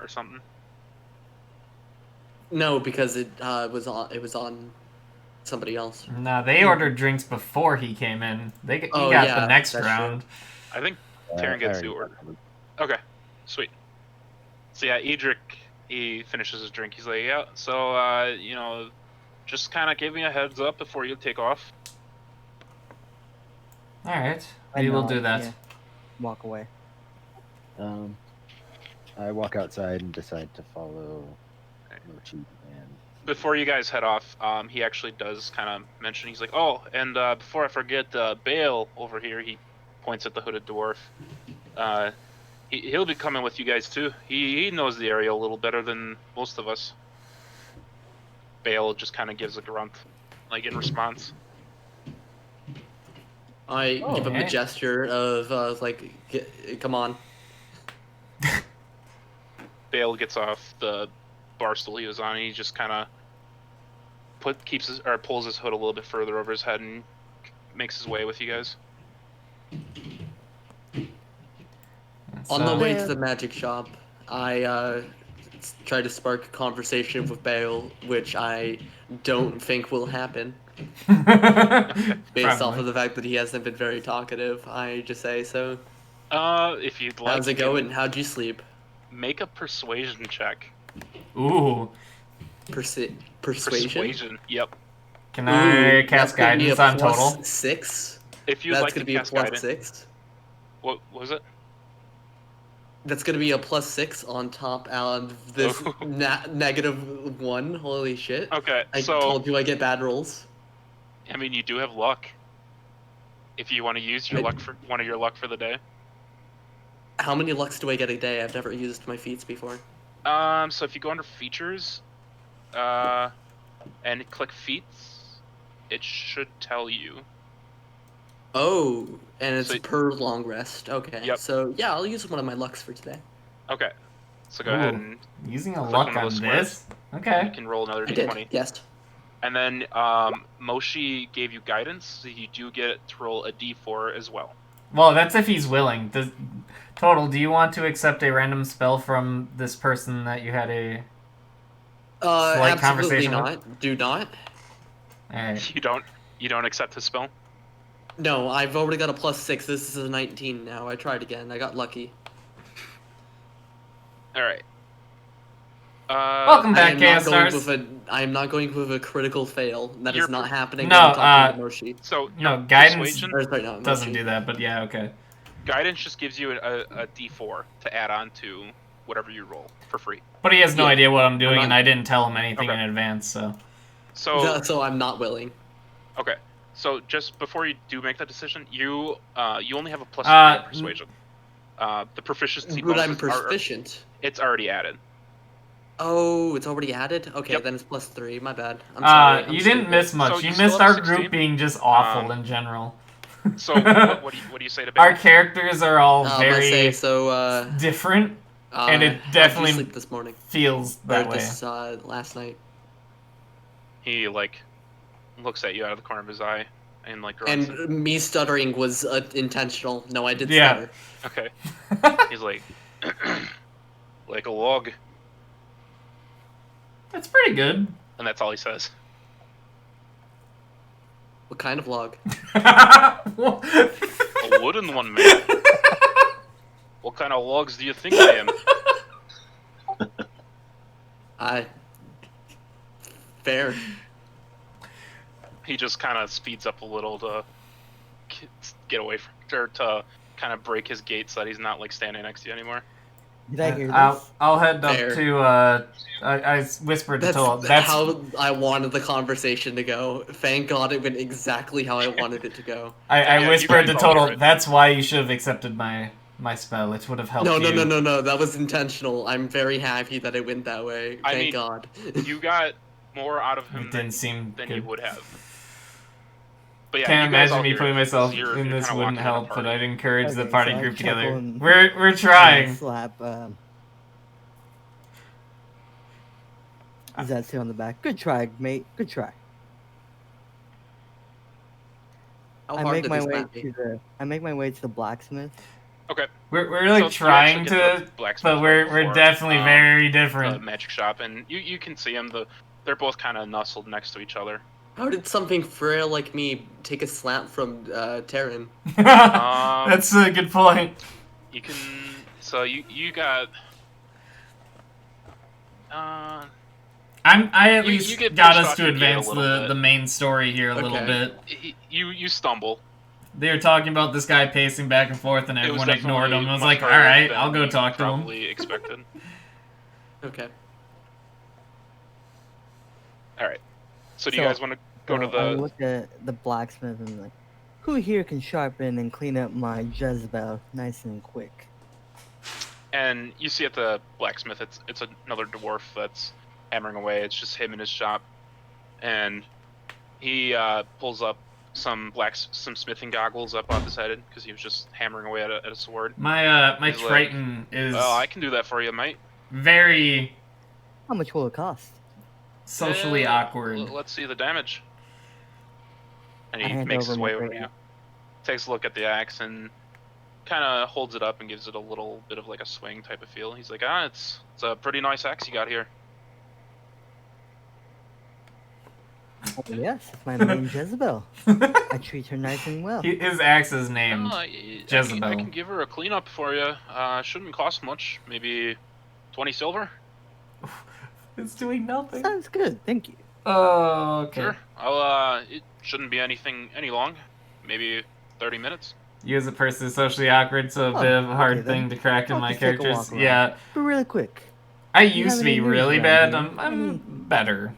or something. No, because it was on somebody else. Nah, they ordered drinks before he came in. He Oh, got yeah, the next that's round. I think I Taryn gets already to order. ordered. Okay, sweet. So yeah, Edric, he finishes his drink. He's like, yeah, so just kind of give me a heads up before you take off. All right, I we will nod, do that. yeah. Walk away. I walk outside and decide to follow Mochi and Before you guys head off, he actually does kind of mention, he's like, oh, and before I forget, Bale over here, he points at the hooded dwarf. He'll be coming with you guys too. He knows the area a little better than most of us. Bale just kind of gives a grunt, like in response. I give him the Okay. gesture of come on. Bale gets off the bar stool he was on, and he just kind of pulls his hood a little bit further over his head and makes his way with you guys. On the So- way to the magic shop, I try to spark a conversation with Bale, which I don't think will happen. Based off of the fact that he hasn't been very talkative, I just say so. If you'd like, How's it you can going? How'd you sleep? make a persuasion check. Ooh, Persuasion? Persuasion. Yep. can I Ooh, cast that's gonna be guidance a on plus total? 6. If you'd That's like gonna to be a cast plus guidance. 6. What was it? That's gonna be a plus 6 on top of this Oh. -1. Holy shit! Okay, I so told you I get bad rolls. I mean, you do have luck. If you want to use your luck for one of your luck for the day. How many lucks do I get a day? I've never used my feats before. So if you go under features, and click feats, it should tell you. Oh, and it's So- per long rest. Okay. Yep. So yeah, I'll use one of my lucks for today. Okay. So go ahead Ooh. and Using a Click luck one of on those this? you Okay. can roll another I did. d20. Yes. And then Moshi gave you guidance, so you do get to roll a d4 as well. Well, that's if he's willing. Total, do you want to accept a random spell from this person that you had a... Slight Absolutely conversation with? not. Do not. Alright. You don't accept his spell? No, I've already got a plus 6. This is a 19 now. I tried again. I got lucky. Alright. Welcome back, I am not going with a critical fail. That is You're- not happening No, when I'm talking to Moshi. So No, your guidance persuasion, Or, sorry, not doesn't Moshi. do that, but yeah, okay. guidance just gives you a d4 to add on to whatever you roll for free. But he has no Yeah. idea what I'm doing, not- and I didn't tell him anything Okay. in advance, so... So So I'm not willing. okay. So just before you do make that decision, you only have a plus 3 Uh, in persuasion. The proficiency But I'm bonuses are proficient. it's already added. Oh, it's already added? Okay, Yep. then it's plus 3. My bad. I'm sorry. I'm you didn't stupid. miss much. So you you still missed have our 16? group being just awful Um, in general. So what do you say to Our Bailey? characters are all I very say, so, different, and it how'd definitely you sleep this morning? feels Or that way. this, last night. He like looks at you out of the corner of his eye and like grunts. And me stuttering was intentional. No, I did Yeah. stutter. Okay. He's like like a log, That's pretty good. and that's all he says. What kind of log? A wooden one, man. What kind of logs do you think I am? Fair. He just kind of speeds up a little to get away from, or to kind of break his gait so that he's not like standing next to you anymore. Did I hear this? I'll head up Fair. to, I whispered to That's Total. how I wanted the conversation to go. Thank God it went exactly how I wanted it to go. I Yeah, you whispered guys to all Total, hear it. that's why you should have accepted my spell. It would have helped No, you. no. That was intentional. I'm very happy that it went that way. I Thank mean, God. You got more out of him It didn't seem than good. you would have. But yeah, Can't you guys imagine all me hear putting it, 'cause myself you're in this kinda wouldn't walking in a help, but party. I'd encourage the Okay, party so I group chuckle together. and- We're And trying. slap. Does that sit on the back? Good try, mate. Good try. How I hard make did my this way map be? to the. I make my way to the blacksmith, Okay. We're like So you trying actually get to, the blacksmith but right we're before, definitely very the different. magic shop, and you can see them. They're both kind of nestled next to each other. How did something frail like me take a slap from Terran? That's a good point. You can. So you got. I at You least get got pushed us off to your gate a advance little the bit. main story here a little Okay. bit. You stumble. They were talking about this guy pacing back and forth, and It was everyone ignored him. definitely I was much like, all harder right, than I'll go you talk to him. probably expected. Okay. All right. So do you guys want to go to I the? look at the blacksmith and like, who here can sharpen and clean up my Jezebel nice and quick? And you see at the blacksmith, it's another dwarf that's hammering away. It's just him in his shop, and he pulls up some smithing goggles up off his head because he was just hammering away at a sword. My He's like, Triton is "Oh, I can do that for you, mate." very How much will it cost? socially awkward. Let's see the damage. And I he hand makes over his my way over great to you. axe. Takes a look at the axe and kind of holds it up and gives it a little bit of like a swing type of feel. He's like, it's a pretty nice axe you got here. Oh, yes, it's my main Jezebel. I treat her nice and well. His axe is named I Jezebel. can give her a cleanup for you. Shouldn't cost much. Maybe 20 silver. It's doing nothing. Sounds good, thank you. Oh, okay. Sure. It shouldn't be any long. Maybe 30 minutes. You as a person is socially awkward, so a Oh, bit of a hard okay, then. thing to crack in I'll my just take a characters. walk around. Yeah, But really quick, I you used have to be any news really around bad. here? I'm better.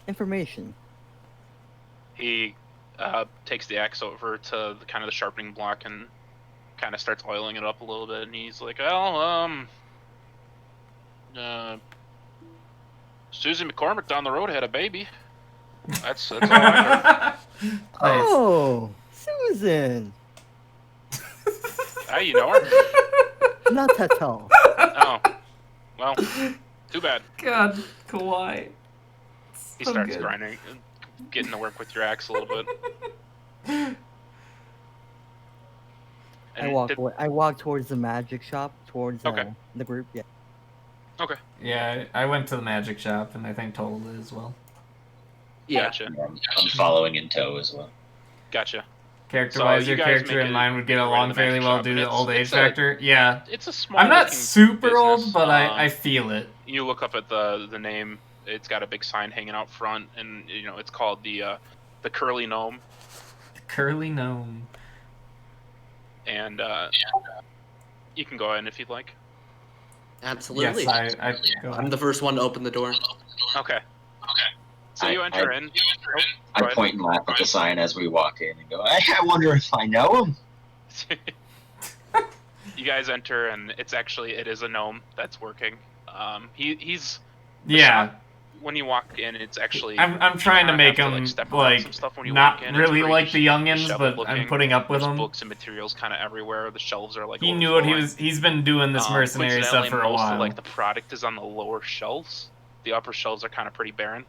Information. He takes the axe over to the kind of the sharpening block and kind of starts oiling it up a little bit. And he's like, Susie McCormick down the road had a baby. That's all I heard. Nice. Oh, Susan. Hey, you know her? Not at all. Oh, well, too bad. God, Kawhi. He So starts good. grinding, getting to work with your axe a little bit. I walk away. I walk towards the magic shop, towards Okay. the group. Yeah. Okay, Yeah, I went to the magic shop, and I think Total did as well. Yeah. gotcha. I'm following in tow as well. Gotcha. Character-wise, So your you guys character make and it mine would get your way to along the fairly magic well shop, due and to the old age it's a- factor. Yeah. It's a small. I'm not looking super old, business. but I feel it. You look up at the name. It's got a big sign hanging out front, and it's called the Curly Gnome. The curly gnome. And you can go in if you'd like. Absolutely. Yes, I go I'm the first one to open the door. Okay. So you I- enter in. Oh, I go ahead. point and laugh at the sign as we walk in and go, I wonder if I know him. You guys enter, and it is a gnome that's working. He's Yeah. when you walk in, it's actually. I'm trying to kinda make have him step around some like stuff when you not walk in. It's really very like the youngins, disheveled but I'm looking. putting up with There's him. books and materials kind of everywhere. The shelves are like. He knew what overflowing. he's been doing this mercenary stuff Coincidentally, for a most while. of like the product is on the lower shelves. The upper shelves are kind of pretty barren.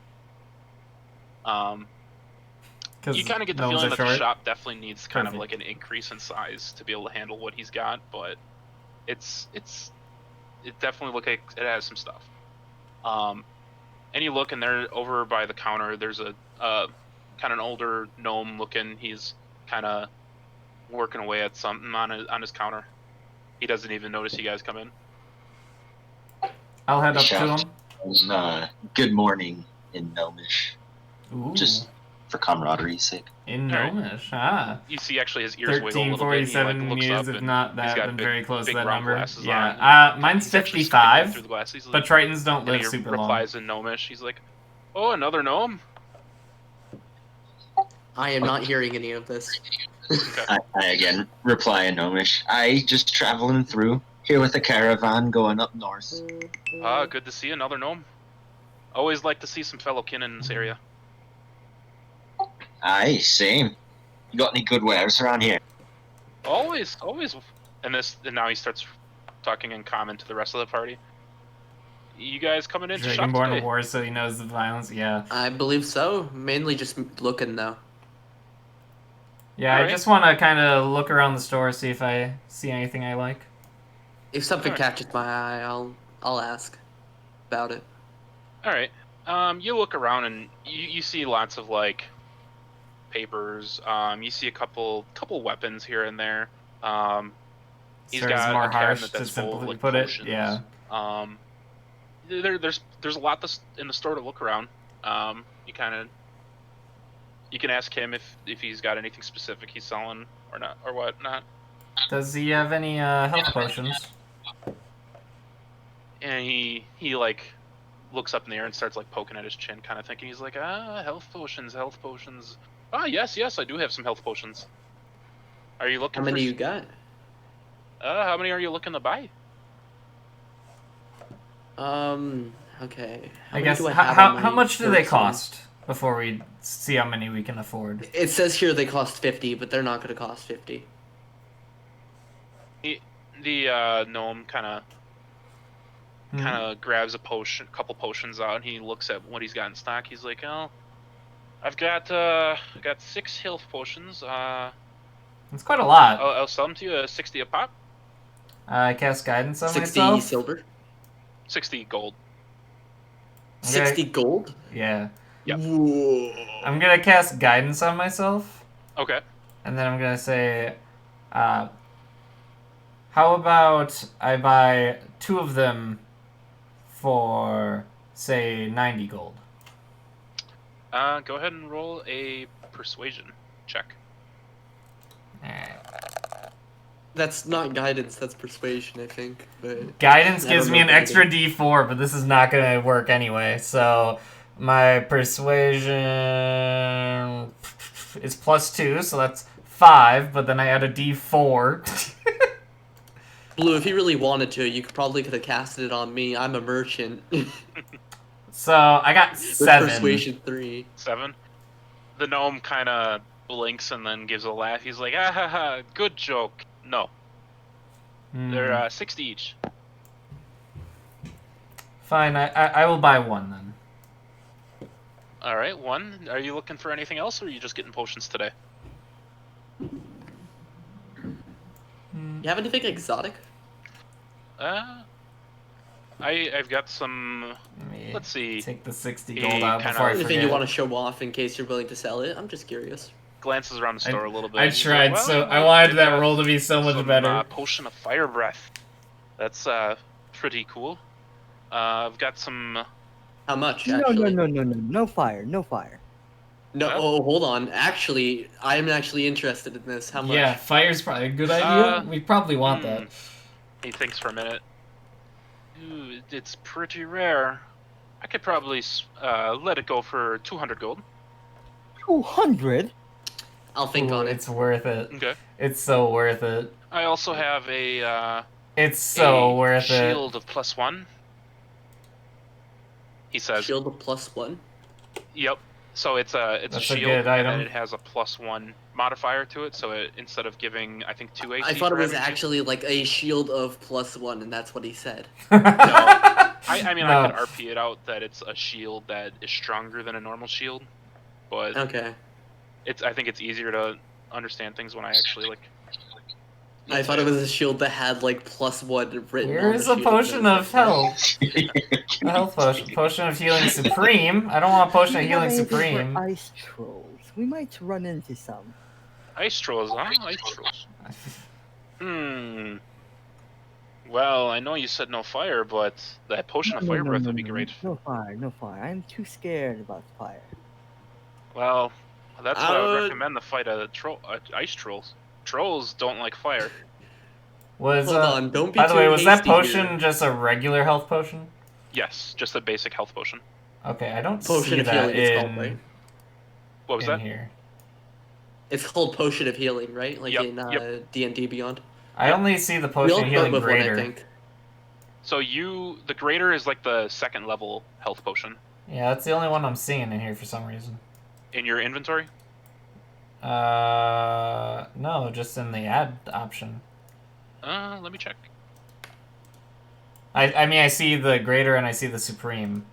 'Cause You kind of get the gnomes feeling are that the short. shop definitely needs kind of Perfect. like an increase in size to be able to handle what he's got, but it definitely look like it has some stuff. And you look, and there over by the counter, there's a kind of an older gnome looking. He's kind of working away at something on his counter. He doesn't even notice you guys come in. I'll head up to Shout. him. Good morning in Gnomish. Ooh, Just for camaraderie's sake. in Alright. Gnomish. Ah. You see, actually, his ears wiggle a little bit. He 1347 looks years, up, if and not he's that, got been big- very close to big that round number. glasses on, Yeah. and Mine's he's actually squinting 55, through the glasses. He's but like, Tritons don't and live he super long. replies in Gnomish. He's like, "Oh, another gnome." I am not hearing any of this. I again reply in Gnomish. I just traveling through here with a caravan going up north. Good to see another gnome. Always like to see some fellow kin in this area. Aye, same. You got any good wares around here? Always. And now he starts talking in common to the rest of the party. You guys coming in to shop Dragonborn today? of War, so he knows the violence. Yeah. I believe so. Mainly just looking though. Yeah, I Alright. just want to kind of look around the store, see if I see anything I like. If something Alright. catches my eye, I'll ask about it. All right. You look around and you see lots of like papers. You see a couple weapons here and there. He's Serves got more a cabinet harsh, to that's full of simply like put it. potions. Yeah. There's a lot in the store to look around. You can ask him if he's got anything specific he's selling or not or what not. Does he have any health potions? And he like looks up in the air and starts like poking at his chin, kind of thinking. He's like, health potions, health potions. Yes, I do have some health potions. Are you looking How many for? you got? How many are you looking to buy? Okay. I many guess, do I have on how my much do they person? cost before we see how many we can afford? It says here they cost 50, but they're not going to cost 50. The gnome kind of grabs a couple potions out, and he looks at what he's got in stock. He's like, "Oh, I've got 6 health potions. It's quite a lot. I'll sell them to you 60 a pop. I cast guidance on 60 myself. silver? 60 gold. Okay. 60 gold? Yeah. Yep. Whoa. I'm gonna cast guidance on myself, Okay. and then I'm gonna say, how about I buy 2 of them for, say, 90 gold? Go ahead and roll a persuasion check. Alright. That's not guidance, that's persuasion, I think. But Guidance I gives don't me know an extra guidance. d4, but this is not gonna work anyway, so my persuasion is +2, so that's 5, but then I add a d4. Blue, if you really wanted to, you probably could have casted it on me. I'm a merchant. With So I got 7. persuasion 3. 7. The gnome kind of blinks and then gives a laugh. He's like, "Ah ha ha, good joke." No, they're 60 each. Fine, I will buy 1 then. All right, 1. Are you looking for anything else, or are you just getting potions today? You have anything exotic? I've got some. Let me Let's see. take the 60 He gold out kinda- before I Anything forget. you want to show off in case you're willing to sell it? I'm just curious. Glances around the store a little bit. I He's tried, like, so "Well, I wanted they've that got roll to be so much some, better. Potion of fire breath. That's pretty cool. I've got some. How much, No, actually? no fire, no fire. No, Huh? oh, hold on. Actually, I'm actually interested in this. How much? Yeah, fire's probably a good idea. We probably want hmm. that. He thinks for a minute. Ooh, it's pretty rare. I could probably let it go for 200 gold. 200? I'll think Ooh, on it. it's worth it. Okay. It's so worth it. I also have It's so a worth shield of +1. He says. Shield of +1. Yep. So it's a That's a shield, good and item. then it has a +1 modifier to it. So instead of giving, I think, 2 AC. I thought it for was having actually like a shield of +1, and that's what he said. I mean, No. I could RP it out that it's a shield that is stronger than a normal shield, but Okay. I think it's easier to understand things when I actually like. I thought it was a shield that had like +1 written on Where the is a shield. potion of health? A health potion. Potion of healing supreme. I don't want a potion of Do you have healing anything for supreme. ice trolls. We might run into some. Ice trolls, huh? Ice trolls. Well, I know you said no fire, but that potion of fire breath would be great. No fire, no fire. I'm too scared about fire. Well, that's why I would would- recommend the fight of ice trolls. Trolls don't like fire. Was Hold on, don't be by the too way, was that hasty potion here. just a regular health potion? Yes, just a basic health potion. Okay, I don't Potion see of that healing, it's in, called, right? What was in that? here. It's called Potion of Healing, right? Like Yep, in D&D Beyond. I only see the We potion all of start healing with one, I greater. think. So the greater is like the 2nd level health potion Yeah, that's the only one I'm seeing in here for some reason. in your inventory. No, just in the add option. Let me check. I mean, I see the greater and I see the supreme.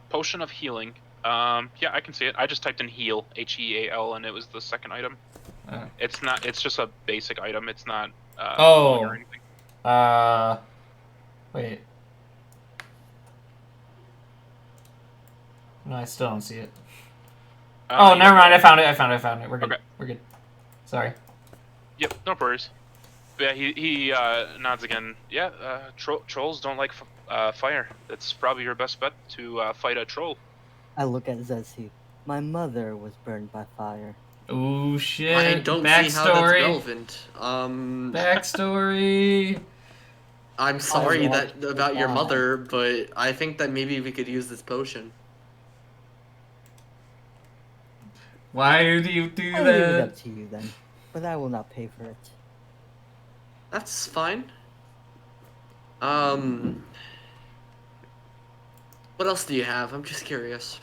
Potion of healing. Yeah, I can see it. I just typed in heal, Heal, and it was the second item. It's not. It's just a basic item. It's not. Healing or anything. Wait. No, I still don't see it. Oh, never mind. I found it. We're good. Okay. We're good. Sorry. Yep, no worries. Yeah, he nods again. Yeah, trolls don't like fire. That's probably your best bet to fight a troll. I look at Zesty. My mother was burned by fire. Ooh, shit. I don't see how that's Backstory. relevant. Backstory. I'm sorry watched that about your die. mother, but I think that maybe we could use this potion. Why do you do I'll leave it that? up to you then, but I will not pay for it. That's fine. What else do you have? I'm just curious.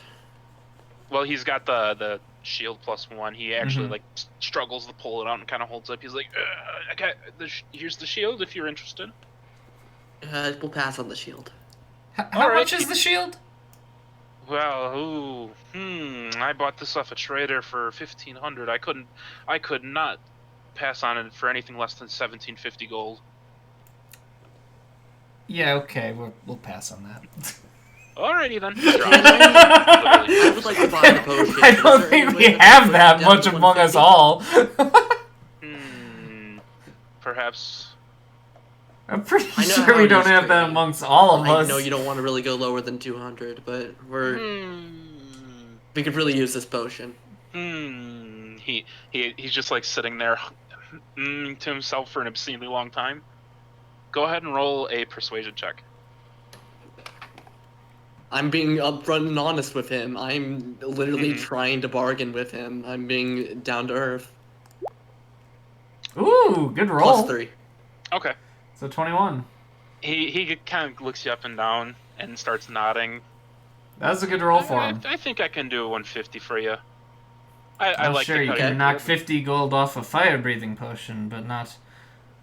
Well, he's got the shield +1. He actually Mhm. like struggles to pull it out and kind of holds up. He's like, okay, here's the shield if you're interested. We'll pass on the shield. How Alright. much is the shield? Well, I bought this off a trader for 1,500. I could not pass on it for anything less than 1,750 gold. Yeah, okay. We'll pass on that. Alrighty then. I would like to buy the potion. I Is don't there think any we way have put it that down much to among us 150? all. Perhaps. I'm pretty I know sure how we don't he's have that trading. amongst all of I us. know you don't want to really go lower than 200, but we could really use this potion. He's just like sitting there to himself for an obscenely long time. Go ahead and roll a persuasion check. I'm being upfront and honest with him. I'm literally trying to bargain with him. I'm being down to earth. Ooh, good roll. +3. Okay. So 21. He kind of looks you up and down and starts nodding. That was a good roll for him. I think I can do 150 for you. I I'm like sure to you cut can it. knock 50 gold off a fire breathing potion, but not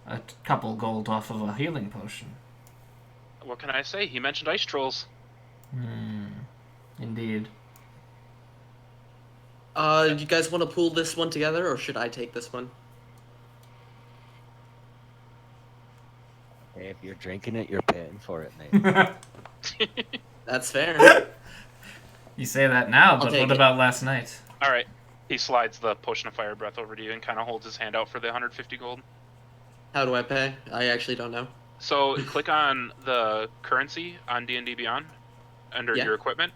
a couple gold off of a healing potion. What can I say? He mentioned ice trolls. Indeed. You guys want to pool this one together, or should I take this one? Hey, if you're drinking it, you're paying for it, mate. That's fair. You say that now, I'll but take what it. about last night? All right. He slides the potion of fire breath over to you and kind of holds his hand out for the 150 gold. How do I pay? I actually don't know. So click on the currency on D&D Beyond under Yeah. your equipment.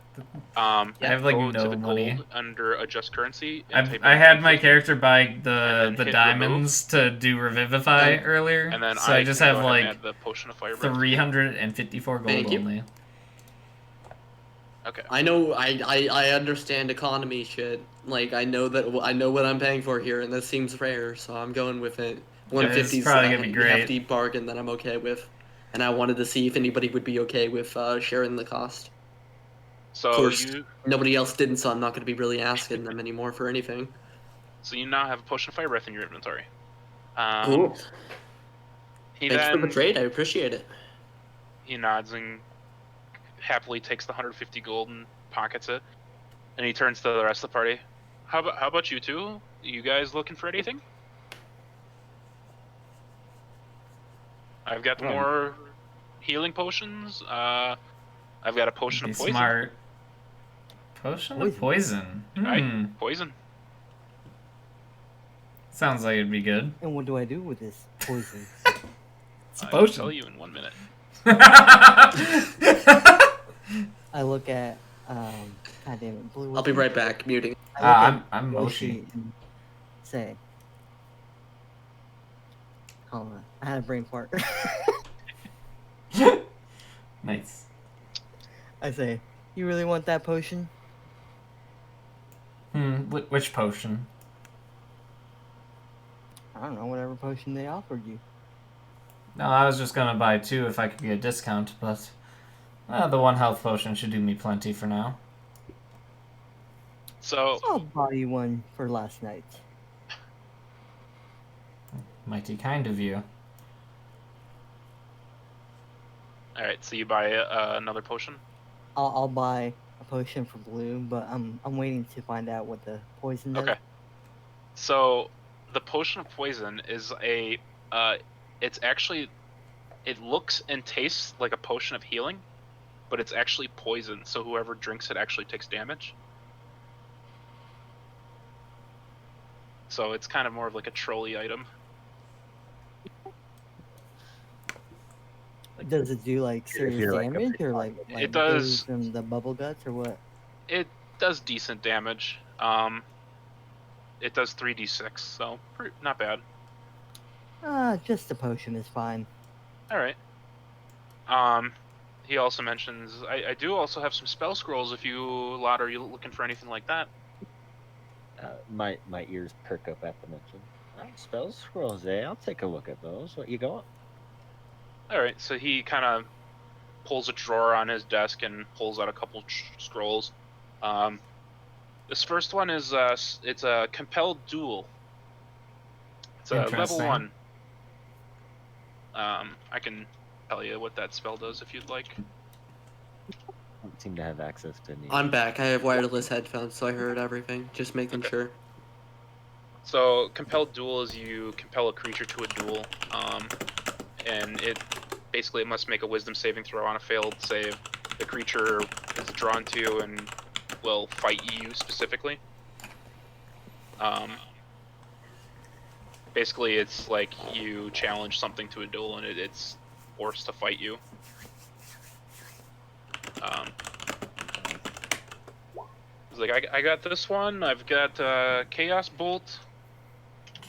I have like go no to the money. gold under adjust currency. And type in I had my 150, character buy And then the hit diamonds to do revivify Yeah. earlier, and then so I just can have go ahead and like add the potion of fire breath. 354 gold Thank you. only. Okay. I know. I understand economy shit. Like I know what I'm paying for here, and this seems rare, so I'm going with it. 150 is probably gonna be great. hefty bargain that I'm okay with, and I wanted to see if anybody would be okay with sharing the cost. So Of course, you nobody else didn't, so I'm not going to be really asking them anymore for anything. now have a potion of fire breath in your inventory. Cool. He Thanks for then the trade. I appreciate it. he nods and happily takes the 150 gold and pockets it, and he turns to the rest of the party. How about you two? You guys looking for anything? I've got more healing potions. I've got a potion Be of poison. smart. Potion of poison. Right, poison. Sounds like it'd be good. And what do I do with this poison? It's a I'll potion. tell you in 1 minute. I look at, God damn it, Blue. I'll be right back. Muting. I look at I'm Moshi. and say, hold on, I had a brain fart. Nice. I say, you really want that potion? Which potion? I don't know, whatever potion they offered you. No, I was just gonna buy 2 if I could get a discount, but the 1 health potion should do me plenty for now. So I'll buy you one for last night. Mighty kind of you. all right, so you buy another potion. I'll buy a potion for blue, but I'm waiting to find out what the poison does. Okay. So the potion of poison is it's actually, it looks and tastes like a potion of healing, but it's actually poison. So whoever drinks it actually takes damage. So it's kind of more of like a trolley item. Does it do like serious you're like a damage or like pickpocket. It does. from the bubble guts or what? It does decent damage. It does 3d6, so not bad. Just a potion is fine. All right. He also mentions I do also have some spell scrolls. If you lot are you looking for anything like that? My ears perk up at the mention. Oh, spell scrolls, eh? I'll take a look at those. What you got? All right. So he kind of pulls a drawer on his desk and pulls out a couple scrolls. This first one is it's a compelled duel. It's a level Interesting. 1. I can tell you what that spell does if you'd like. Don't seem to have access to any. I'm back. I have wireless headphones, so I heard everything. Just making Okay. sure. So compelled duel is you compel a creature to a duel, and it must make a wisdom saving throw. On a failed save, the creature is drawn to you and will fight you specifically. Basically, it's like you challenge something to a duel and it's forced to fight you. It's like, I got this one. I've got Chaos Bolt.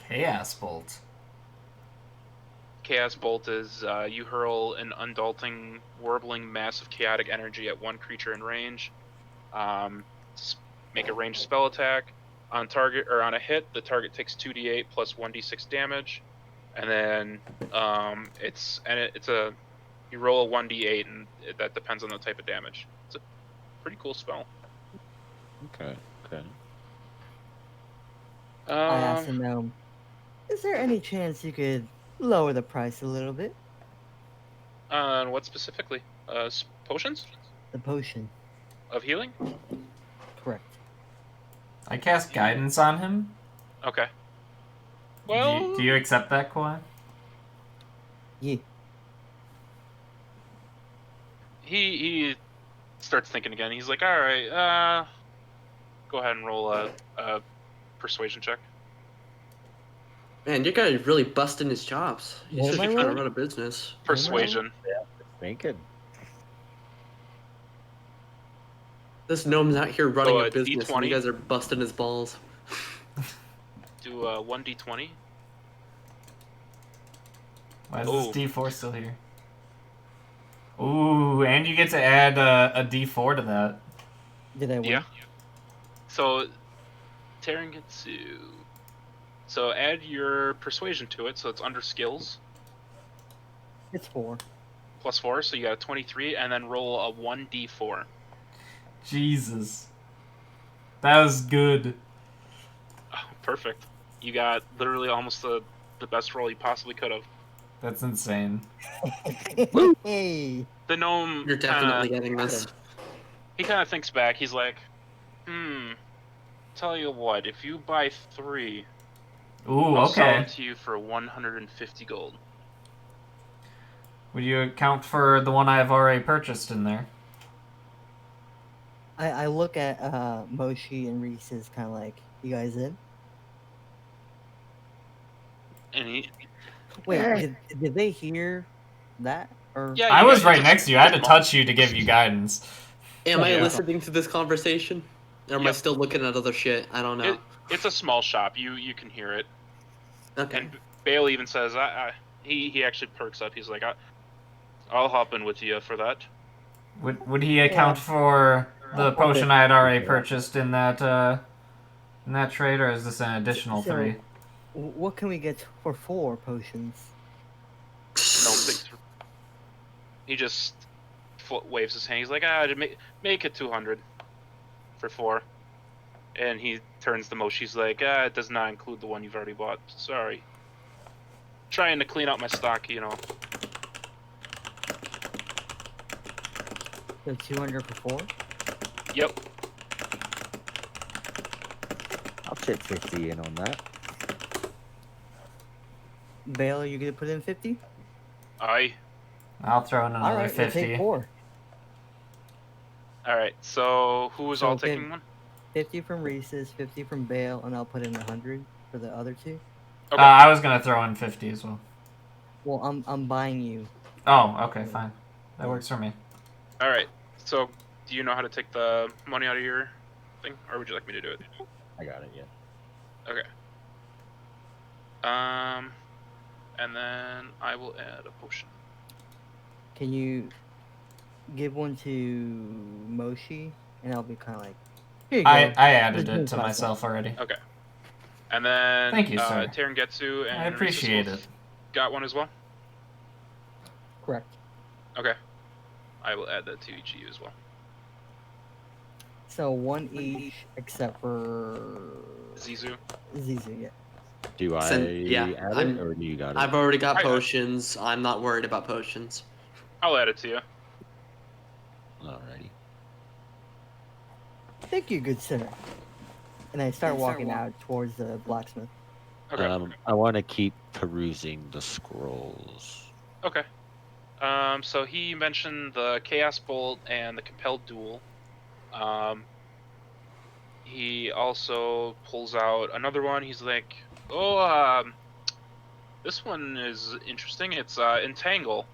Chaos Bolt. Chaos Bolt is you hurl an undulting, warbling mass of chaotic energy at one creature in range. Make a ranged spell attack. On target or on a hit, the target takes 2d8 plus 1d6 damage, and then you roll a 1d8, and that depends on the type of damage. It's a pretty cool spell. Okay. I asked the gnome, is there any chance you could lower the price a little bit? What specifically? Potions The potion. of healing? Correct. I cast guidance on him. Okay. Well, Do you accept that, Kawhi? Yeah. he starts thinking again. He's like, all right, go ahead and roll a persuasion check. Man, your guy really busting his chops. He's What just am I trying to rolling? run a business. Persuasion. Thinking. This gnome's out here running So, a business, and D20? you guys are busting his balls. Do 1d20. Why is Oh. this D4 still here? Ooh, and you get to add a D4 to that. Did I win? Yeah. So, Terengetsu. So add your persuasion to it, so it's under skills. It's 4. Plus 4, so you got a 23, and then roll a 1d4. Jesus. That was good. Oh, perfect. You got literally almost the best roll you possibly could have. That's insane. Hey. The gnome, You're definitely getting this. he kind of thinks back. He's like, tell you what, if you buy 3, Ooh, I'll sell okay. them to you for 150 gold. Would you account for the one I've already purchased in there? I look at Moshi and Reese is kind of like, you guys in? And he, Wait, did they hear that? Or yeah, I you was guys right just- next to you. I had to touch you to give you guidance. Am I Yeah. listening to this conversation? Or am I Yep. still looking at other shit? I don't know. It's a small shop. You can hear it. Okay. And Bale even says, he actually perks up. He's like, I'll hop in with you for that. Would he account for the potion I had already purchased in that trade, or is this an additional So- 3? what can we get for 4 potions? No, he just waves his hand. He's like, make it 200 for 4. And he turns to Moshi. He's like, it does not include the one you've already bought. Sorry. Trying to clean out my stock, you know. So 200 for 4? Yep. I'll chip 50 in on that. Bale, are you gonna put in 50? Aye. I'll throw in All another right, we'll 50. take 4. All right. So who was So all taking one? 50 from Reese's, 50 from Bale, and I'll put in 100 for the other 2. Okay. I was gonna throw in 50 as well. Well, I'm buying you. Oh, okay, fine. That works for me. All right. So do you know how to take the money out of your thing, or would you like me to do it? I got it, yeah. Okay. And then I will add a potion. Can you give one to Moshi? And I'll be kind of like, here you go. I added Just it drink to last myself already. Okay. And then Thank you, sir. Terengetsu and I appreciate Reese's both it. got one as well? Correct. Okay. I will add that to each of you as well. So 1 each, except for Zizu. Zizu, yeah. Do I Yeah, add it, or do you got it? I've already got I got it. potions. I'm not worried about potions. I'll add it to you. Alrighty. Thank you, good sinner. And I start walking out towards the blacksmith. Okay. I want to keep perusing the scrolls. Okay. So he mentioned the Chaos Bolt and the Compelled Duel. He also pulls out another one. He's like, "Oh, this one is interesting. It's Entangle."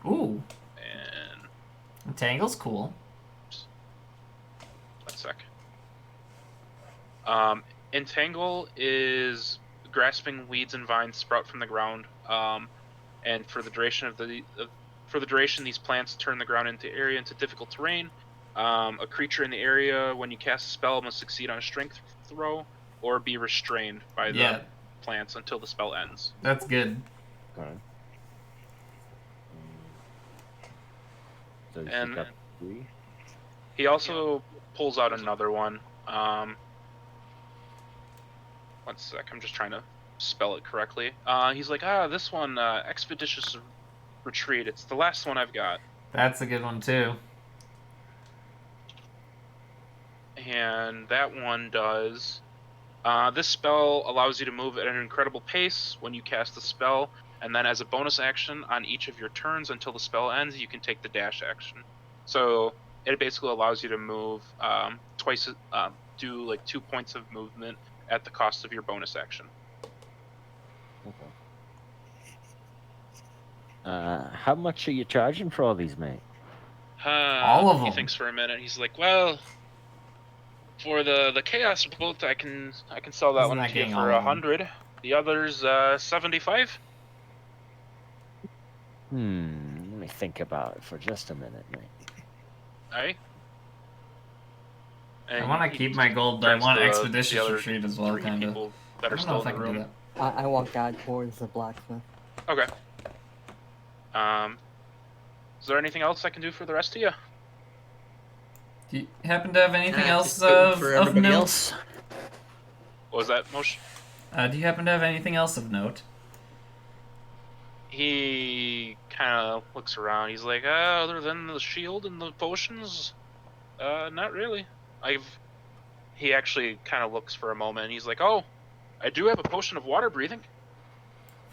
Ooh, And Entangle's cool. 1 sec. Entangle is grasping weeds and vines sprout from the ground. And for the duration these plants turn the ground into difficult terrain. A creature in the area, when you cast a spell, must succeed on a strength throw or be restrained by the plants until the spell ends. That's good. Okay. So you And pick up 3. he also pulls out another one. 1 sec, I'm just trying to spell it correctly. He's like, this one, Expeditious Retreat. It's the last one I've got. That's a good one too. And that one does. This spell allows you to move at an incredible pace when you cast the spell, and then as a bonus action on each of your turns until the spell ends, you can take the dash action. So it basically allows you to move twice, do like 2 points of movement at the cost of your bonus action. Okay. How much are you charging for all these, mate? All of He them. thinks for a minute. He's like, well, for the Chaos Bolt, I can sell that Isn't one that to you getting for all of 'em? 100. The other's 75. Let me think about it for just a minute, mate. Aye. I want to keep my gold, but I want Expeditious Retreat as well, kind of. That I are don't know still if in I the can do room. that. I walked out towards the blacksmith. Okay. Is there anything else I can do for the rest of you? Do you happen to have anything else Just good of everybody note? else. What was that, Mosh? Do you happen to have anything else of note? He kind of looks around. He's like, other than the shield and the potions, not really. He actually kind of looks for a moment. He's like, oh, I do have a potion of water breathing.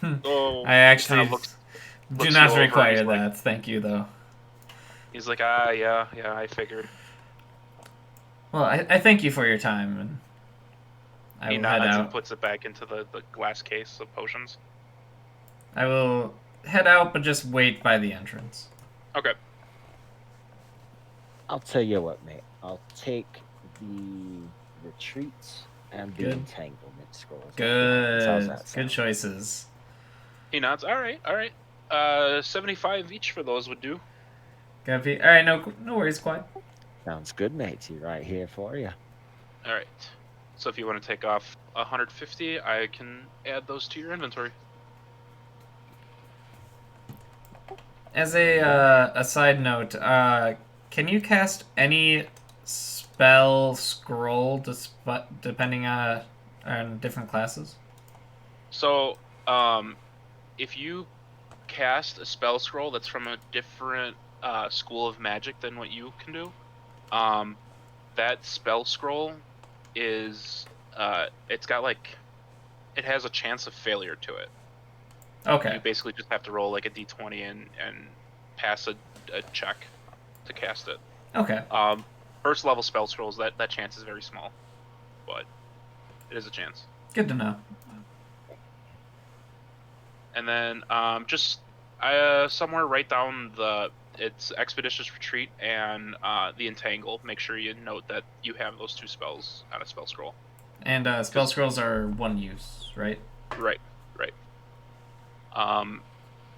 So I actually he looks do you not over and require he's like- that. Thank you, though. He's like, yeah, I figured. Well, I thank you for your time, and I He will head nods and out. puts it back into the glass case of potions. I will head out, but just wait by the entrance. Okay. I'll tell you what, mate. I'll take the retreats and the Good. entanglement scrolls. How's Good. that Good sound? choices. He nods. All right. 75 each for those would do. Copy. All right, no worries, Quad. Sounds good, matey. Right here for you. All right. So if you want to take off 150, I can add those to your inventory. As a side note, can you cast any spell scroll depending on different classes? So, if you cast a spell scroll that's from a different school of magic than what you can do, that spell scroll is it's got like it has a chance of failure to it. Okay. You basically just have to roll like a d20 and pass a check to cast it. Okay. First level spell scrolls, that chance is very small, but it is a chance. Good to know. And then just somewhere write down it's Expeditious Retreat and the Entangle. Make sure you note that you have those two spells on a spell scroll. And spell scrolls are one use, right? Right.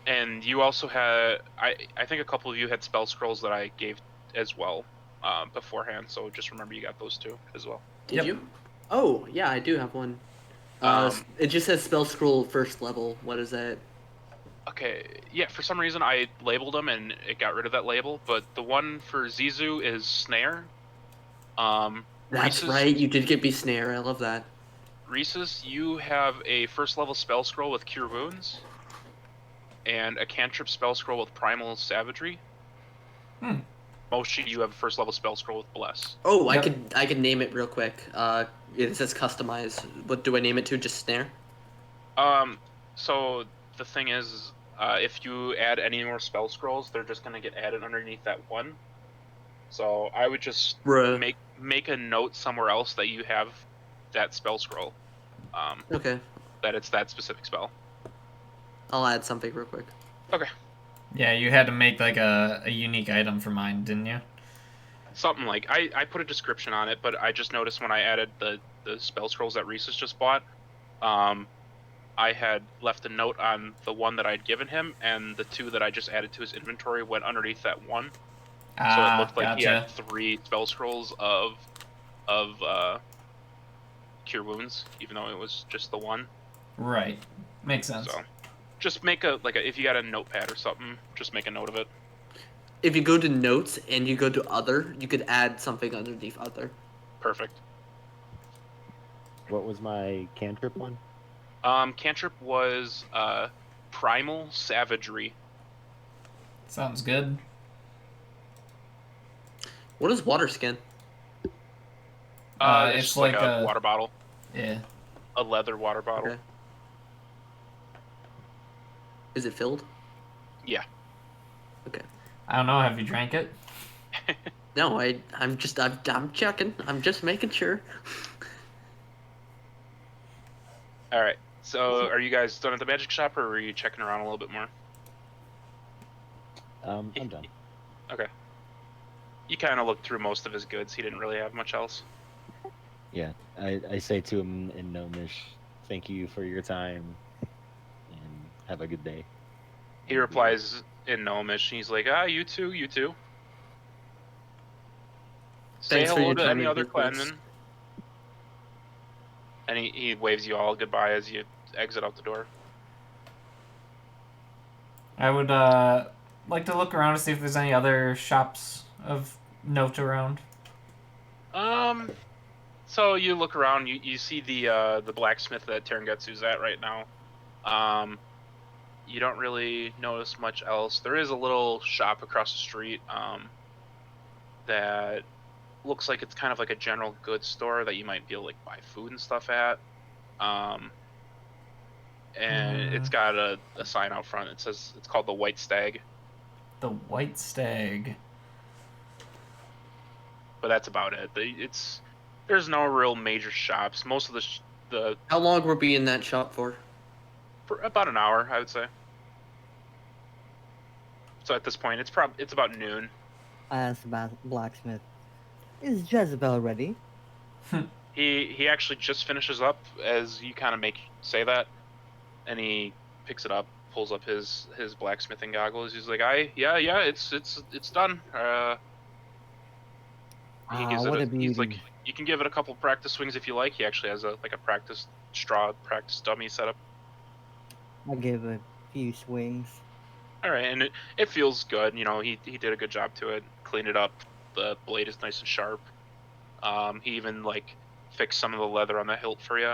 And you also had I think a couple of you had spell scrolls that I gave as well beforehand. So just remember you got those two as well. Did you? Oh, yeah, I do have one. It just says spell scroll first level. What is that? Okay, yeah, for some reason I labeled them and it got rid of that label, but the one for Zizu is Snare. That's Reese's, right, you did get me snare. I love that. Reese's, you have a first level spell scroll with Cure Wounds, and a cantrip spell scroll with Primal Savagery. Moshi, you have a first level spell scroll with Bless. Oh, Yep. I could name it real quick. It says customize. What do I name it to? Just snare? So the thing is, if you add any more spell scrolls, they're just gonna get added underneath that one. So I would just Bruh. make a note somewhere else that you have that spell scroll. Okay. That it's that specific spell. I'll add something real quick. Okay. Yeah, you had to make like a unique item for mine, didn't you? Something like I put a description on it, but I just noticed when I added the spell scrolls that Reese's just bought, I had left a note on the one that I'd given him, and the two that I just added to his inventory went underneath that one. So it looked like he had 3 spell scrolls of Cure Wounds, even though it was just the one. Right. Makes sense. So just make if you got a notepad or something, just make a note of it. If you go to notes and you go to other, you could add something underneath other. Perfect. What was my cantrip one? Cantrip was Primal Savagery. Sounds good. What is water skin? It's it's just like like a a- water bottle, Yeah. a leather water bottle. Okay. Is it filled? Yeah. Okay. I don't know. Have you drank it? No, I'm checking. I'm just making sure. All right. So, are you guys done at the magic shop, or are you checking around a little bit more? I'm done. Okay. You kind of looked through most of his goods. He didn't really have much else. Yeah, I say to him in Gnomish, thank you for your time, and have a good day. He replies in Gnomish, and he's like, you too, you too. Say Thanks for hello your to time any and other influence. clanmen. And he waves you all goodbye as you exit out the door. I would like to look around to see if there's any other shops of note around. So you look around, you see the blacksmith that Terengetsu's at right now. You don't really notice much else. There is a little shop across the street that looks like it's kind of like a general goods store that you might be able to like buy food and stuff at. And it's got a sign out front. It says it's called the White Stag. The White Stag. But that's about it. There's no real major shops. Most of the How long were we in that shop for? for about an hour, I would say. So at this point, it's about noon. I asked the blacksmith, "Is Jezebel ready?" He actually just finishes up as you kind of say that, and he picks it up, pulls up his blacksmithing goggles. He's like, yeah, it's done. He gives what a it. He's like, beauty. you can give it a couple practice swings if you like. He actually has a practice dummy set up. I gave a few swings. All right, and it feels good. You know, he did a good job to it. Cleaned it up. The blade is nice and sharp. He even like fixed some of the leather on the hilt for you.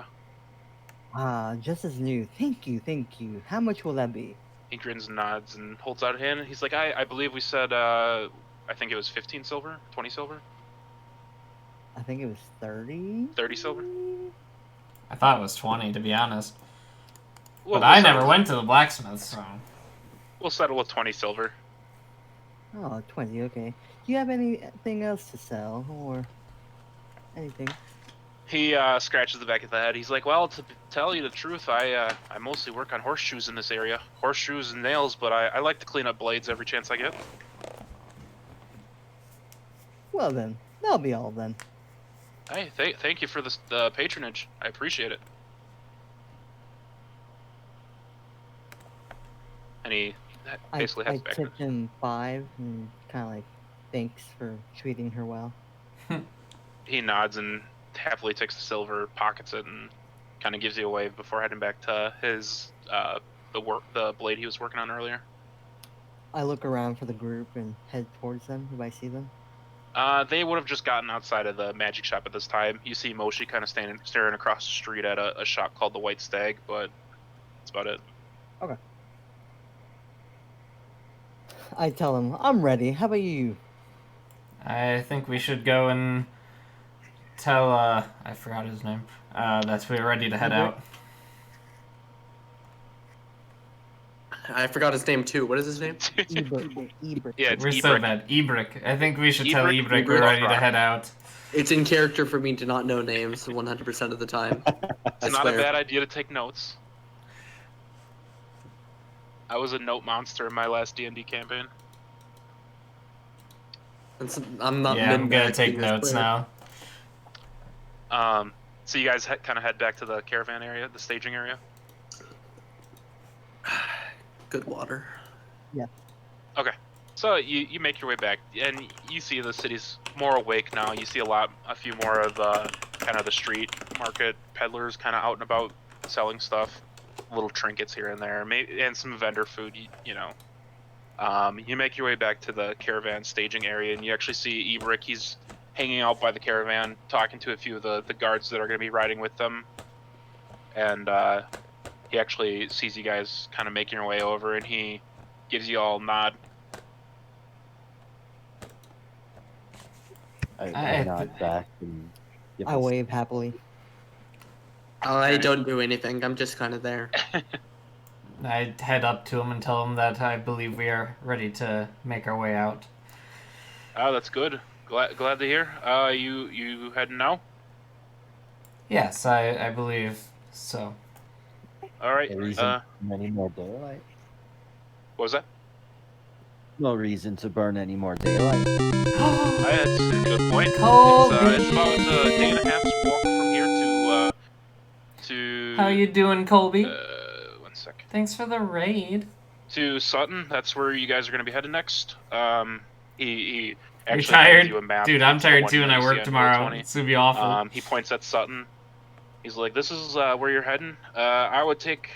Just as new. Thank you, thank you. How much will that be? He grins and nods and holds out a hand. And he's like, I believe we said I think it was 15 silver, 20 silver. I think it was 30. 30 silver. I thought it was 20, to be honest. Well, But I never went to the blacksmith, so. We'll settle with 20 silver. Oh, 20, okay. Do you have anything else to sell, or anything? He scratches the back of the head. He's like, well, to tell you the truth, I mostly work on horseshoes in this area. Horseshoes and nails, but I like to clean up blades every chance I get. Well then, that'll be all then. Hey, thank you for the patronage. I appreciate it. And he basically I heads back. tipped him 5 and kind of like thanks for treating her well. He nods and happily takes the silver, pockets it, and kind of gives you a wave before heading back to his the blade he was working on earlier. I look around for the group and head towards them if I see them. They would have just gotten outside of the magic shop at this time. You see Moshi kind of staring across the street at a shop called the White Stag, but that's about it. Okay. I tell him, I'm ready. How about you? I think we should go and tell, I forgot his name, that we're ready to head out. I forgot his name too. What is his name? Ebert. Yeah, it's We're so Ebrick. bad. Ebrick. I think we should tell Ebrick, Ebrick we're Ebrick. ready to head out. It's in character for me to not know names 100% of the time. I It's not a swear. bad idea to take notes. I was a note monster in my last D&D campaign. I'm not. Yeah, I'm gonna min-maxing take this notes player. now. So you guys kind of head back to the caravan area, the staging area. Good water. Okay, so you make your way back, and you see the city's more awake now. You see a few more of kind of the street market peddlers kind of out and about selling stuff, little trinkets here and there, maybe, and some vendor food. You know. You make your way back to the caravan staging area, and you actually see Ebrick. He's hanging out by the caravan, talking to a few of the guards that are going to be riding with them, and he actually sees you guys kind of making your way over, and he gives you all a nod. I nod back and give I him wave happily. I don't do anything. I'm just kind of there. I head up to him and tell him that I believe we are ready to make our way out. Oh, that's good. Glad to hear. You heading now? Yes, I believe so. All right. No reason to burn any more daylight. What was that? No reason to burn any more daylight. That's a good point. Colby. It's about a day and a half's walk from here to. How you doing, Colby? 1 second. Thanks for the raid. To Sutton. That's where you guys are going to be headed next. He You actually tired? hands you a map. Dude, I'm It's the tired one too, and you I see work on tomorrow. Route 20. It's gonna be awful. He points at Sutton. He's like, "This is where you're heading. I would stick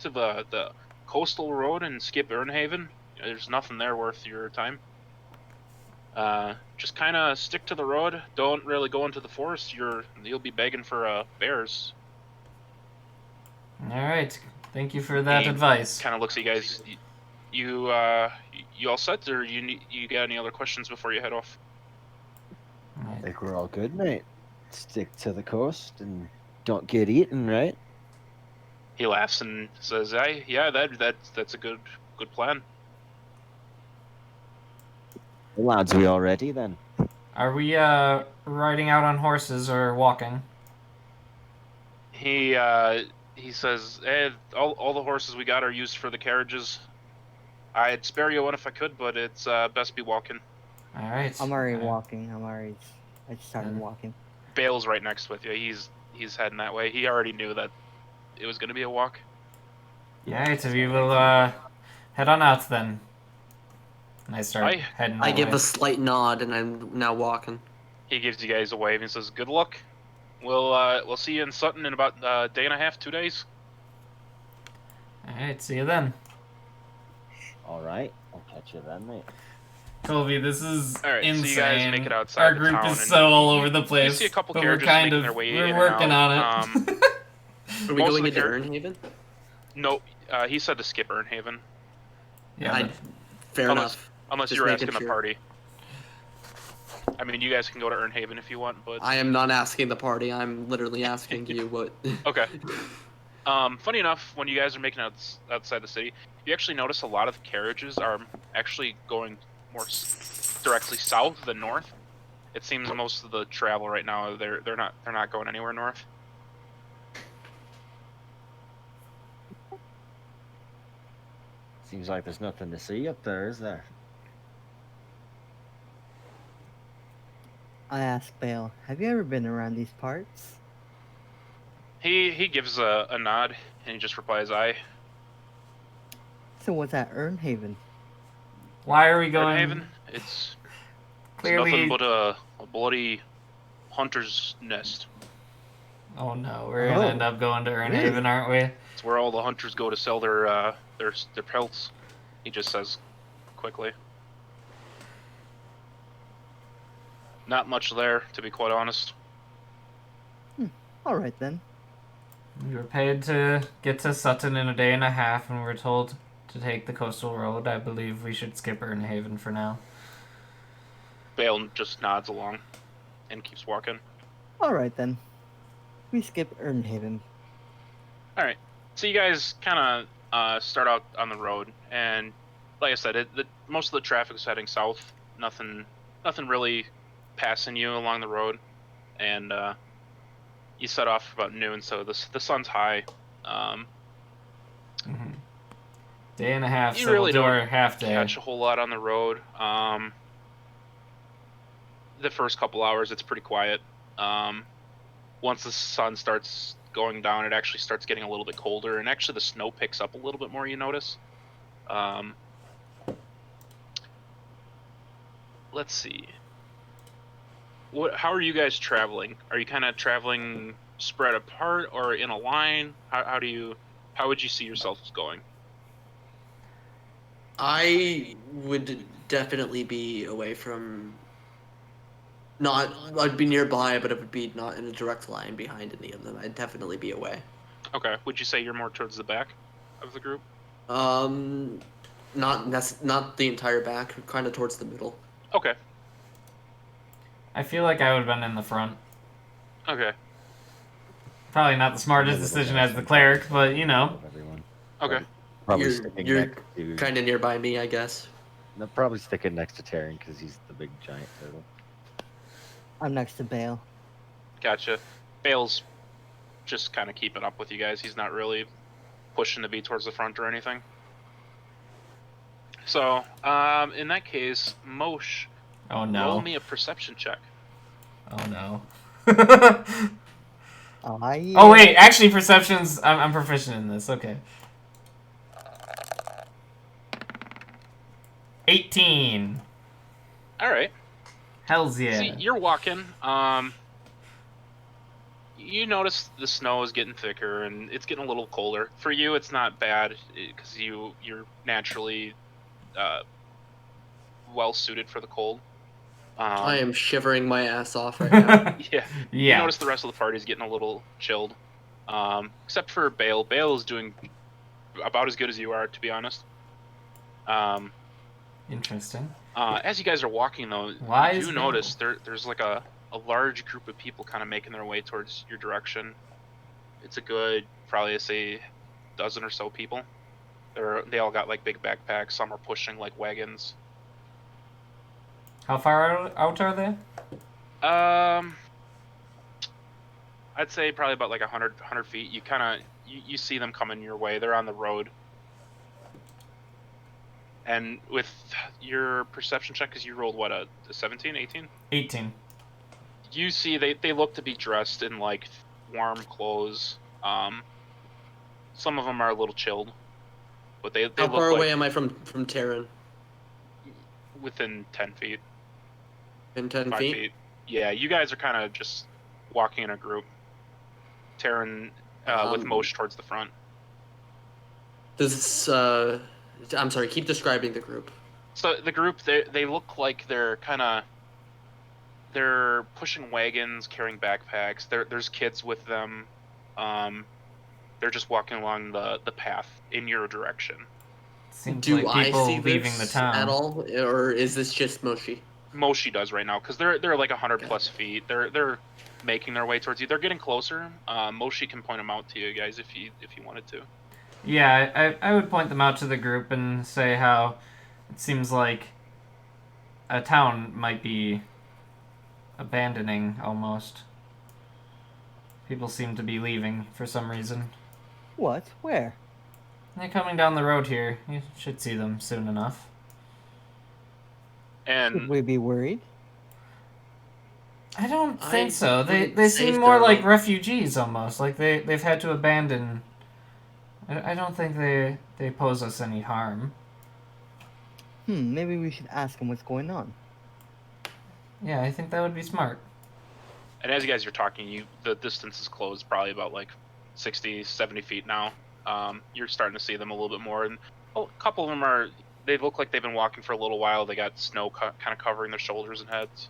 to the coastal road and skip Ernhaven. There's nothing there worth your time. Just kind of stick to the road. Don't really go into the forest. You'll be begging for bears." All right. Thank you for that He advice. Kind of looks at you guys. You all set, or you got any other questions before you head off? I think we're all good, mate. Stick to the coast and don't get eaten, right? He laughs and says, "Hey, yeah, that's a good plan." The lads, we all ready then? Are we riding out on horses or walking? He says, "Hey, all the horses we got are used for the carriages. I'd spare you one if I could, but it's best be walking." All right. I'm already walking. I started Mm. walking. Bale's right next with you. He's heading that way. He already knew that it was going to be a walk. All right, so we will head on out then. And I start heading. I give away. a slight nod, and I'm now walking. He gives you guys a wave and says, "Good luck. We'll see you in Sutton in about a day and a half, 2 days." All right, see you then. All right, I'll catch you then, mate. Colby, this is All right, so insane. you guys make it outside Our the group town, is and so all over the You place. see a couple but we're carriages kind making of their way in we're and working out. on it. Are we Most going of the into Ernhaven? No, he said to skip Ernhaven, yeah, I, but fair Unless- enough. unless Just you were making asking a sure. party. I mean, you guys can go to Earnhaven if you want, but I am not asking the party. I'm literally asking you what. okay. Funny enough, when you guys are making outside the city, you actually notice a lot of the carriages are actually going more directly south than north. It seems most of the travel right now they're not going anywhere north. Seems like there's nothing to see up there, is there? I asked Bale, have you ever been around these parts? He gives a nod and he just replies, "Aye." So what's at Earnhaven? Why are we going? Earnhaven, it's Clearly. nothing but a bloody hunter's nest. Oh no, we're gonna end up going to Earnhaven, really? aren't we? It's where all the hunters go to sell their pelts. He just says quickly. Not much there, to be quite honest. All right then. We were paid to get to Sutton in a day and a half, and we were told to take the coastal road. I believe we should skip Earnhaven for now. Bale just nods along and keeps walking. All right then. We skip Earnhaven. All right. So you guys kind of start out on the road, and like I said, most of the traffic is heading south. Nothing really passing you along the road, and you set off about noon, so the sun's high. Day and a half, You so really we'll do don't our half day. catch a whole lot on the road. The first couple hours, it's pretty quiet. Once the sun starts going down, it actually starts getting a little bit colder, and actually the snow picks up a little bit more, you notice. Let's see. How are you guys traveling? Are you kind of traveling spread apart or in a line? How would you see yourselves going? I would definitely be away from. I'd be nearby, but it would be not in a direct line behind any of them. I'd definitely be away. Okay. Would you say you're more towards the back of the group? Not the entire back, kind of towards the middle. Okay. I feel like I would have been in the front. Okay. Probably not the smartest decision as the cleric, but you know. Everyone. Okay. Probably sticking You're next to. kind of nearby me, I guess. No, probably sticking next to Taryn because he's the big giant turtle. I'm next to Bale. Gotcha. Bale's just kind of keeping up with you guys. He's not really pushing to be towards the front or anything. So, in that case, Moshe, Oh no. roll me a perception check. Oh no. Oh wait, actually perceptions, I'm proficient in this, okay. 18. All right. Hells yeah. See, you're walking. You notice the snow is getting thicker and it's getting a little colder. For you, it's not bad because you're naturally well suited for the cold. I am shivering my ass off right now. Yeah. You notice the rest of the party's getting a little chilled, except for Bale. Bale is doing about as good as you are, to be honest. Interesting. As you guys are walking, though, you do notice there's like a large group of people kind of making their way towards your direction. It's a good, probably say, dozen or so people. They all got like big backpacks. Some are pushing like wagons. How far out are they? I'd say probably about like 100 feet. You kind of you see them coming your way. They're on the road. And with your perception check, because you rolled what, a 17, 18? 18. You see they look to be dressed in like warm clothes. Some of them are a little chilled, but they How look far like away am I from Terran? within 10 feet. In 10 5 feet? feet. Yeah, you guys are kind of just walking in a group. Terran with Moshe towards the front. This I'm sorry, keep describing the group. So the group, they look like they're pushing wagons, carrying backpacks. There's kids with them. They're just walking along the path in your direction. Seems Do like I people see leaving the this town. at all, or is this just Moshi? Moshi does right now, because they're like 100+ feet. They're making their way towards you. They're getting closer. Moshi can point them out to you guys if you wanted to. Yeah, I would point them out to the group and say how it seems like a town might be abandoning almost. People seem to be leaving for some reason. What? Where? They're coming down the road here. You should see them soon enough. Should And we be worried? I don't think I so. They wouldn't say seem more so. like refugees almost. Like they've had to abandon. I don't think they pose us any harm. Maybe we should ask him what's going on. Yeah, I think that would be smart. and as you guys are talking, the distance is closed probably about like 60, 70 feet now. You're starting to see them a little bit more, and a couple of them they look like they've been walking for a little while. They got snow kind of covering their shoulders and heads.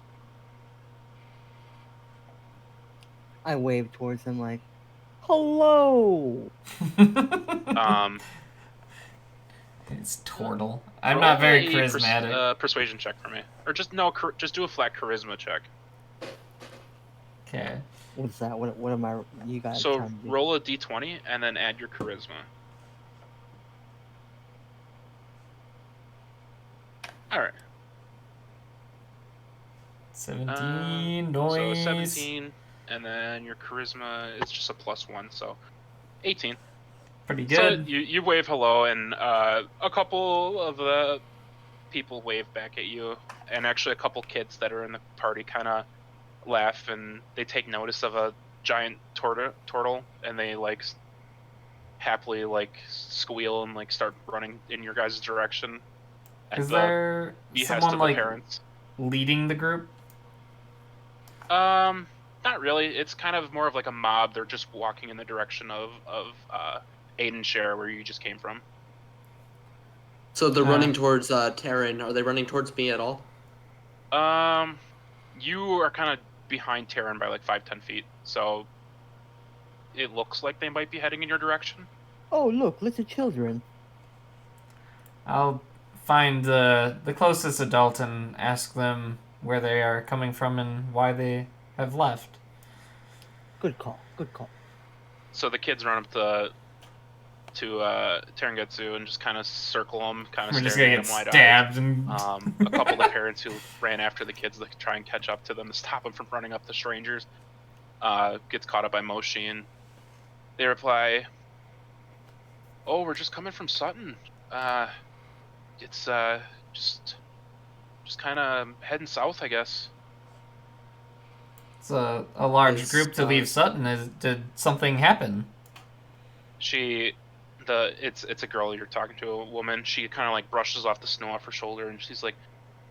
I wave towards him like, "Hello." It's Tortle. I'm Roll not very a charismatic. persuasion check for me, or just just do a flat charisma check. Okay. What's that? What am I? You guys? So trying to do? roll a d20 and then add your charisma. All right. 17 So noise. 17, and then your charisma is just a +1, so 18. Pretty So good. you wave hello, and a couple of the people wave back at you, and actually a couple kids that are in the party kind of laugh, and they take notice of a giant turtle, and they like happily like squeal and like start running in your guys' direction. At Is the there behest someone of the like parents. leading the group? Not really. It's kind of more of like a mob. They're just walking in the direction of Aiden Share, where you just came from. So they're running towards Taryn. Are they running towards me at all? You are kind of behind Taryn by like 5-10 feet, so it looks like they might be heading in your direction. Oh, look, little children. I'll find the closest adult and ask them where they are coming from and why they have left. Good call. Good call. So the kids run up to Terengetsu and just kind of circle them, kind of We're just staring gonna at get them wide-eyed. stabbed and A couple of the parents who ran after the kids to try and catch up to them to stop them from running up the strangers gets caught up by Moshi, and they reply, "Oh, we're just coming from Sutton. It's just kind of heading south, I guess." it's a large Is, group to leave Sutton. Did something happen? It's a girl you're talking to, a woman. She kind of like brushes off the snow off her shoulder, and she's like,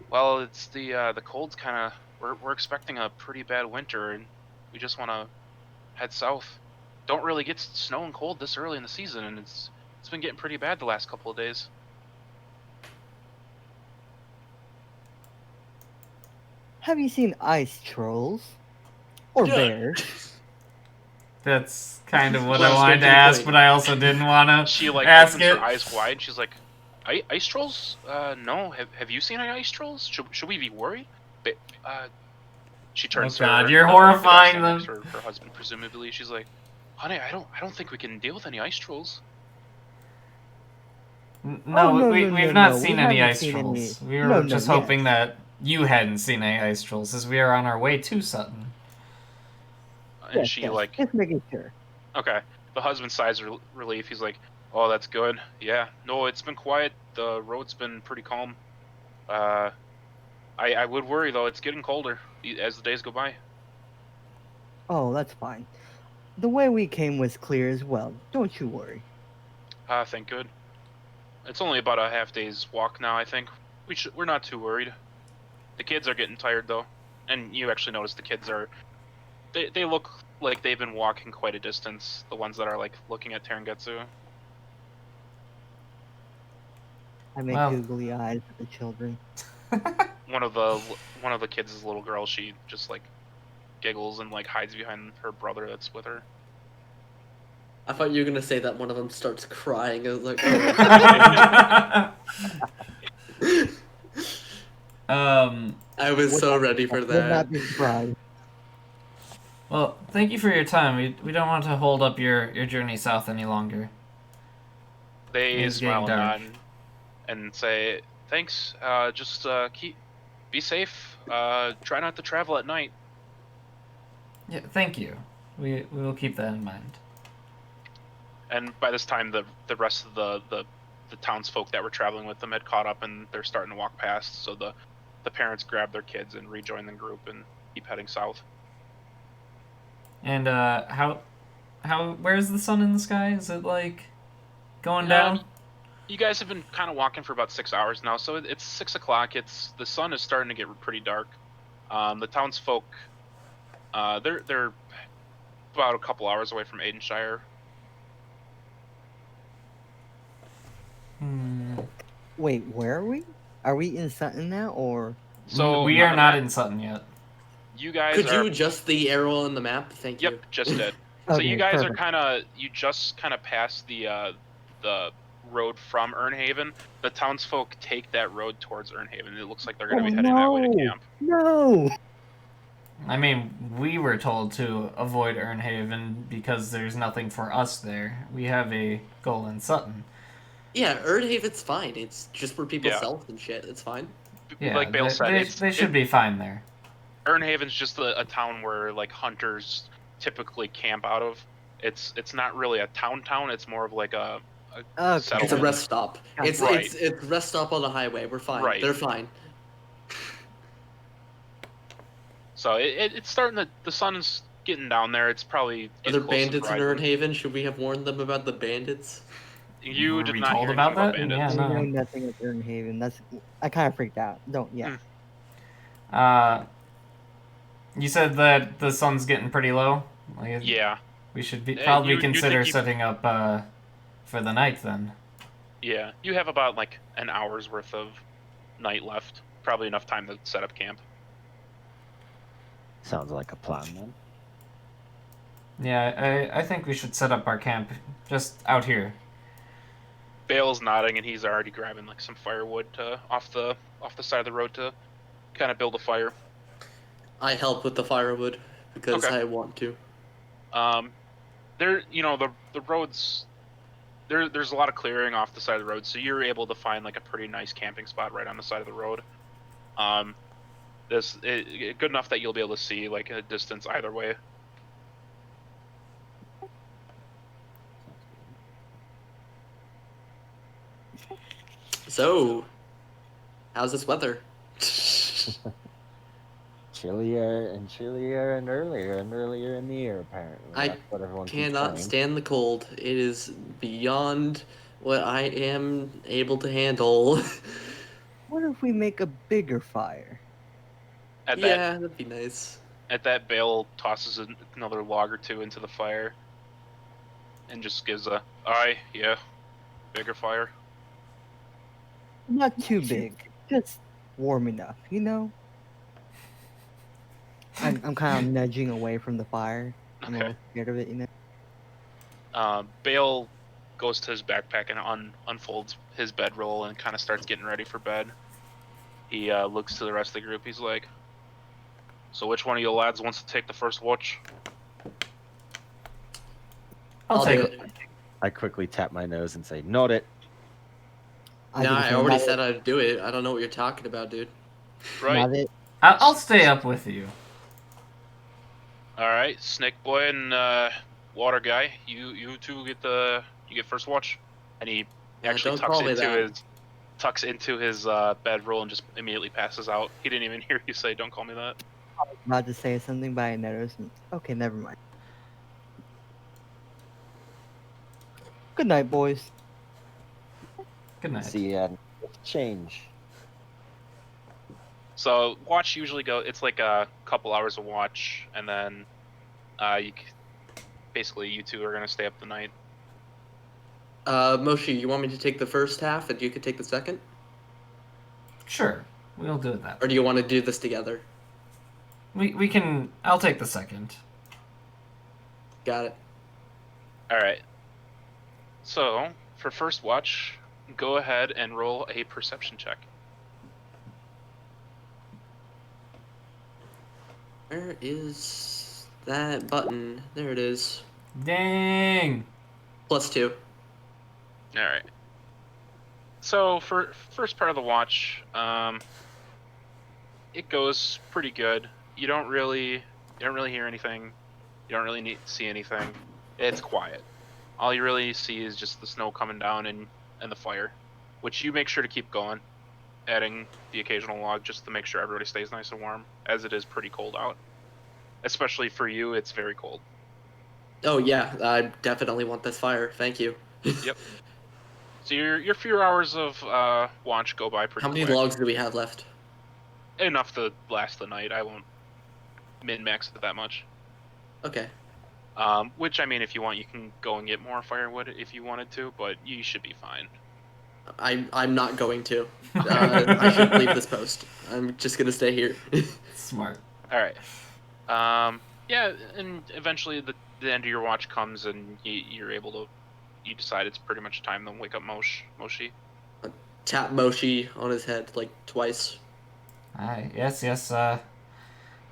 "Well, it's the cold's kind of we're expecting a pretty bad winter, and we just want to head south. Don't really get snow and cold this early in the season, and it's been getting pretty bad the last couple of days." Have you seen ice trolls? Or bears? That's kind of what Well, I wanted straight to to the ask, point. but I also didn't want to She like ask opens it. her eyes wide. And she's like, "Ice trolls? No. Have you seen any ice trolls? Should we be worried?" But, she turns Oh God, to you're the horrifying guy them. standing next to her husband, presumably. She's like, "Honey, I don't think we can deal with any ice trolls." No, we've not no. seen We any haven't ice seen trolls. any- We were No, just yes. hoping that you hadn't seen any ice trolls, as we are on our way to Sutton. And Yes, she yes. like, Just making sure. okay. The husband sighs relief. He's like, "Oh, that's good. Yeah. No, it's been quiet. The road's been pretty calm. I would worry though. It's getting colder as the days go by." Oh, that's fine. The way we came was clear as well. Don't you worry. Thank good. It's only about a half day's walk now, I think. We're not too worried. The kids are getting tired though, and you actually notice the kids are. They look like they've been walking quite a distance. The ones that are like looking at Terengetsu. I make Well. googly eyes at the children. One of the kids is a little girl. She just like giggles and like hides behind her brother that's with her. I thought you were gonna say that one of them starts crying. I was like, oh. I was so ready for Would that. not be surprised. Well, thank you for your time. We don't want to hold up your journey south any longer. They It's getting smile and dark. nod and say, "Thanks. Just be safe. Try not to travel at night." Yeah, thank you. We will keep that in mind. And by this time, the rest of the townsfolk that were traveling with them had caught up, and they're starting to walk past. So the parents grab their kids and rejoin the group and keep heading south. And where's the sun in the sky? Is it like going down? You guys have been kind of walking for about 6 hours now, so it's 6 o'clock. The sun is starting to get pretty dark. The townsfolk, they're about a couple hours away from Aidenshire. Wait, where are we? Are we in Sutton now, or? So we on are the not map, in Sutton yet. You guys Could are. you adjust the arrow on the map? Thank you. Yep, just did. So Okay, you guys perfect. you just kind of passed the road from Earnhaven. The townsfolk take that road towards Earnhaven. It looks like they're going to be heading that way to camp. No! I mean, we were told to avoid Earnhaven because there's nothing for us there. We have a goal in Sutton. Yeah, Erdhaven's fine. It's just where people Yeah. sell and shit. It's fine. Yeah, Like Bale said, they should be fine there. Earnhaven's just a town where like hunters typically camp out of. It's not really a town. It's more of like a Okay. It's a settlement. rest stop. It's Right. it's rest stop on the highway. We're fine. Right. They're fine. So it's starting to. The sun's getting down there. It's probably Are getting there close to bandits in rising. Erdhaven? Should we have warned them about the bandits? You Were did we not told hear about anything that? bandits. Yeah, I know no. nothing of Earnhaven. I kind of freaked out. Don't, yeah. You said that the sun's getting pretty low. Like, Yeah. we should you consider think you- setting up for the night then. Yeah, you have about like an hour's worth of night left. Probably enough time to set up camp. Sounds like a plan then. Yeah, I think we should set up our camp just out here. Bale's nodding, and he's already grabbing like some firewood off the side of the road to kind of build a fire. I help with the firewood because Okay. I want to. There, the roads. There's a lot of clearing off the side of the road, so you're able to find like a pretty nice camping spot right on the side of the road. Good enough that you'll be able to see like a distance either way. So, how's this weather? Chillier and chillier and earlier in the year, apparently. I That's what everyone keeps Cannot saying. stand the cold. It is beyond what I am able to handle. What if we make a bigger fire? At That'd be nice. that, Bale tosses another log or two into the fire, and just gives a aye, yeah, bigger fire. Not too big. Just warm enough, you know? I'm kind of nudging away from the fire. I'm a Okay. little scared of it, you know? Bale goes to his backpack and unfolds his bedroll and kind of starts getting ready for bed. He looks to the rest of the group. He's like, "So which one of you lads wants to take the first watch?" I'll do take it. it. I quickly tap my nose and say, "Note it." I No, do the I same. already said I'd do it. I don't know what you're talking about, dude. Right. Not it. I'll stay up with you. All right, Snake Boy and Water Guy, you two get first watch, and he actually don't call me that. tucks into his bedroll and just immediately passes out. He didn't even hear you say, "Don't call me that." About to say something, but I noticed. Okay, never mind. Good night, boys. Good night. See ya. Change. So watch usually it's like a couple hours of watch, and then basically you two are gonna stay up the night. Moshi, you want me to take the first half and you could take the second? Sure, we'll do it that. Or do you want to do this together? We can. I'll take the second. Got it. All right. So for first watch, go ahead and roll a perception check. Where is that button? There it is. Dang. +2. All right. So for first part of the watch, it goes pretty good. You don't really hear anything. You don't really need to see anything. It's quiet. All you really see is just the snow coming down and the fire, which you make sure to keep going, adding the occasional log just to make sure everybody stays nice and warm, as it is pretty cold out. Especially for you, it's very cold. Oh yeah, I definitely want this fire. Thank you. Yep. So your few hours of watch go by pretty How many quick. logs do we have left? Enough to last the night. I won't min-max it that much. Okay. Which, I mean, if you want, you can go and get more firewood if you wanted to, but you should be fine. I'm not going to. I should leave this post. I'm just gonna stay here. Smart. All right. Yeah, and eventually the end of your watch comes, and you're able to. You decide it's pretty much time to wake up Moshi. Tap Moshi on his head like twice. Alright, yes,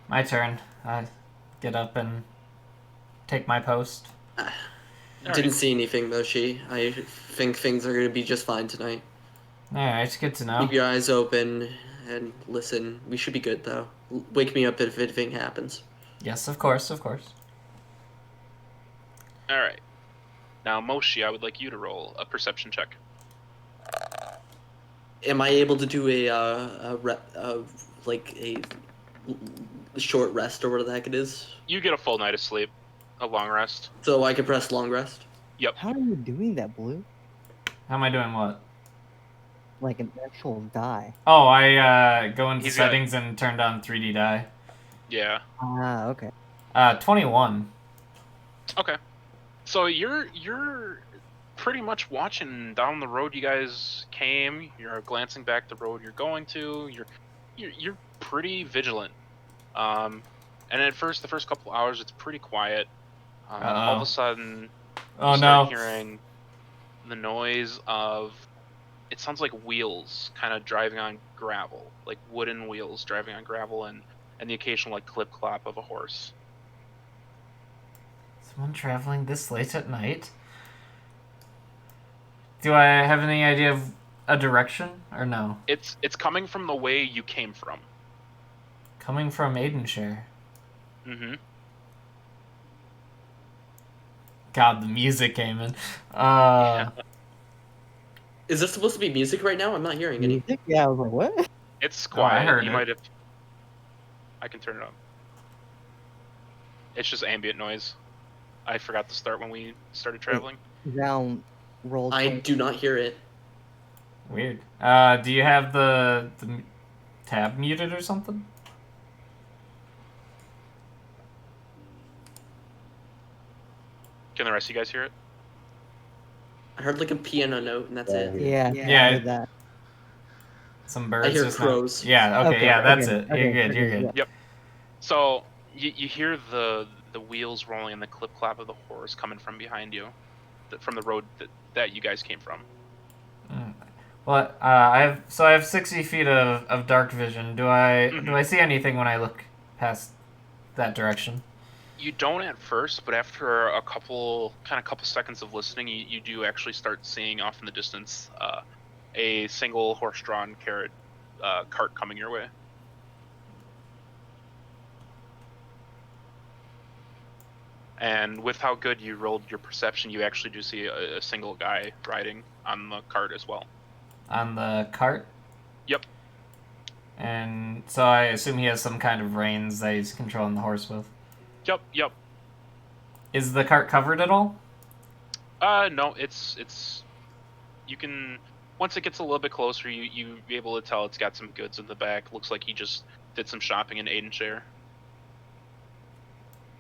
my turn. I get up and take my post. Didn't see anything, Moshi. I think things are gonna be just fine tonight. Alright, good to know. Keep your eyes open and listen. We should be good though. Wake me up if anything happens. Yes, of course, of course. All right. Now, Moshi, I would like you to roll a perception check. Am I able to do like a short rest or whatever the heck it is? You get a full night of sleep, a long rest. So I can press long rest. Yep. How are you doing that, Blue? How am I doing what? Like an actual die. Oh, I go into He's got- settings and turn down 3D die. Yeah. Ah, okay. 21. Okay. So you're pretty much watching down the road you guys came. You're glancing back the road you're going to. You're pretty vigilant. And at first, the first couple hours, it's pretty quiet. All of a sudden, Oh you start no. hearing the noise of. It sounds like wheels kind of driving on gravel, like wooden wheels driving on gravel, and the occasional like clip clop of a horse. Someone traveling this late at night? Do I have any idea of a direction or no? It's coming from the way you came from. Coming from Aidenshire. Mm-hmm. God, the music came in. Is there supposed to be music right now? I'm not hearing any. Music? Yeah, I was like, what? It's Oh, I quiet. heard You it. might have. I can turn it up. It's just ambient noise. I forgot to start when we started traveling. Down, roll. I do not hear it. Weird. Do you have the tab muted or something? Can the rest of you guys hear it? I heard like a piano note, and that's it. Yeah, Yeah. I heard that. Some birds hear just crows. Now... Yeah, okay, yeah, that's it. okay, You're good, okay, you're good. yeah. So you hear the wheels rolling and the clip clop of the horse coming from behind you, from the road that you guys came from. Well, I have 60 feet of dark vision. Do I Mhm. do I see anything when I look past that direction? You don't at first, but after a couple seconds of listening, you do actually start seeing off in the distance a single horse-drawn cart coming your way. And with how good you rolled your perception, you actually do see a single guy riding on the cart as well. On the cart? Yep. And so I assume he has some kind of reins that he's controlling the horse with. Yep. Is the cart covered at all? No, it's you can once it gets a little bit closer, you be able to tell it's got some goods in the back. Looks like he just did some shopping in Aidenshire.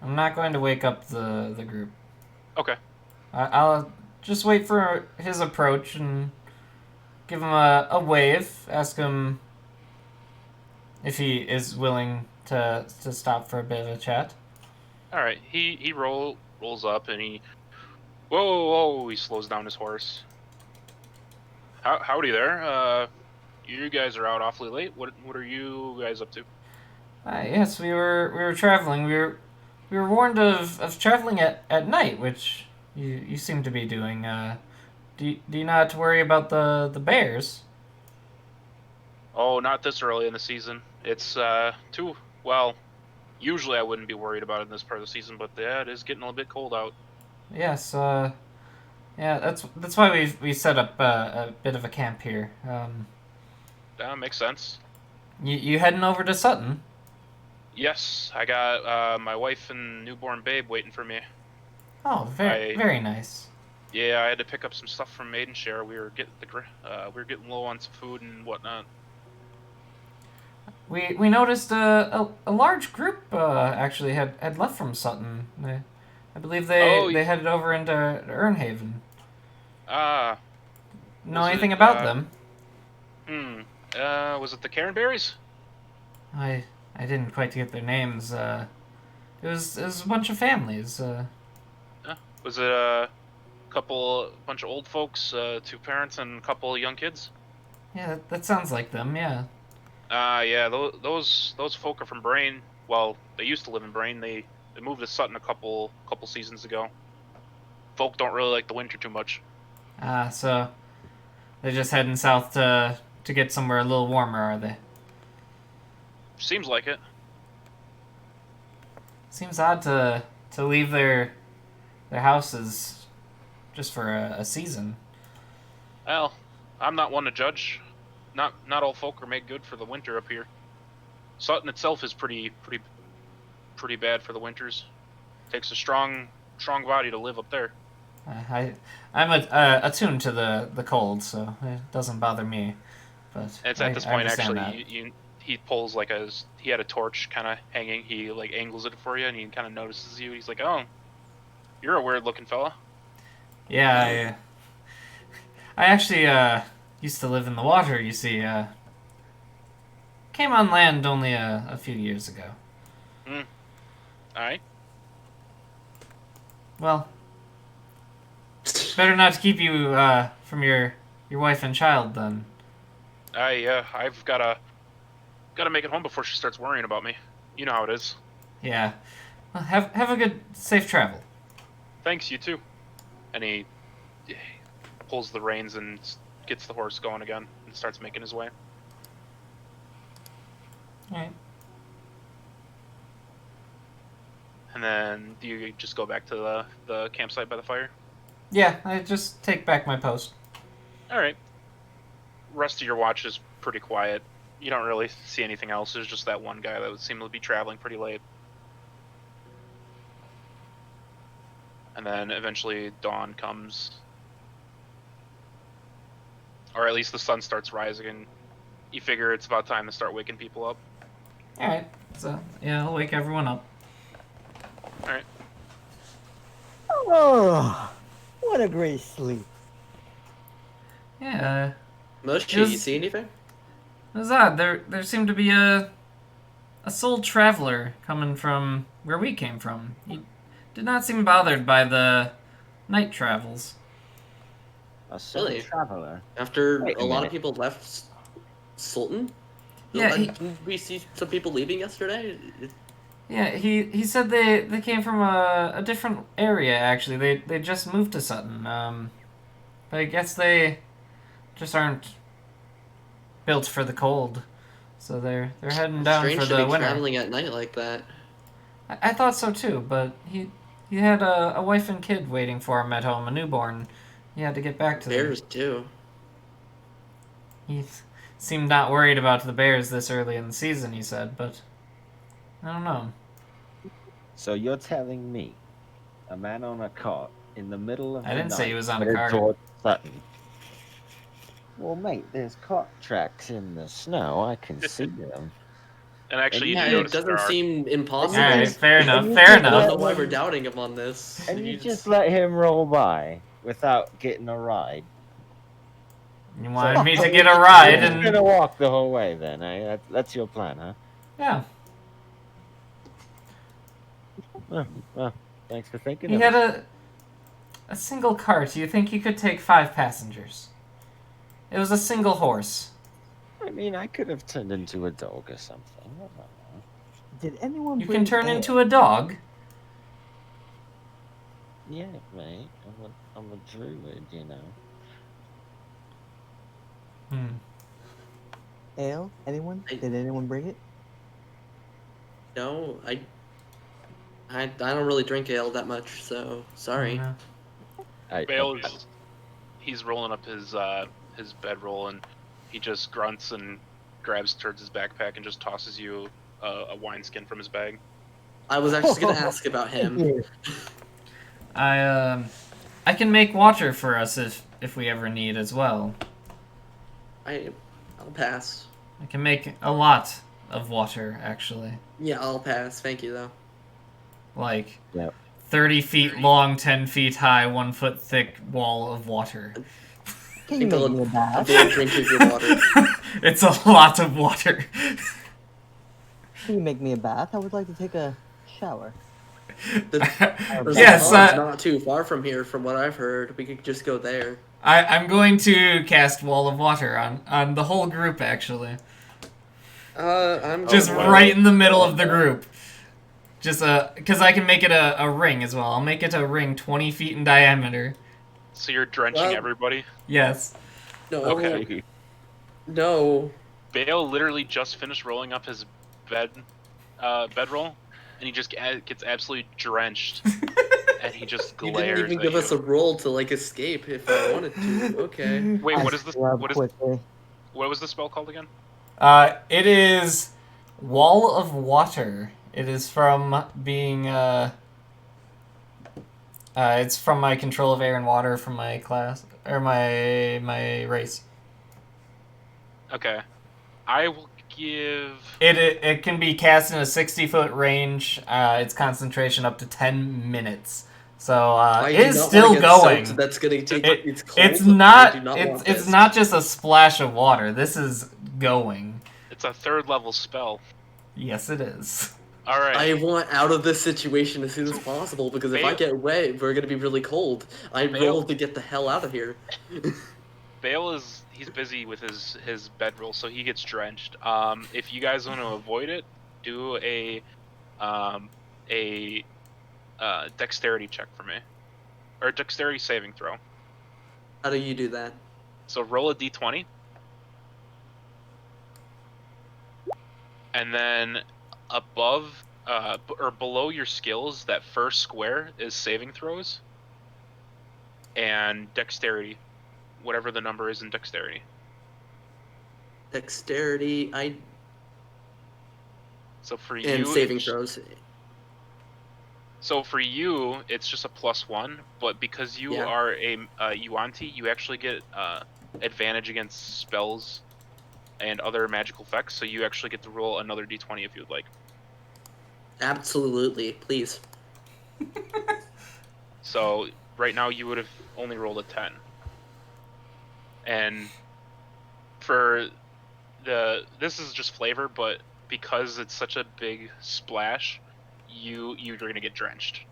I'm not going to wake up the group. Okay. I'll just wait for his approach and give him a wave. Ask him if he is willing to stop for a bit of a chat. All right. He rolls up and he whoa, he slows down his horse. Howdy there. You guys are out awfully late. What are you guys up to? Yes, we were traveling. We were warned of traveling at night, which you seem to be doing. Do you not have to worry about the bears? Oh, not this early in the season. It's too well. Usually I wouldn't be worried about it in this part of the season, but yeah, it is getting a bit cold out. Yes. Yeah. That's why we set up a bit of a camp here. Makes sense. You heading over to Sutton? Yes, I got my wife and newborn babe waiting for me. Oh, very nice. Yeah, I had to pick up some stuff from Maidenshare. We were getting low on some food and whatnot. We noticed a large group actually had left from Sutton. I believe they headed over into Earnhaven. Know Was anything it, about them? Was it the Cairnberries? I didn't quite get their names. It was a bunch of families. Was it bunch of old folks, 2 parents and a couple young kids? Yeah, that sounds like them. Yeah. Yeah, those folk are from Brain. Well, they used to live in Brain. They moved to Sutton a couple seasons ago. Folk don't really like the winter too much. So they're just heading south to get somewhere a little warmer, are they? Seems like it. Seems odd to leave their houses just for a season. Well, I'm not one to judge. Not all folk are made good for the winter up here. Sutton itself is pretty bad for the winters. Takes a strong body to live up there. I'm attuned to the cold, so it doesn't bother me. But It's at this point understand actually he pulls he had a torch kind of hanging. He like angles it for you, and he kind of notices you. He's like, "Oh, you're a weird looking fella." Yeah, I actually used to live in the water. You see, came on land only a few years ago. All right. Well, better not to keep you from your wife and child then. I've gotta make it home before she starts worrying about me. You know how it is. Yeah. Well, have a good, safe travel. Thanks, you too. And he pulls the reins and gets the horse going again and starts making his way. All right. And then do you just go back to the campsite by the fire? Yeah, I just take back my post. All right. Rest of your watch is pretty quiet. You don't really see anything else. There's just that one guy that would seem to be traveling pretty late. And then eventually dawn comes. Or at least the sun starts rising, and you figure it's about time to start waking people up. Alright, so yeah, I'll wake everyone up. Alright. Oh, what a great sleep. Yeah, Mushy, Yes. you see anything? it was odd. There seemed to be a soul traveler coming from where we came from. He did not seem bothered by the night travels. A solo Really? traveler. After Wait a a lot minute. of people left Sultan? Yeah, Didn't we see some people leaving yesterday? Yeah, he said they came from a different area actually. They just moved to Sutton. But I guess they just aren't built for the cold. So they're heading down Strange for to the be winter. traveling at night like that. I thought so too, but he had a wife and kid waiting for him at home, a newborn. He had to get back to them. Bears too. He seemed not worried about the bears this early in the season, he said, but I don't know. So you're telling me, a man on a cart in the middle of I the didn't say night he was on a headed cart. towards Sutton. Well, mate, there's cart tracks in the snow. I can see them. And actually, you Yeah, do it notice there doesn't are. seem impossible. Alright, fair enough, and you fair just I don't enough. know why we're doubting him on this. And you He's- just let him roll by without getting a ride. You wanted So- me to get a ride, You're just and gonna walk the whole way then, eh? That's your plan, huh? yeah, Well, thanks for thinking he of had it. a single cart. You think he could take 5 passengers? It was a single horse. I mean, I could have turned into a dog or something. I don't know. Did anyone You bring can turn ale? into a dog. Yeah, mate. I'm a druid, you know. Hmm. Ale? Anyone? I- Did anyone bring it? No, I don't really drink ale that much, so sorry. No. Bale is he's rolling up his bedroll and he just grunts and grabs towards his backpack and just tosses you a wineskin from his bag. I was actually gonna ask about him. I can make water for us if we ever need as well. I'll pass. I can make a lot of water, actually. Yeah, I'll pass. Thank you though. Like Yep. 30 feet long, 10 feet high, 1 foot thick wall of water. Can you think make me a I'll bath? be a drink of your water. It's a lot of water. Can you make me a bath? I would like to take a shower. There's Yes, a pond not too far from here, from what I've heard. We could just go there. I'm going to cast Wall of Water on the whole group, actually. I'm Just going- right in the middle of the group. Just because I can make it a ring as well. I'll make it a ring 20 feet in diameter. So you're drenching Well- everybody. Yes. No, Okay. no. Bale literally just finished rolling up his bedroll, and he just gets absolutely drenched, and he just You glares didn't even at give you. us a roll to like escape if I wanted to. Okay. Wait, I what is this? scrub What is quickly. what was the spell called again? It is Wall of Water. It is from being it's from my control of air and water from my class or my race. Okay, I will give. It can be cast in a 60-foot range. Its concentration up to 10 minutes. So I it do is not still wanna get going. soaked. That's gonna take. It's cold. It's I not. do not It's want it's this. not just a splash of water. This is going. It's a 3rd level spell. Yes, it is. All right. I want out of this situation as soon as possible because if I Bale- get wet, we're gonna be really cold. I Bale- rolled to get the hell out of here. Bale he's busy with his bedroll, so he gets drenched. If you guys want to avoid it, do a dexterity check for me, or a dexterity saving throw. How do you do that? So roll a d20, and then above or below your skills, that first square is saving throws and dexterity, whatever the number is in dexterity. Dexterity, So for and you, saving it's- throws. So for you, it's just a +1, but because you Yeah. are a Yuan-Ti, you actually get advantage against spells and other magical effects. So you actually get to roll another d20 if you would like. Absolutely, please. So right now you would have only rolled a 10. And for this is just flavor, but because it's such a big splash, you're gonna get drenched.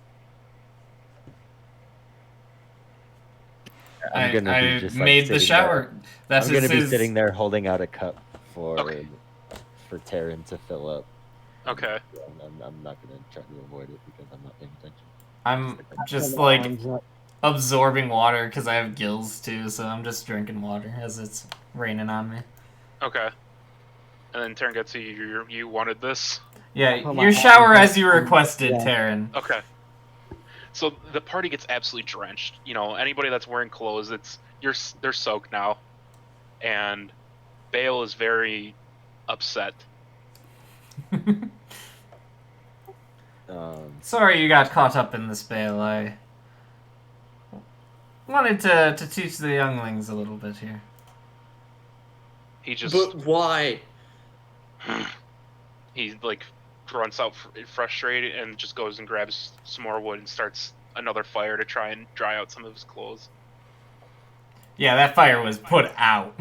I'm gonna be I just like made the sitting shower. There. That's I'm gonna be his- sitting there holding out a cup for Okay. Taryn to fill up. Okay. I'm not gonna try to avoid it because I'm not paying attention. I'm just Put my like arms up. absorbing water because I have gills too, so I'm just drinking water as it's raining on me. Okay. And then Tarangetsu, you wanted this? Yeah, Put my your shower arms as you up. requested, Yeah. Taryn. Okay. So the party gets absolutely drenched. You know, anybody that's wearing clothes, they're soaked now, and Bale is very upset. Sorry you got caught up in this, Bale. I wanted to teach the younglings a little bit here. He just But why? he like grunts out frustrated and just goes and grabs some more wood and starts another fire to try and dry out some of his clothes. Yeah, that fire was put out.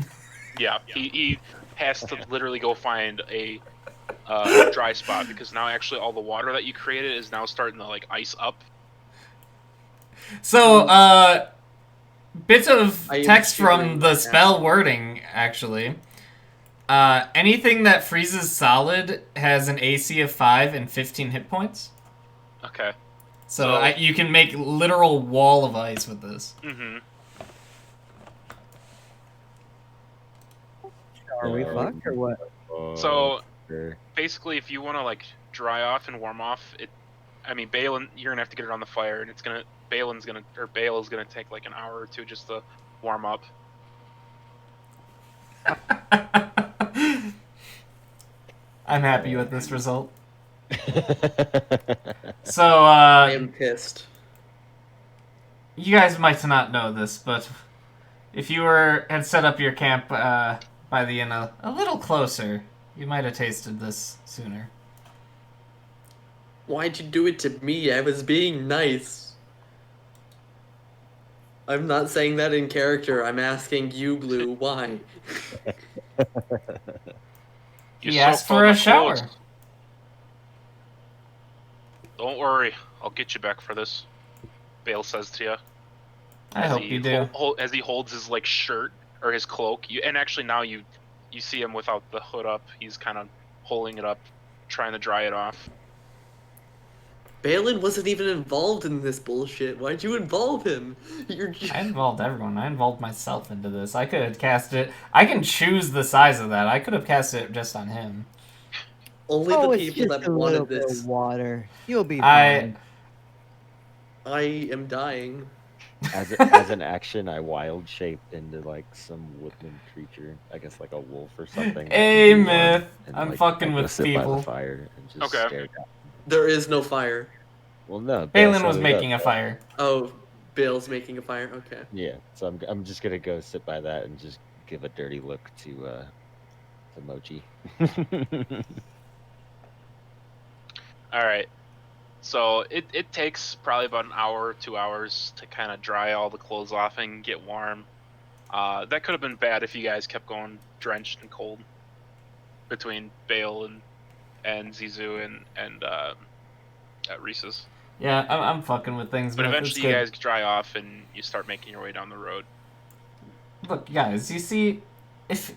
Yeah, he has to literally go find a dry spot because now actually all the water that you created is now starting to like ice up. So, bits of I am text from shivering the right spell now. wording, actually. Anything that freezes solid has an AC of 5 and 15 hit points. Okay. So you can make literal wall of ice with this. Mm-hmm. Are we fucked or what? So Sure. basically, if you want to like dry off and warm off, Balin, you're gonna have to get it on the fire, and Bale is gonna take like an hour or two just to warm up. I'm happy with this result. So, I am pissed. you guys might not know this, but if you had set up your camp by the inn a little closer, you might have tasted this sooner. Why'd you do it to me? I was being nice. I'm not saying that in character. I'm asking you, Blue, why? He asked for a shower. Don't worry, I'll get you back for this. Bale says to you. I hope you do. As he holds his like shirt or his cloak, and actually now you see him without the hood up. He's kind of holding it up, trying to dry it off. Balin wasn't even involved in this bullshit. Why'd you involve him? I involved everyone. I involved myself into this. I could have cast it. I can choose the size of that. I could have cast it just on him. Only the people that wanted bit this. of water. You'll be fine. I am dying. As an action, I wild shaped into like some woodland creature. I guess like a wolf or something. Hey, Myth. And, I'm like, fucking I go with sit by people. the fire and just Okay. stare down. There is no fire. Well, no. Balin was making a fire. Oh, Bale's making a fire. Okay. Yeah, so I'm just gonna go sit by that and just give a dirty look to Mochi. All right. So it takes probably about an hour or 2 hours to kind of dry all the clothes off and get warm. That could have been bad if you guys kept going drenched and cold between Bale and Zizu and Reese's. Yeah, I'm fucking with things, But Myth. eventually you guys dry off and you start making your way down the road. Look, guys, you see, if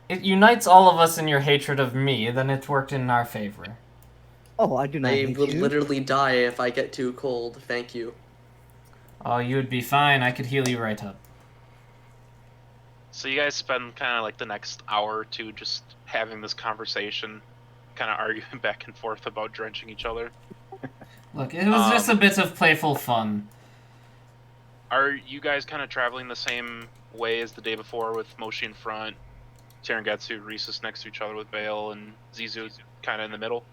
it unites all of us in your hatred of me, then it's worked in our favor. Oh, I do not I hate will you. literally die if I get too cold. Thank you. Oh, you would be fine. I could heal you right up. So you guys spend kind of like the next hour or two just having this conversation, kind of arguing back and forth about drenching each other. Look, it was just a bit of playful fun. Are you guys kind of traveling the same way as the day before with Moshi in front, Terengatsu, Rhesus next to each other with Bale, and Zizu kind of in the middle?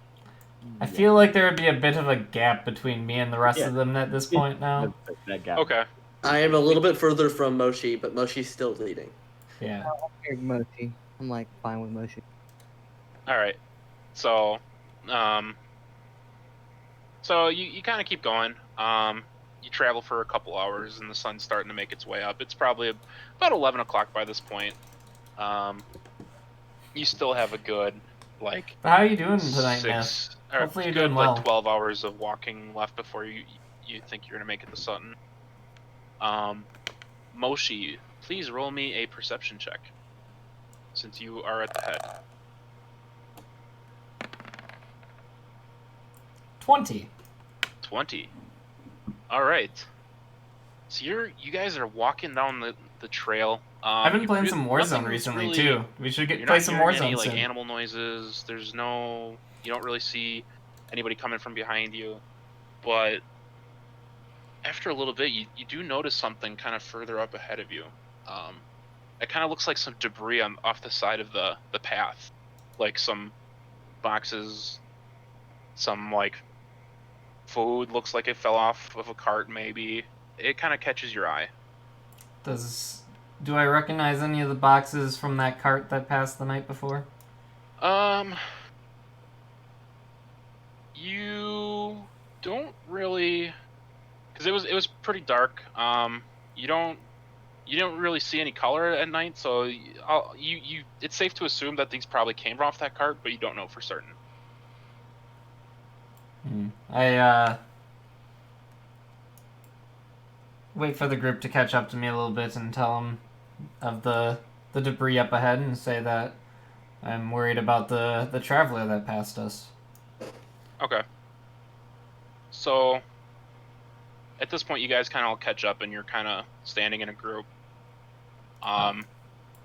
I feel like there would be a bit of a gap between me and the rest of them at this point now. That gap. Okay. I am a little bit further from Moshi, but Moshi's still leading. Yeah. Here's Mochi. I'm like fine with Mochi. All right. So, you kind of keep going. You travel for a couple hours, and the sun's starting to make its way up. It's probably about 11 o'clock by this point. You still have a good, like... How are you doing tonight, Myth? Hopefully you're doing well. Like 12 hours of walking left before you think you're going to make it to Sutton. Moshi, please roll me a perception check, since you are at the head. 20. 20. All right. So you guys are walking down the trail. I've been playing some Warzone nothing recently really- too. We should You're play not some hearing Warzone any, like, soon. animal noises. You don't really see anybody coming from behind you. But after a little bit, you do notice something kind of further up ahead of you. It kind of looks like some debris off the side of the path, like some boxes, some like food looks like it fell off of a cart maybe. It kind of catches your eye. Do I recognize any of the boxes from that cart that passed the night before? You don't really, because it was pretty dark. You don't really see any color at night, so it's safe to assume that these probably came off that cart, but you don't know for certain. I wait for the group to catch up to me a little bit and tell them of the debris up ahead and say that I'm worried about the traveler that passed us. Okay. So, at this point, you guys kind of all catch up, and you're kind of standing in a group. I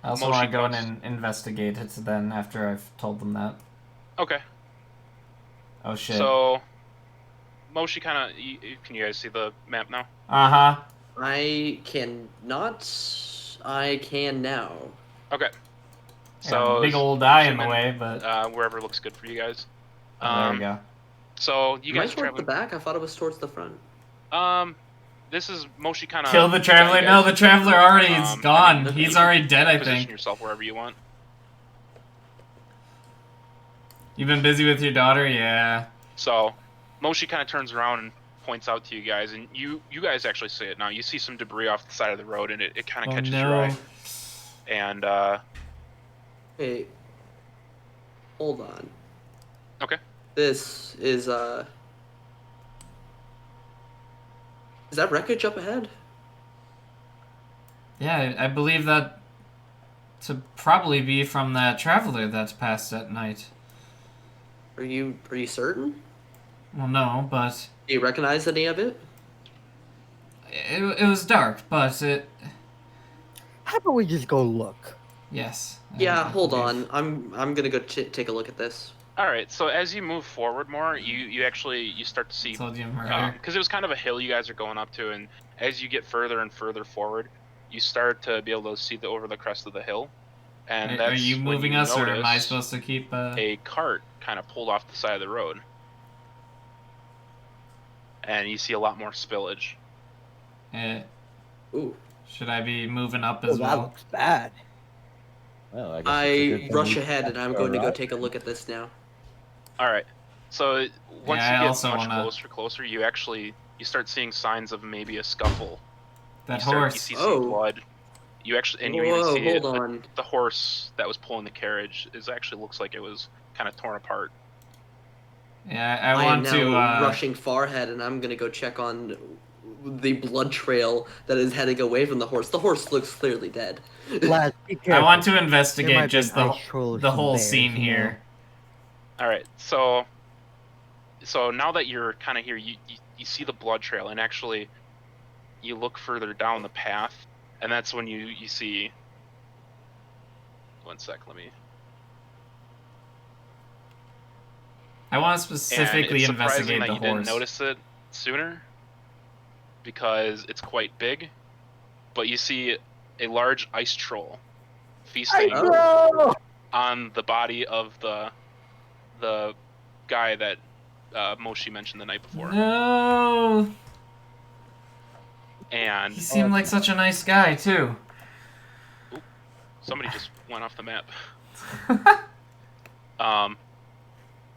also Moshi want to go in goes- and investigate it then after I've told them that. Okay. Oh shit. So, Moshi kind of. Can you guys see the map now? Uh-huh. I cannot. I can now. Okay. So, So big old eye in zoom the way, but wherever looks good for you guys. there we go. So you Am I guys are towards the traveling. back? I thought it was towards the front. This is Moshi kind of Kill the traveler? No, the traveler already is gone. mean, He's already dead, I Position think. yourself wherever you want. You've been busy with your daughter? Yeah. So Moshi kind of turns around and points out to you guys, and you guys actually see it now. You see some debris off the side of the road, and it kind of Oh catches your no. eye. And Hey, hold on. okay. This is that wreckage up ahead? Yeah, I believe that to probably be from that traveler that's passed at night. Are you certain? Well, no, but Do you recognize any of it? it was dark, but it... How about we just go look? Yes. Yeah, I hold believe. on. I'm gonna go take a look at this. All right. So as you move forward more, you actually start to see Told you murder. because it was kind of a hill you guys are going up to, and as you get further and further forward, you start to be able to see over the crest of the hill. And Are that's you when moving you us, or am I notice supposed to keep... a cart kind of pulled off the side of the road, and you see a lot more spillage. Ooh. Should I be moving up Oh, as that well? looks bad. Well, I guess it's a good I thing rush we ahead and kept I'm our going to go route. take a look at this now. All right. So once Yeah, I you get also much wanna- closer, you start seeing signs of maybe a scuffle. That You horse. see Oh. some blood. You even Whoa, see hold on. the horse that was pulling the carriage looks like it was kind of torn apart. Yeah, I I am want now to... rushing far ahead and I'm gonna go check on the blood trail that is heading away from the horse. The horse looks clearly dead. Lads, be I careful. want to There might investigate be just an ice troll or the some whole bears, scene you know. here. All right. So now that you're kind of here, you see the blood trail, and actually you look further down the path, and that's when you see. One sec, let me. I want to And specifically it's surprising investigate that the you didn't horse. notice it sooner, because it's quite big. But you see a large ice troll feasting Oh! on the body of the guy that Moshi mentioned the night before. No! And He seemed like such a nice guy, too. somebody just went off the map.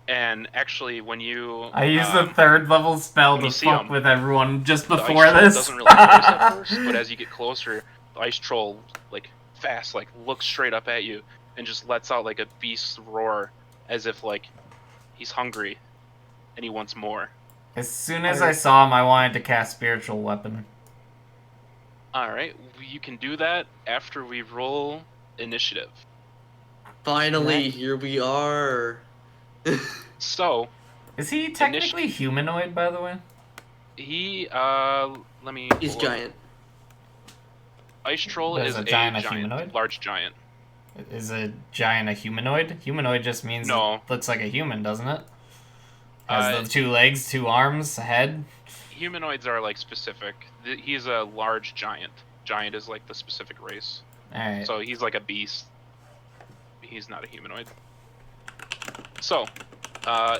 And actually, when you I used the third level spell when to you see fuck him, with everyone just the ice before troll this. doesn't really notice at first, but as you get closer, the ice troll fast looks straight up at you and just lets out like a beast's roar, as if he's hungry and he wants more. As soon as I saw him, I wanted to cast Spiritual Weapon. All right, you can do that after we roll initiative. Finally, here we are. So Is he technically humanoid, by the way? he let me. He's pull up. giant. Ice troll But is is a a giant a giant, humanoid? large giant. Is a giant a humanoid? Humanoid just means No. it looks like a human, doesn't it? Has Uh, the 2 legs, 2 arms, a head. Humanoids are specific. He's a large giant. Giant is the specific race. Alright. So he's like a beast. He's not a humanoid. So,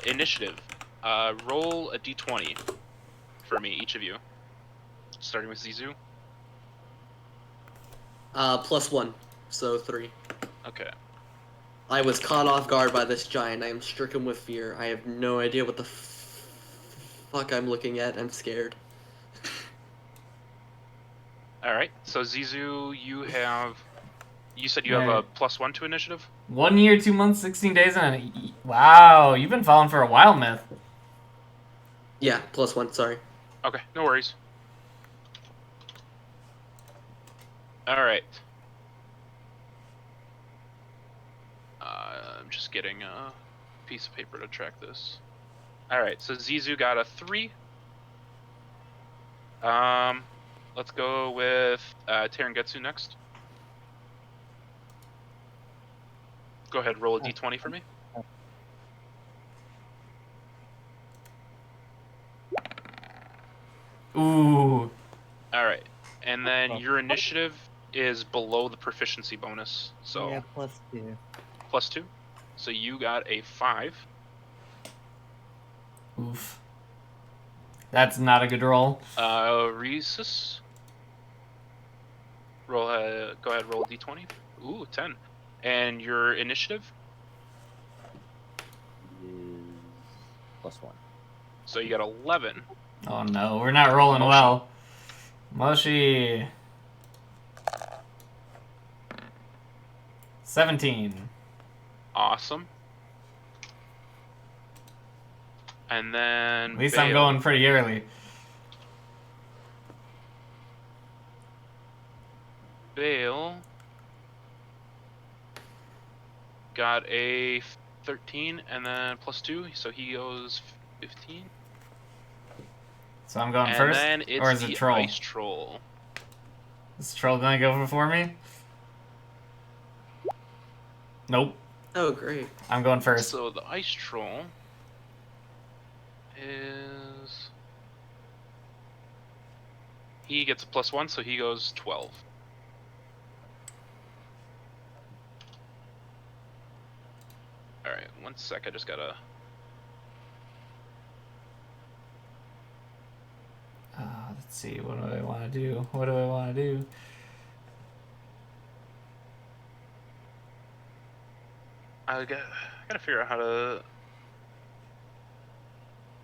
initiative. Roll a d20 for me, each of you. Starting with Zizu. +1, so 3. Okay. I was caught off guard by this giant. I am stricken with fear. I have no idea what the fuck I'm looking at. I'm scared. Alright, so Zizu, you said you have a +1 to initiative? 1 year, 2 months, 16 days, and wow, you've been falling for a while, Myth. Yeah, +1, sorry. Okay, no worries. Alright. just getting a piece of paper to track this. All right, so Zizu got a 3. Let's go with Terengetsu next. Go ahead, roll a d20 for me. Ooh. All right, and then your initiative is below the proficiency bonus, so Yeah, +2. +2. So you got a 5. Oof. That's not a good roll. Rhesus. Roll. Go ahead, roll a d20. Ooh, 10. And your initiative. Is +1. So you got 11. Oh no, we're not rolling Moshi. well. Moshi. 17. Awesome. And then At least Bale. I'm going pretty early. Bale got a 13 and then +2, so he goes 15. So I'm going And first? then it's Or is it the Troll? Ice Troll. Is Troll gonna go before me? Nope. Oh, great. I'm going first. So the Ice Troll is... He gets a +1, so he goes 12. Alright, 1 sec, I just gotta... Let's see, what do I want to do? What do I want to do? I gotta figure out how to...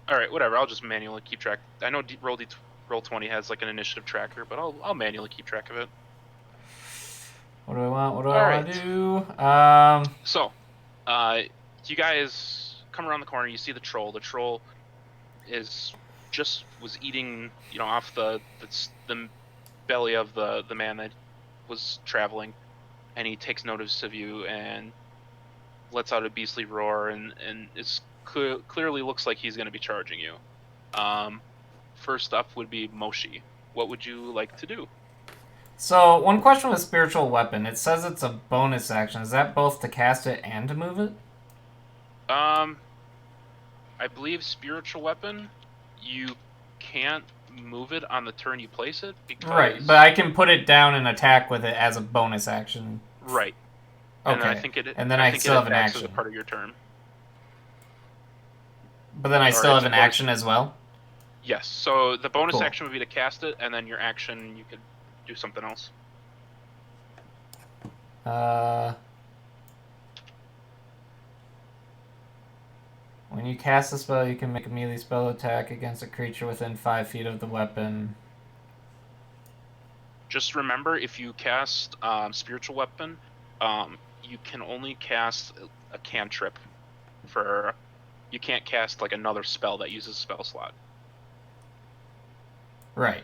Alright, whatever, I'll just manually keep track. I know Roll20 has like an initiative tracker, but I'll manually keep track of it. What do I want? What do I Alright. want to do? So, you guys come around the corner, you see the troll. The troll was eating, off the belly of the man that was traveling, and he takes notice of you and lets out a beastly roar, and it's clearly looks like he's going to be charging you. First up would be Moshi. What would you like to do? So, one question with Spiritual Weapon. It says it's a bonus action. Is that both to cast it and to move it? I believe Spiritual Weapon, you can't move it on the turn you place it because... Right, but I can put it down and attack with it as a bonus action. Right. Okay. And then I think it. And then I I think still it have an attacks action. as a part of your turn. But then I Or still it's have a an bonus- action as well? Yes. So the bonus Cool. action would be to cast it, and then your action you could do something else. When you cast a spell, you can make a melee spell attack against a creature within 5 feet of the weapon. Just remember, if you cast Spiritual Weapon, you can only cast a cantrip. You can't cast like another spell that uses a spell slot. Right.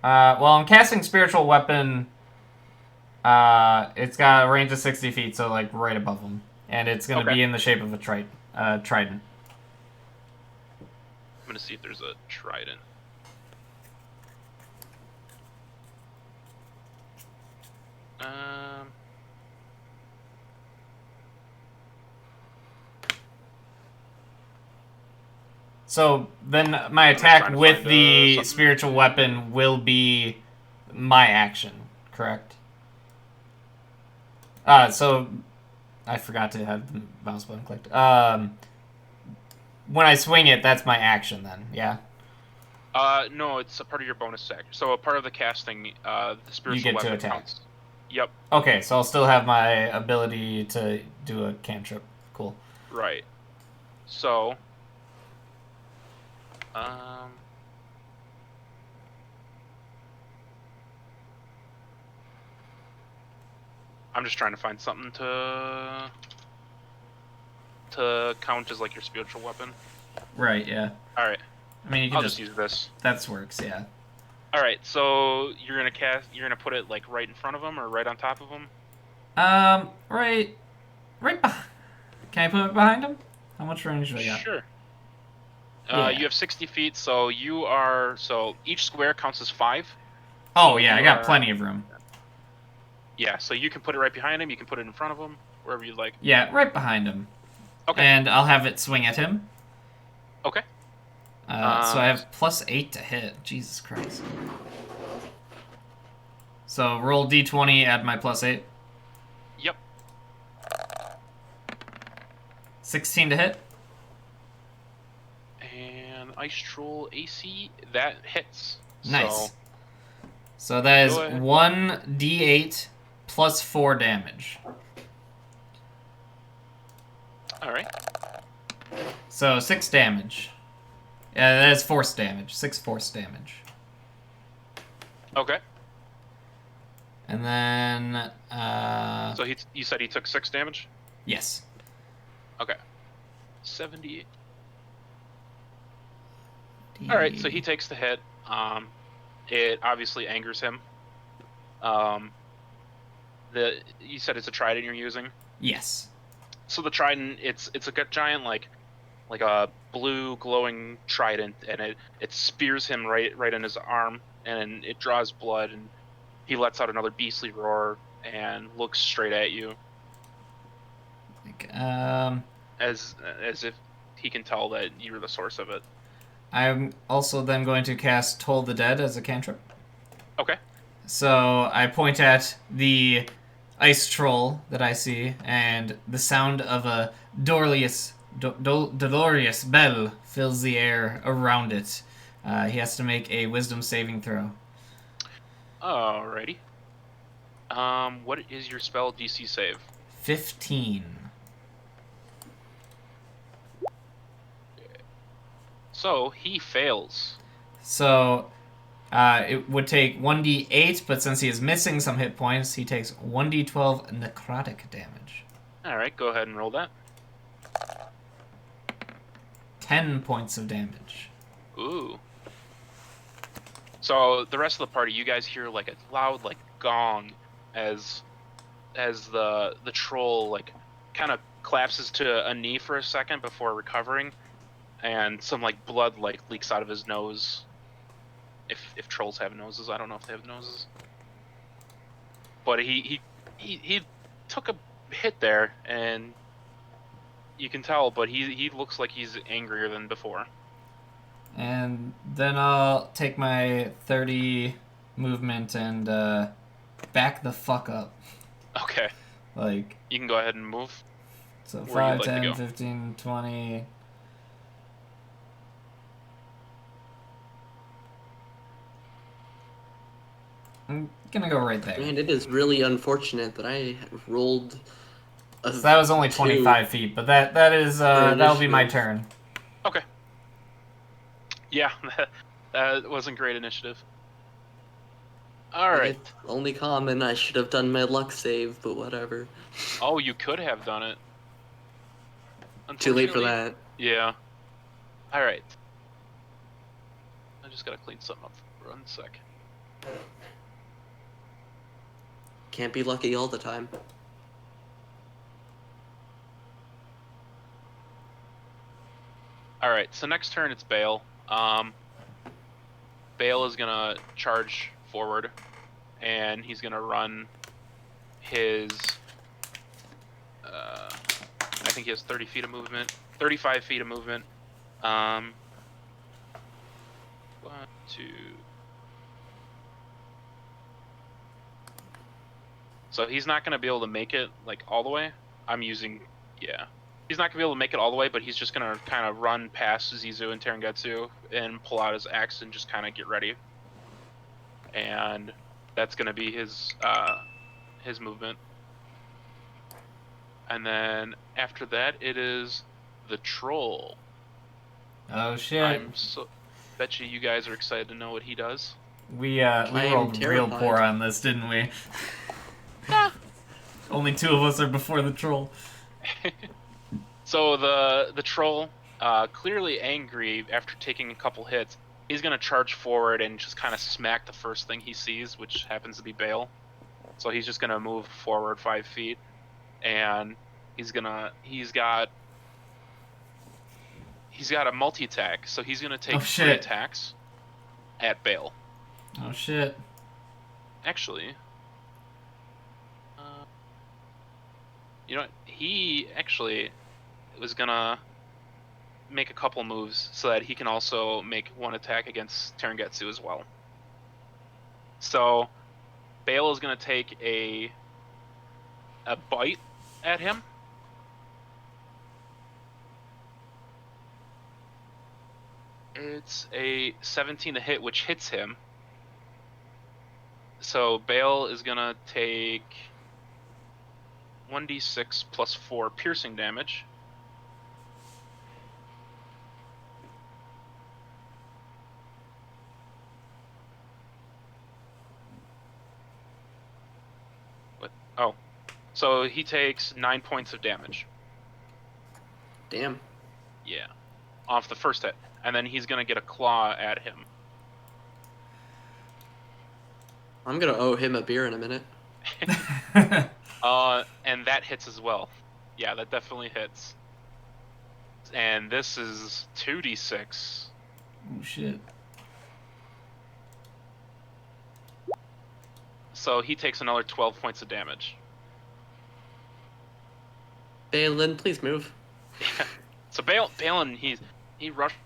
Well, I'm casting Spiritual Weapon. It's got a range of 60 feet, so like right above him. And it's going to Okay. be in the shape of a trident. I'm gonna see if there's a trident. So then my I'm attack trying to with find, the something. Spiritual Weapon will be my action, correct? So I forgot to have the mouse button clicked. When I swing it, that's my action then, yeah? No, it's a part of your bonus action. So a part of the casting, the Spiritual get to Weapon attack. counts. Yep. Okay, so I'll still have my ability to do a cantrip. Cool. Right. So, I'm just trying to find something to count as like your spiritual weapon. Right, yeah. All right. I mean, you can I'll just use this. That works, yeah. All right. So you're gonna put it like right in front of him or right on top of him. Right. Right behind. Can I put it behind him? How much range do I got? Sure. Yeah. You have 60 feet, so you are. So each square counts as 5. Oh So yeah, I you got are- plenty of room. Yeah, so you can put it right behind him. You can put it in front of him, wherever you like. Yeah, right behind him. Okay. And I'll have it swing at him. Okay. So I have +8 to hit. Jesus Christ. So roll d20, add my +8. Yep. 16 to hit. And Ice Troll AC, that hits. Nice. So, So that is Go ahead. 1d8 plus 4 damage. all right. So 6 damage. Yeah, that is force damage. 6 force damage. Okay. And then, So you said he took 6 damage? yes. Okay. 78. All right, so he takes the hit. It obviously angers him. You said it's a trident you're using. Yes. So the trident, it's a giant like a blue glowing trident, and it spears him right in his arm, and it draws blood, and he lets out another beastly roar and looks straight at you, as if he can tell that you're the source of it. I'm also then going to cast Toll the Dead as a cantrip. Okay. So I point at the ice troll that I see, and the sound of a dolorous bell fills the air around it. He has to make a wisdom saving throw. Alrighty. What is your spell DC save? 15. So he fails. So it would take 1d8, but since he is missing some hit points, he takes 1d12 necrotic damage. All right, go ahead and roll that. 10 points of damage. Ooh. So the rest of the party, you guys hear like a loud like gong as the troll like kind of collapses to a knee for a second before recovering, and some like blood like leaks out of his nose. If trolls have noses, I don't know if they have noses. But he took a hit there, and you can tell, but he looks like he's angrier than before. And then I'll take my 30 movement and back the fuck up. Okay. Like, You can go ahead and move. so Where you'd 5, like to 10, go. 15, 20. I'm gonna go right there. Man, it is really unfortunate that I rolled. So that was only 25 feet, but that is that'll be my initiative. turn. Okay. Yeah, that wasn't great initiative. All right. Only common. I should have done my luck save, but whatever. Oh, you could have done it. Too late for Unfortunately- that. Yeah. All right. I just gotta clean something up for 1 sec. Can't be lucky all the time. All right. So next turn it's Bale. Bale is gonna charge forward, and he's gonna run his. I think he has 30 feet of movement, 35 feet of movement. 1, 2. So he's not gonna be able to make it like all the way. He's not gonna be able to make it all the way, but he's just gonna kind of run past Zizu and Terengetsu and pull out his axe and just kind of get ready. And that's gonna be his movement. And then after that, it is the troll. Oh shit. I'm so bet you guys are excited to know what he does. We am rolled real terrified. poor on this, didn't we? Only 2 of us are before the troll. So the troll, clearly angry after taking a couple hits, he's gonna charge forward and just kind of smack the first thing he sees, which happens to be Bale. So he's just gonna move forward 5 feet, and He's got a multi attack, so he's gonna take 3 shit. attacks at Bale. Oh shit. Actually, you know what? He actually was gonna make a couple moves so that he can also make 1 attack against Terengetsu as well. So Bale is gonna take a bite at him. It's a 17 to hit, which hits him. So Bale is gonna take 1d6 plus 4 piercing damage. What? Oh, so he takes 9 points of damage. Damn. Yeah, off the first hit, and then he's gonna get a claw at him. I'm gonna owe him a beer in a minute. And that hits as well. Yeah, that definitely hits. And this is 2d6. Oh shit. So he takes another 12 points of damage. Balin, please move. So Balin, he rushes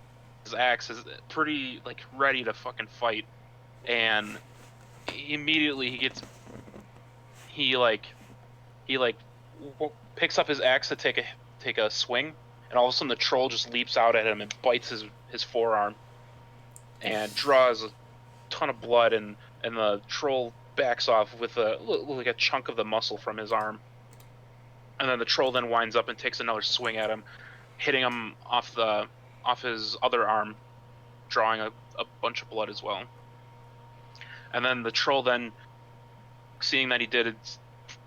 his axe, is pretty like ready to fucking fight, and immediately he picks up his axe to take a swing, and all of a sudden the troll just leaps out at him and bites his forearm, and draws a ton of blood, and the troll backs off with like a chunk of the muscle from his arm, and then the troll then winds up and takes another swing at him, hitting him off his other arm, drawing a bunch of blood as well. And then the troll then, seeing that he did a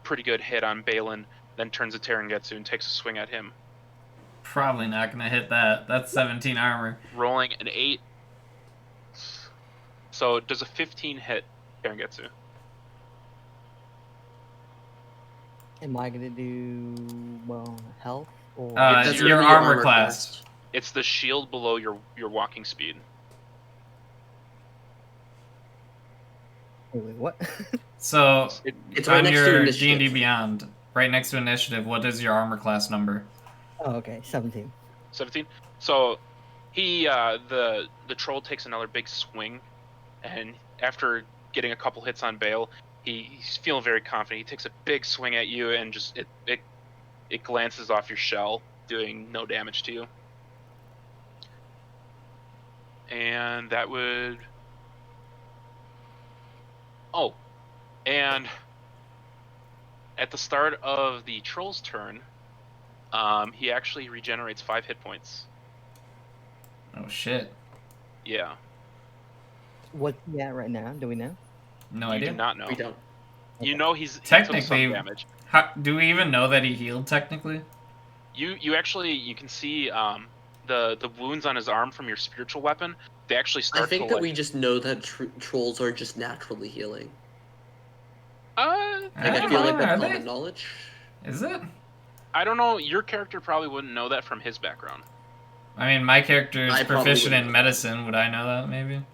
pretty good hit on Balin, then turns to Terengetsu and takes a swing at him. Probably not gonna hit that. That's 17 armor. Rolling an 8. So does a 15 hit Terengetsu? Am I gonna do health or? That's Your your armor class. It's the shield below your walking speed. Wait, what? So It's right on next to your initiative. D&D Beyond, right next to initiative, what is your armor class number? Oh, okay, 17. 17. So he the troll takes another big swing, and after getting a couple hits on Bale, he's feeling very confident. He takes a big swing at you, and just it glances off your shell, doing no damage to you. And that would... Oh, and at the start of the troll's turn, he actually regenerates 5 hit points. Oh shit. Yeah. What's he at right now? Do we know? No You idea. do not know. We don't. You know he took Technically- some damage. Do we even know that he healed technically? You actually can see the wounds on his arm from your spiritual weapon. They actually I start think to that like, we just know that trolls are just naturally healing. Like, I feel like Are that's they? common knowledge. Is it? I don't know. Your character probably wouldn't know that from his background. I mean, my character is I probably proficient wouldn't in know. medicine. Would I know that, maybe?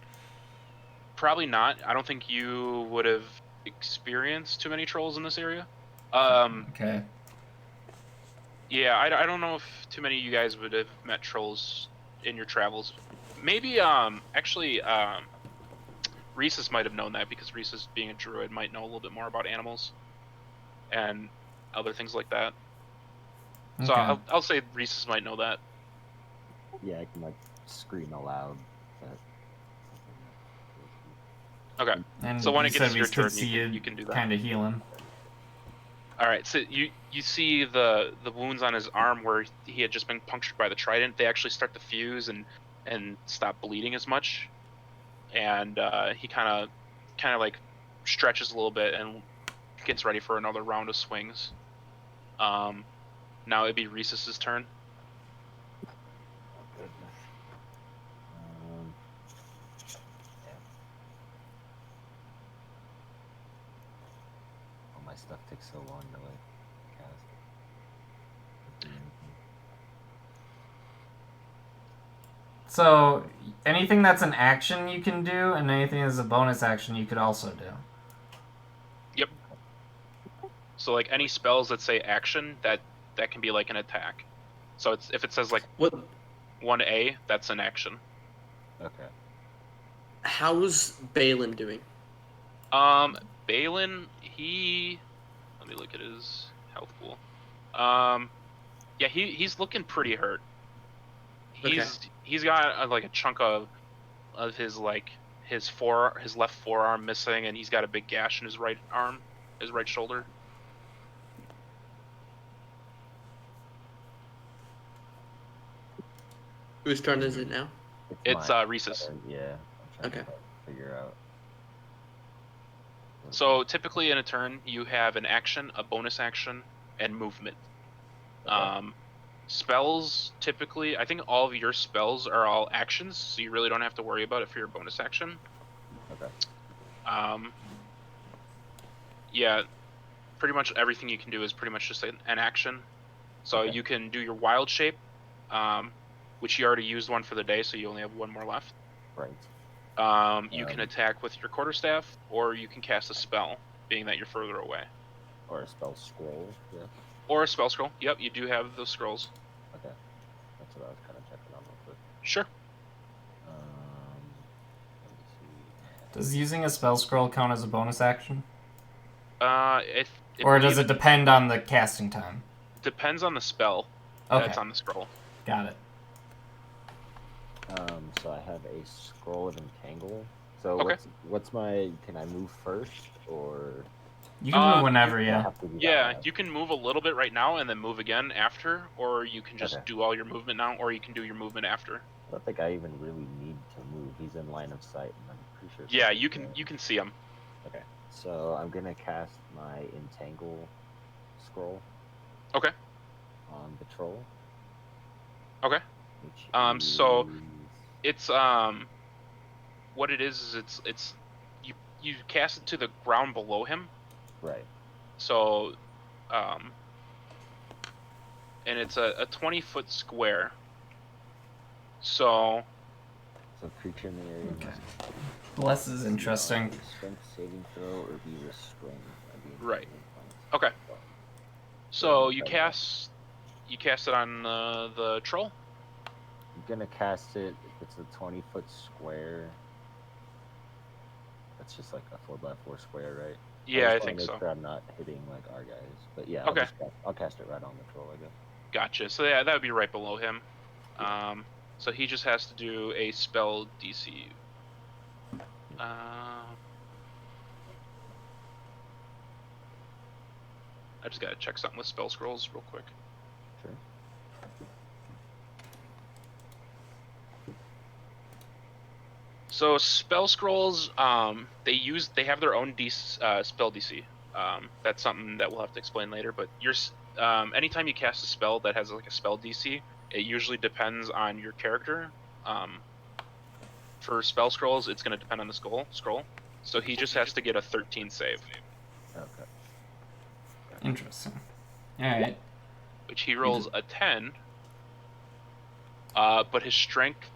Probably not. I don't think you would have experienced too many trolls in this area. Okay. Yeah, I don't know if too many of you guys would have met trolls in your travels. Maybe, actually, Rhesus might have known that, because Rhesus, being a druid, might know a little bit more about animals and other things like that. So Okay. I'll say Rhesus might know that. Yeah, I can like scream aloud. Okay. And So when you it gets said to we your could turn, see you can do that. kind of healing. All right, so you see the wounds on his arm where he had just been punctured by the trident. They actually start to fuse and stop bleeding as much, and he kind of like stretches a little bit and gets ready for another round of swings. Now it'd be Rhesus's turn. Yeah. Oh, my stuff takes so long to like cast. So anything that's an action you can do, and anything that's a bonus action you could also do. Yep. So like any spells that say action, that can be like an attack. So it's if it says like What? 1A, that's an action. Okay. How's Balin doing? Balin, let me look at his health pool. Yeah, he's looking pretty hurt. He's got like a chunk of his like his left forearm missing, and he's got a big gash in his right arm, his right shoulder. Whose turn is it now? It's mine. Reese's. Yeah. I'm trying Okay. to figure out. So typically in a turn, you have an action, a bonus action, and movement. Okay. Spells, typically, I think all of your spells are all actions, so you really don't have to worry about it for your bonus action. Okay. Yeah, pretty much everything you can do is pretty much just an action. So Okay. you can do your wild shape, which you already used one for the day, so you only have one more left. Right. You can attack with your quarterstaff, or you can cast a spell, being that you're further away. Or a spell scroll. Yeah. Or a spell scroll. Yep, you do have those scrolls. Okay. That's what I was kind of checking on real quick. Sure. Let me see. Does using a spell scroll count as a bonus action? Or Or does it depend on the casting time? depends on the spell Okay, that's on the scroll. got it. So I have a scroll of entangle. So Okay. what's my? Can I move first or? You can move whenever, do I yeah. have to do that Yeah, last? you can move a little bit right now and then move again after, or you can just Okay. do all your movement now, or you can do your movement after. I don't think I even really need to move. He's in line of sight, and I'm pretty sure. Yeah, he's you there. can see him. Okay. So I'm gonna cast my entangle scroll. Okay. On the troll. Okay. Which So is- it's what it is it's you cast it to the ground below him. Right. So and it's a 20-foot square. So creature in the area Okay. must Less is interesting. strength saving throw or be restrained by the Right. entangled Okay. plants. So Yeah, you try cast it on the troll. I'm gonna cast it if it's a 20-foot square. That's just like a 4x4 square, right? Yeah, I just wanna think make so. sure I'm not hitting like our guys. But yeah, Okay. I'll cast it right on the troll, I guess. Gotcha. So yeah, that would be right below him. So he just has to do a spell DC. I just gotta check something with spell scrolls real quick. Sure. So spell scrolls, they have their own spell DC. That's something that we'll have to explain later. But anytime you cast a spell that has like a spell DC, it usually depends on your character. For spell scrolls, it's going to depend on the scroll. So he just has to get a 13 save, Okay. Interesting. Alright. which he rolls a 10. But his strength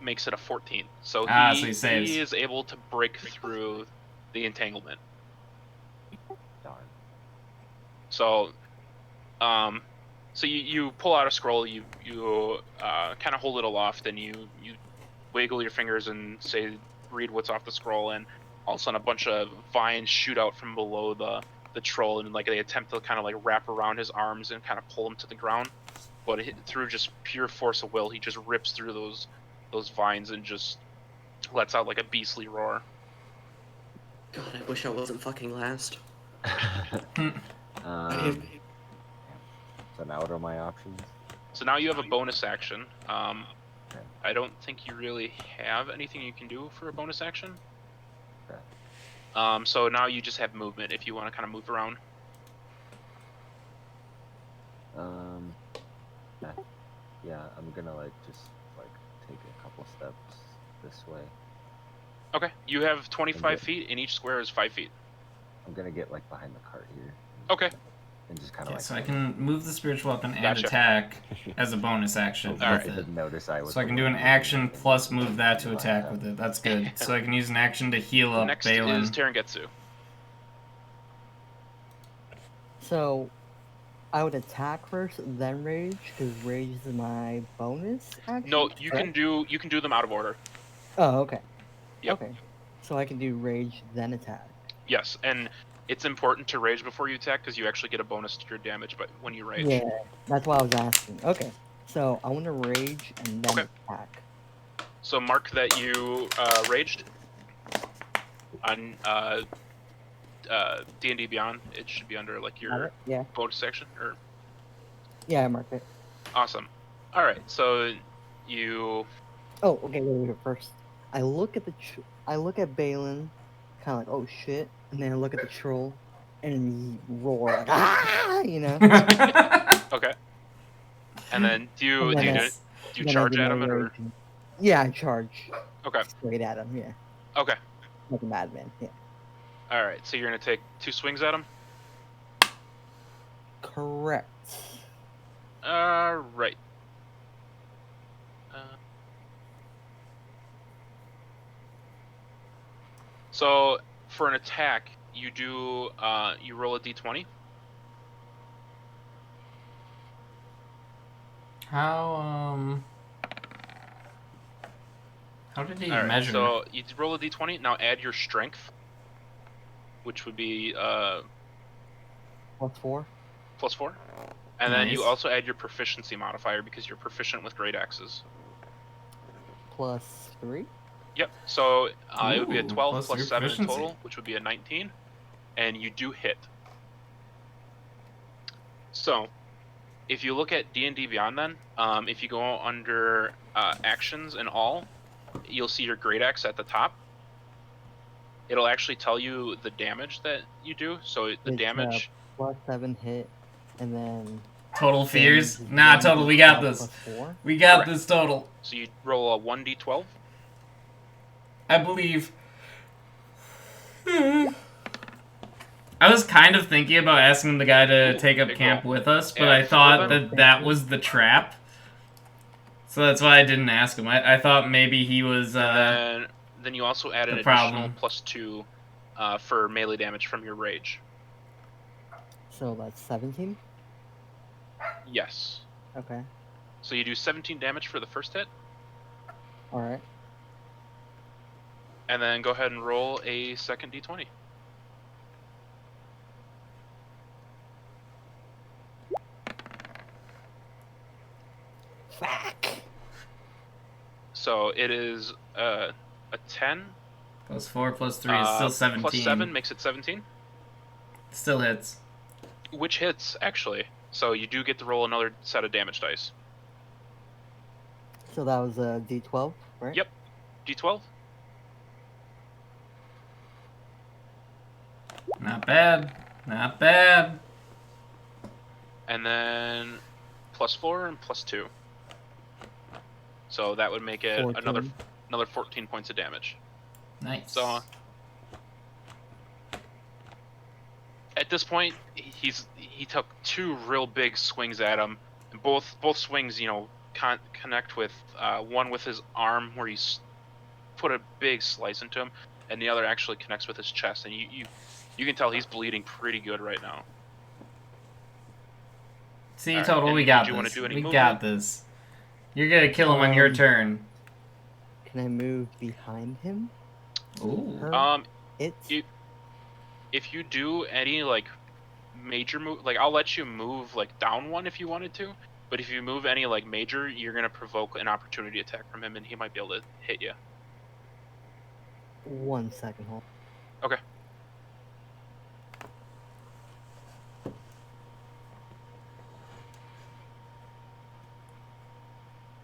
makes it a 14. So so he saves. he is able to break through the entanglement. Darn. So, so you pull out a scroll, you kind of hold it aloft, and you wiggle your fingers and read what's off the scroll, and all of a sudden a bunch of vines shoot out from below the troll, and like they attempt to kind of like wrap around his arms and kind of pull him to the ground. But through just pure force of will, he just rips through those vines and just lets out like a beastly roar. God, I wish I wasn't fucking last. So now what are my options? So now you have a bonus action. I don't think you really have anything you can do for a bonus action. Okay. So now you just have movement if you want to kind of move around. Yeah, I'm gonna just take a couple steps this way. Okay, you have 25 Okay. feet, and each square is 5 feet. I'm gonna get behind the cart here. Okay. and just kind of Yeah, like. so I can move the spiritual weapon and Gotcha. attack as a bonus action Hopefully with they it. didn't notice I was. So I can the do one an looking action at it plus and move that to laughed attack out. with it. That's good. So I can use an action to heal up Next Balin. is Terengetsu. So I would attack first, then rage, because rage is my bonus action. No, you correct? can do them out of order. Oh, okay. Yep. Okay. So I can do rage, then attack. Yes, and it's important to rage before you attack because you actually get a bonus to your damage, but when you rage. Yeah, that's why I was asking. Okay. So I want to rage and then Okay. attack. So mark that you raged on D&D Beyond. It should be under like Got your it? Yeah. bonus section. Or Yeah, I marked it. awesome. All right, so you Oh, okay. Wait. First, I look at I look at Balin, kind of like, oh shit, and then I look at the troll, and roar like, ah, you know. okay, and then do you And then do you then I charge do at my him or rage. Yeah, I charge okay, straight at him. Yeah, okay, like a madman. Yeah. all right. So you're gonna take 2 swings at him. Correct. Right. So for an attack, you do you roll a d20. How did he All right, measure? so you roll a d20. Now add your strength, which would be +4. +4, and then you Nice. also add your proficiency modifier because you're proficient with great axes. +3. Yep. So it would be a Ooh, 12 plus plus your 7 in proficiency. total, which would be a 19, and you do hit. So if you look at D&D Beyond, then if you go under actions and all, you'll see your great axe at the top. It'll actually tell you the damage that you do. So the It's damage. +7 hit, and then Total fears? damage is Nah, total. We got 1d12 this. +4. We got Correct. this total. So you roll a 1d12. I believe. I was kind of thinking about asking the guy to Ooh, take up big camp roll. with us, but Yeah, I thought four of that was the trap. So that's why I didn't ask him. I thought maybe he was And then you also add an the additional problem. +2 for melee damage from your rage. So that's 17. Yes. Okay. So you do 17 damage for the first hit, All right. and then go ahead and roll a second d20. Fuck. So it is a 10. +4 +3 is still 17. +7 makes it 17. Still hits. Which hits, actually. So you do get to roll another set of damage dice. So that was a D12, right? Yep. D12. Not bad. Not bad. And then +4 and +2. So that would make it 14. another 14 points of damage. Nice. So at this point, he took 2 real big swings at him. And both swings, connect with one with his arm where he's put a big slice into him, and the other actually connects with his chest, and you can tell he's bleeding pretty good right now. See, Alright, total, and we got did you wanna this. do any We movement? got this. You're gonna kill him on your turn. Can I move behind him? Ooh. Her? It's If you do any like major move, like I'll let you move like down one if you wanted to, but if you move any like major, you're gonna provoke an opportunity attack from him, and he might be able to hit you. 1 second. Hold. Okay.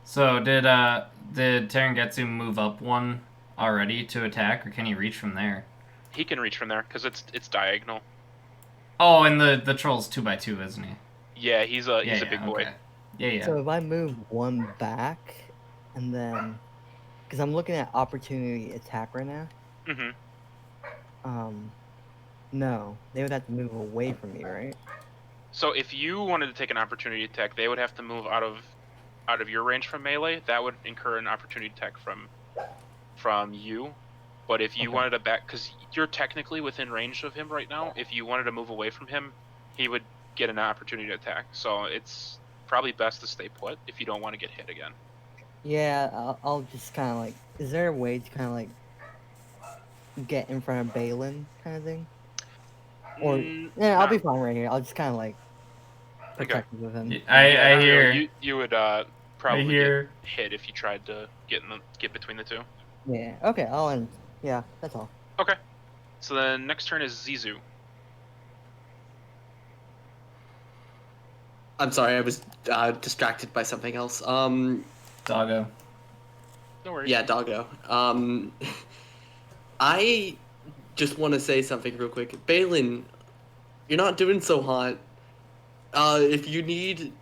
So did Terengetsu move up one already to attack, or can he reach from there? He can reach from there because it's diagonal. Oh, and the troll's 2x2, isn't he? Yeah, he's a big boy. Okay. Yeah. So if I move one back, and then, because I'm looking at opportunity attack right now. Mm-hmm. No, they would have to move away from me, right? So if you wanted to take an opportunity attack, they would have to move out of your range from melee. That would incur an opportunity attack from you. But if you Okay. wanted to back, because you're technically within range of him right now, if you wanted to move away from him, he would get an opportunity to attack. So it's probably best to stay put if you don't want to get hit again. Yeah, I'll just kind of like. Is there a way to kind of like get in front of Balin, kind of thing? Or yeah, I'll be No. fine right here. I'll just kind of like Okay. protect with him. Y- Yeah, I not hear. really. You would probably hear- get hit if you tried to get between the two. Yeah. Okay. I'll end. Yeah, that's all. Okay. So then next turn is Zizu. I'm sorry, I was distracted by something else. Doggo. No worries. Yeah, doggo. I just want to say something real quick. Balin, you're not doing so hot. If you need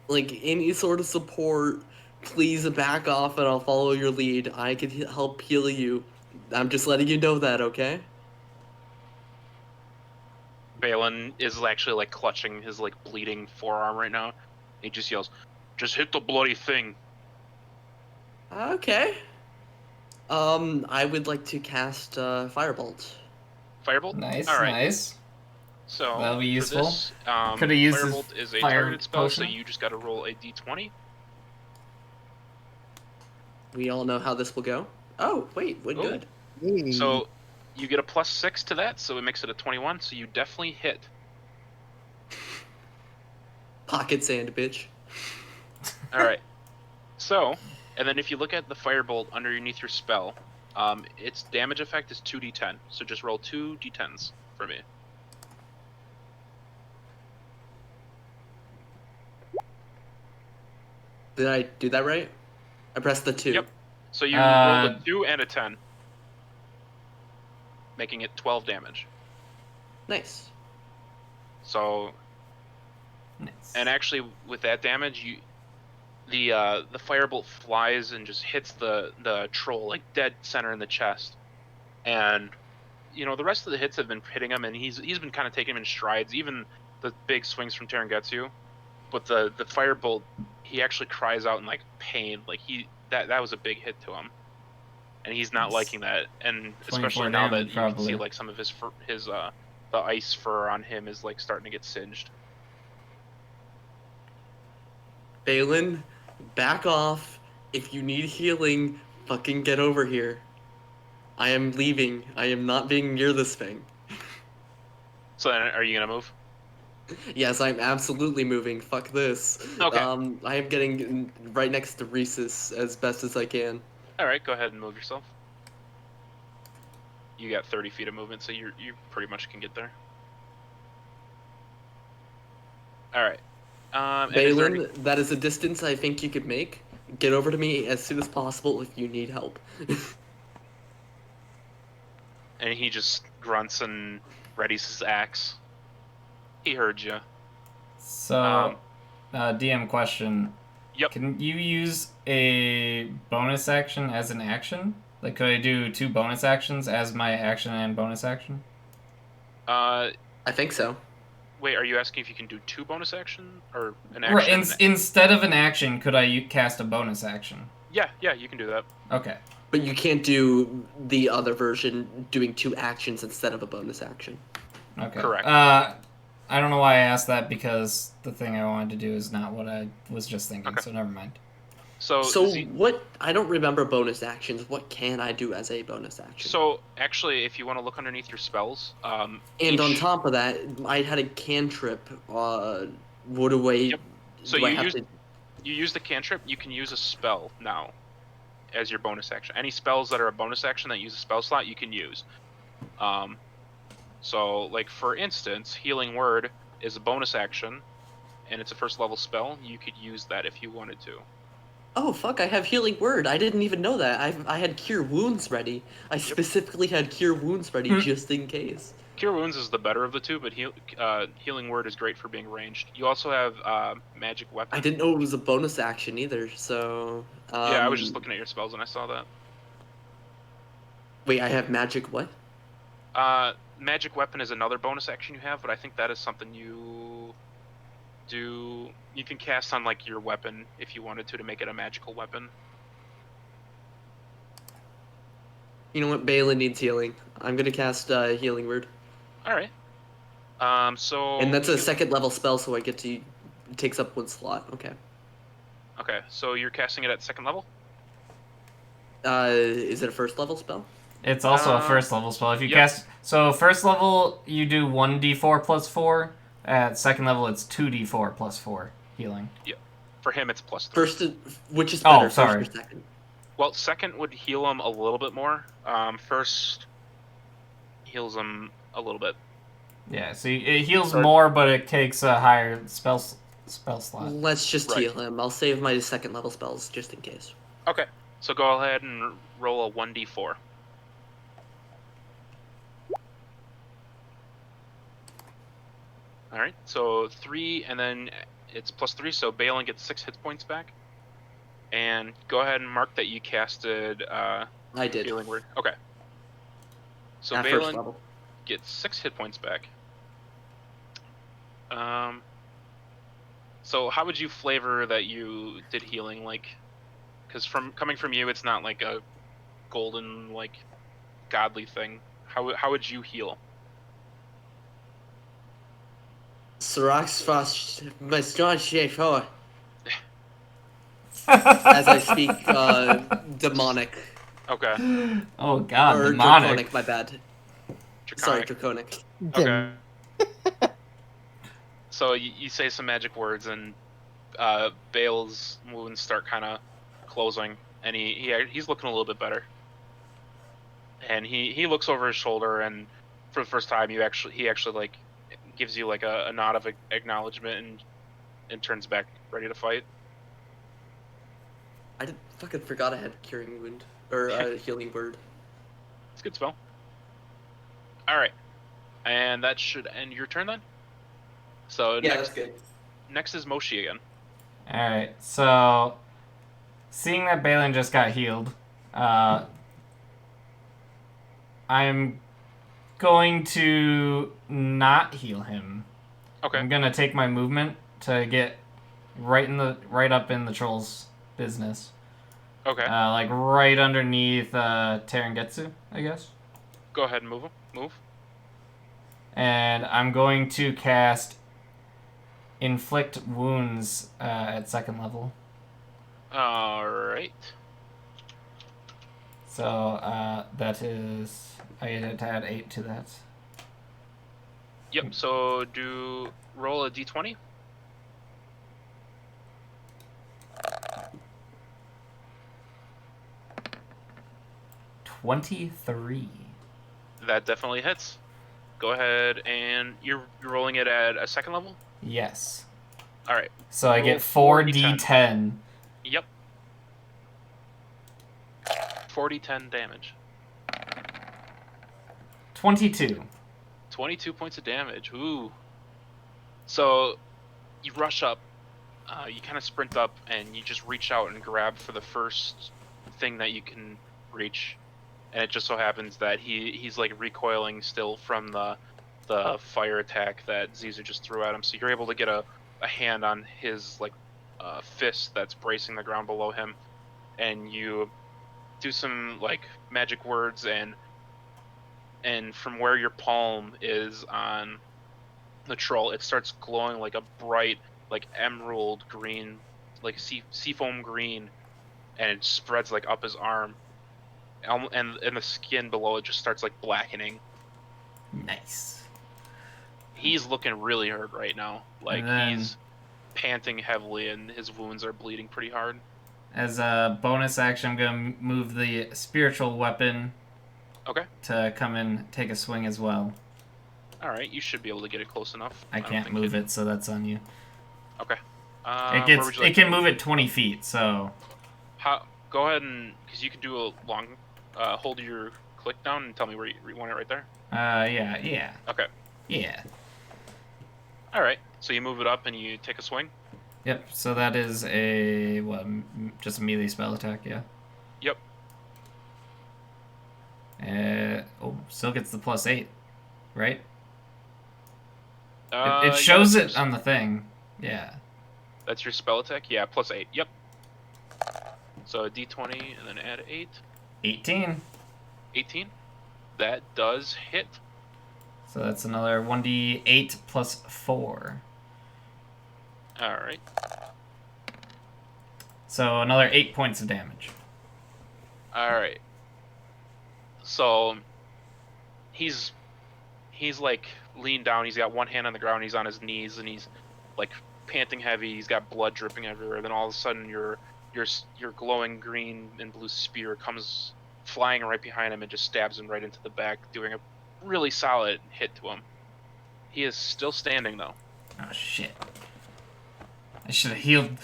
like any sort of support, please back off and I'll follow your lead. I can help heal you. I'm just letting you know that, okay? Balin is actually like clutching his like bleeding forearm right now. He just yells, "Just hit the bloody thing!" Okay. I would like to cast Firebolt. Firebolt. Nice, All right. nice. So That'll be for useful. this, Coulda used his Firebolt is a fire targeted spell, so potion. you just got to roll a d20. We all know how this will go. Oh, wait, we're Oh. good. Yay. So you get a +6 to that, so it makes it a 21. So you definitely hit. Pocket sand, bitch. All right. So, and then if you look at the Firebolt underneath your spell, its damage effect is 2d10. So just roll 2d10s for me. Did I do that right? I pressed the 2. Yep. So you roll a 2 and a 10, making it 12 damage. Nice. So, Nice. and actually with that damage, the Firebolt flies and just hits the troll like dead center in the chest, and the rest of the hits have been hitting him, and he's been kind of taking him in strides, even the big swings from Tarangetsu. But the Firebolt, he actually cries out in like pain, like that was a big hit to him, and he's not Nice. liking that, and 24 especially now that damage, you can see probably. like some of his the ice fur on him is like starting to get singed. Balin, back off. If you need healing, fucking get over here. I am leaving. I am not being near this thing. So then, are you gonna move? Yes, I'm absolutely moving. Fuck this. Okay. I am getting right next to Rhesus as best as I can. All right, go ahead and move yourself. You got 30 feet of movement, so you pretty much can get there. All right. And is there Balin, that is a distance I think you could make. Get over to me as soon as possible if you need help. and he just grunts and readies his axe. He heard you. So, DM question. Yep. Can you use a bonus action as an action? Like, could I do 2 bonus actions as my action and bonus action? I think so. Wait, are you asking if you can do 2 bonus action or an Right, action? instead of an action, could I cast a bonus action? Yeah, you can do that. Okay. But you can't do the other version doing 2 actions instead of a bonus action. Okay. Correct. I don't know why I asked that, because the thing I wanted to do is not what I was just thinking, Okay. so never mind. So what? I don't remember bonus actions. What can I do as a bonus action? So actually, if you want to look underneath your spells, and on top of that, I had a cantrip. Would away. Yep. So do I you have use to... you use the cantrip. You can use a spell now as your bonus action. Any spells that are a bonus action that use a spell slot, you can use. So like for instance, Healing Word is a bonus action, and it's a first level spell. You could use that if you wanted to. Oh fuck! I have Healing Word. I didn't even know that. I had Cure Wounds ready. I specifically had Cure Wounds ready just in case. Cure Wounds is the better of the two, but Healing Word is great for being ranged. You also have Magic Weapon. I didn't know it was a bonus action either. So. Yeah, I was just looking at your spells and I saw that. Wait, I have Magic what? Magic Weapon is another bonus action you have, but I think that is something you You can cast on like your weapon if you wanted to make it a magical weapon. You know what? Balin needs healing. I'm gonna cast Healing Word. All right. So. And that's a second level spell, so I get to. It takes up 1 slot. Okay. Okay, so you're casting it at second level. Is it a first level spell? It's also a first level spell. If you Yep. cast, so first level you do 1d4 plus 4. At second level it's 2d4 plus 4 healing. Yeah. For him, it's +3. First, which is better? sorry. First or second? Well, second would heal him a little bit more. First heals him a little bit. Yeah, so it heals Or- more, but it takes a higher spell slot. Let's just Right. heal him. I'll save my second level spells just in case. Okay, so go ahead and roll a 1d4. All right, so 3, and then it's +3, so Balin gets 6 hit points back. And go ahead and mark that you casted I did. Healing Word. Okay. So At first Balin level. gets 6 hit points back. So how would you flavor that you did healing? Like, because coming from you, it's not like a golden, like, godly thing. How would you heal? Sirax fast, my strong shape forward. As I speak, demonic. Okay. Oh god, Or demonic. draconic, my bad. Sorry, Draconic. draconic. Okay. So you say some magic words, and Bale's wounds start kind of closing, and he's looking a little bit better. And he looks over his shoulder, and for the first time, he actually like gives you like a nod of acknowledgement, and turns back, ready to fight. I fucking forgot I had Curing Wound. Or Healing Word. It's a good spell. All right, and that should end your turn then. So Yeah, that's good. next is Moshi again. Alright, so seeing that Balin just got healed, I'm going to not heal him. Okay. I'm gonna take my movement to get right up in the troll's business. Okay. Like right underneath Terengetsu, I guess. Go ahead and move him. Move. And I'm going to cast Inflict Wounds at second level. All right. So that is, I had to add 8 to that. Yep. So roll a d20. $23. That definitely hits. Go ahead, and you're rolling it at a second level. Yes. All right. So I Roll get 4d10. 4d10. Yep. 4d10 damage. 22. 22 points of damage. Ooh. So you rush up, you kind of sprint up, and you just reach out and grab for the first thing that you can reach. And it just so happens that he's like recoiling still from the fire attack that Zizu just threw at him. So you're able to get a hand on his like fist that's bracing the ground below him, and you do some like magic words, and from where your palm is on the troll, it starts glowing like a bright like emerald green, like seafoam green, and it spreads like up his arm. And the skin below it just starts like blackening. Nice. He's looking really hurt right now. Like And then- he's panting heavily, and his wounds are bleeding pretty hard. As a bonus action, I'm going to move the spiritual weapon Okay. to come and take a swing as well. All right. You should be able to get it close enough. I don't can't think move it, so that's on you. Okay. It can move it 20 feet, so Go ahead and because you can do a long. Hold your click down and tell me where you want it right there. yeah. Okay. Yeah. All right. So you move it up and you take a swing. Yep, so that is just a melee spell attack, yeah. Yep. Still gets the +8, right? Yeah, It shows that's- it on the thing, Yeah. That's your spell attack? Yeah, plus 8. Yep. So a d20 and then add 8. 18. 18. That does hit. So that's another 1d8 plus 4. Alright. So another 8 points of damage. Alright. So he's like leaned down, he's got one hand on the ground, he's on his knees, and he's like panting heavy, he's got blood dripping everywhere. Then all of a sudden your glowing green and blue spear comes flying right behind him and just stabs him right into the back, doing a really solid hit to him. He is still standing though. Oh shit. I should have healed.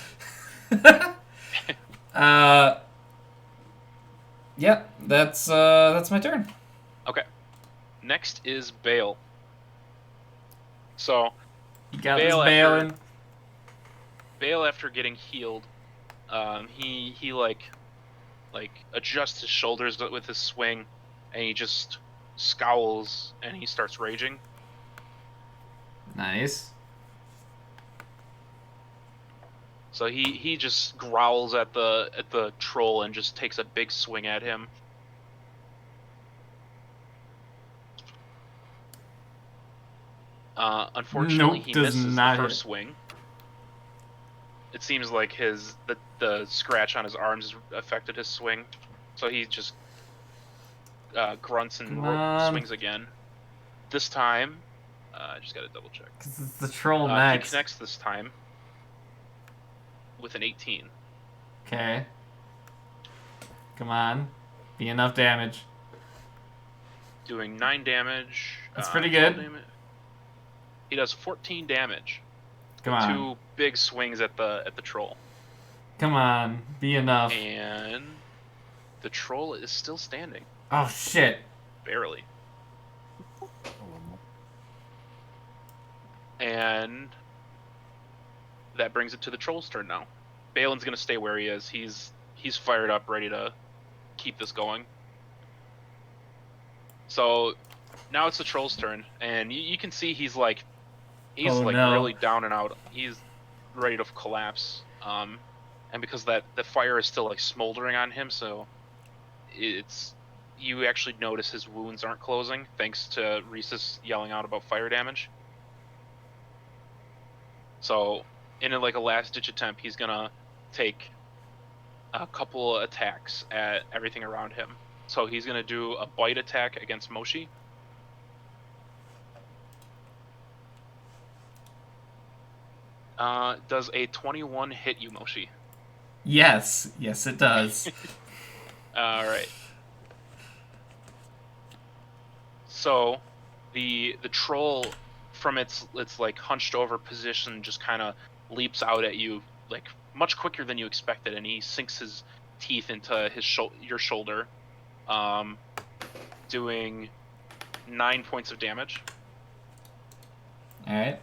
Yep, that's my turn. Okay. Next is Bale. So You got Bale this, Balin. Bale, after getting healed, he like adjusts his shoulders with his swing, and he just scowls and he starts raging. Nice. So he just growls at the troll and just takes a big swing at him. Unfortunately, Nope, he does misses not the hit. first swing. It seems like the scratch on his arms affected his swing, so he just grunts and Come on. swings again. This time, I just gotta double check. 'Cause it's the troll He next. connects this time with an 18. Okay. Come on. Be enough damage. Doing 9 damage. That's pretty 12 good. damage. He does 14 damage. Come with on. 2 big swings at the troll. Come on. Be enough. And the troll is still standing. Oh shit. Barely. And that brings it to the troll's turn now. Balin's gonna stay where he is. He's fired up, ready to keep this going. So now it's the troll's turn, and you can see he's Oh, no. really down and out. He's ready to collapse. And because the fire is still like smoldering on him, so you actually notice his wounds aren't closing thanks to Rhesus yelling out about fire damage. So in a last ditch attempt, he's gonna take a couple attacks at everything around him. So he's gonna do a bite attack against Moshi. Does a 21 hit you, Moshi? Yes. Yes, it does. All right. So the troll, from its like hunched over position, just kind of leaps out at you like much quicker than you expected, and he sinks his teeth into your shoulder, doing 9 points of damage. All right.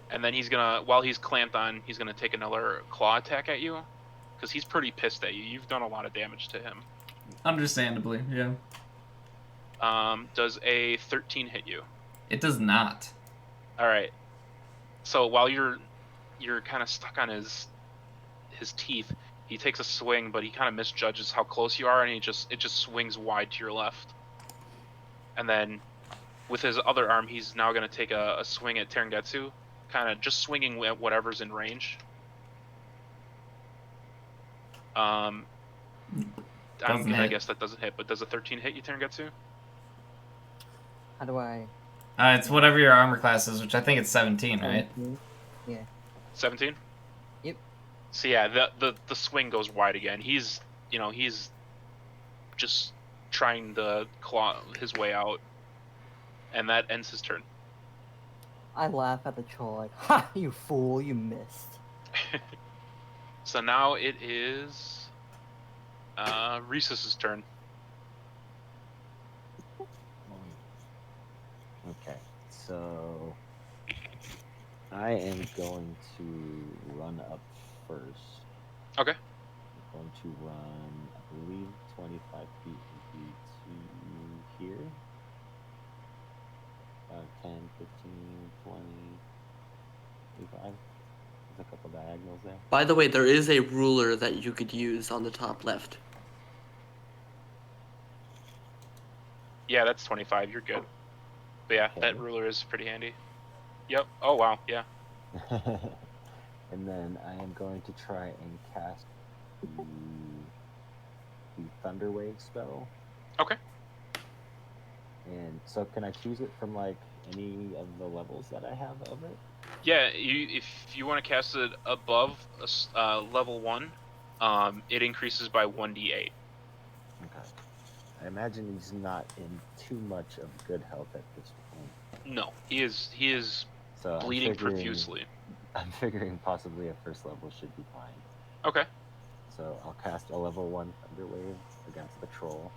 And then while he's clamped on, he's gonna take another claw attack at you, because he's pretty pissed at you. You've done a lot of damage to him. Understandably, yeah. Does a 13 hit you? It does not. All right. So while you're kind of stuck on his teeth, he takes a swing, but he kind of misjudges how close you are, and it just swings wide to your left. And then with his other arm, he's now going to take a swing at Terengetsu, kind of just swinging at whatever's in range. I'm Doesn't gonna hit. guess that doesn't hit, but does a 13 hit you, Terengetsu? How do I? It's whatever your armor class is, which I think it's 17, right? 17? Yeah. 17? Yep. So yeah, the swing goes wide again. He's just trying to claw his way out, and that ends his turn. I laugh at the troll like, "Ha! You fool! You missed." So now it is Rhesus's turn. Okay, so I am going to run up first. Okay. I'm going to run, I believe, 25 feet would be to here. 10, 15, 20, 25. a couple diagonals there. By the way, there is a ruler that you could use on the top left. Yeah, that's 25. You're good. But yeah, that Okay. ruler is pretty handy. Yep. Oh wow. Yeah. And then I am going to try and cast the Thunder Wave spell. Okay. And so can I choose it from like any of the levels that I have of it? Yeah. If you want to cast it above level 1, it increases by 1d8. Okay. I imagine he's not in too much of good health at this point. No, he is So bleeding profusely. I'm figuring possibly a first level should be fine. Okay. So I'll cast a level 1 Thunder Wave against the troll,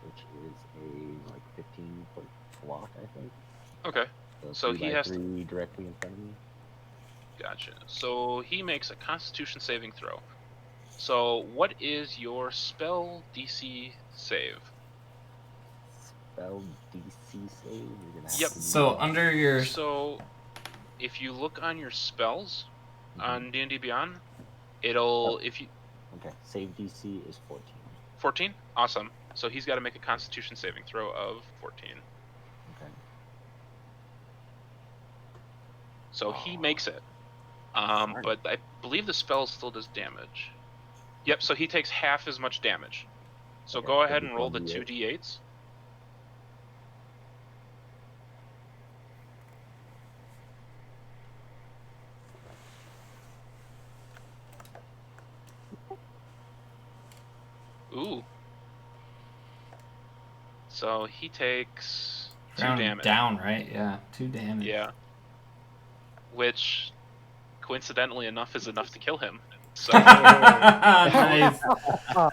which is a like 15-foot block, I think. Okay. So 3 he by has 3 directly in front of me. Gotcha. So he makes a Constitution saving throw. So what is your spell DC save? Spell DC save. You're gonna have Yep. to So use- under your So if you look on your spells Mhm. on D&D Beyond, it'll if you Okay, save DC is 14. 14? Awesome. So he's got to make a Constitution saving throw of 14. Okay. So he Oh. makes it. Darn. But I believe the spell still does damage. Yep, so he takes half as much damage. So Okay, go so ahead just and roll the 1d8. 2d8s. Ooh. So he takes 2 ground damage. down, right? Yeah, 2 damage. Yeah. Which, coincidentally enough, is enough to kill him. So, Nice.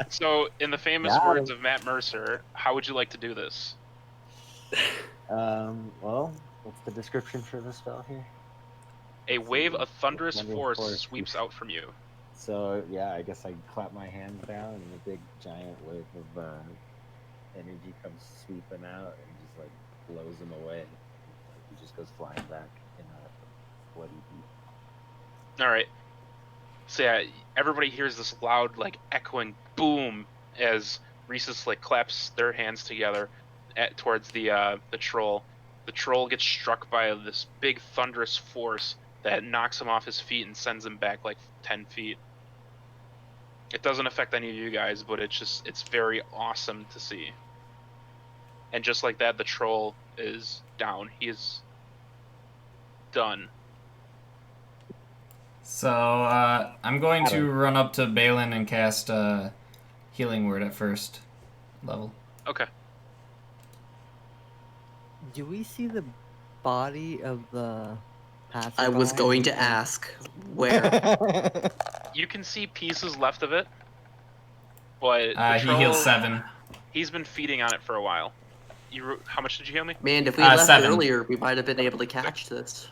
so in the famous Got words him. of Matt Mercer, how would you like to do this? Well, what's the description for the spell here? A wave of thunderous Thunderous force force sweeps sweeps- out from you. So yeah, I guess I clap my hands down and a big giant wave of energy comes sweeping out and just like blows him away. He just goes flying back in a bloody heap. All right. So yeah, everybody hears this loud, like echoing boom as Rhesus like claps their hands together towards the troll. The troll gets struck by this big thunderous force that knocks him off his feet and sends him back like 10 feet. It doesn't affect any of you guys, but it's very awesome to see. And just like that, the troll is down. He is done. So I'm going to run up to Balin and cast Healing Word at first level. Okay. Do we see the body of the passerby? I was going to ask where. You can see pieces left of it, but the He troll, heals 7. he's been feeding on it for a while. How much did you heal me? Man, if we left 7. earlier, we might have been able to catch this.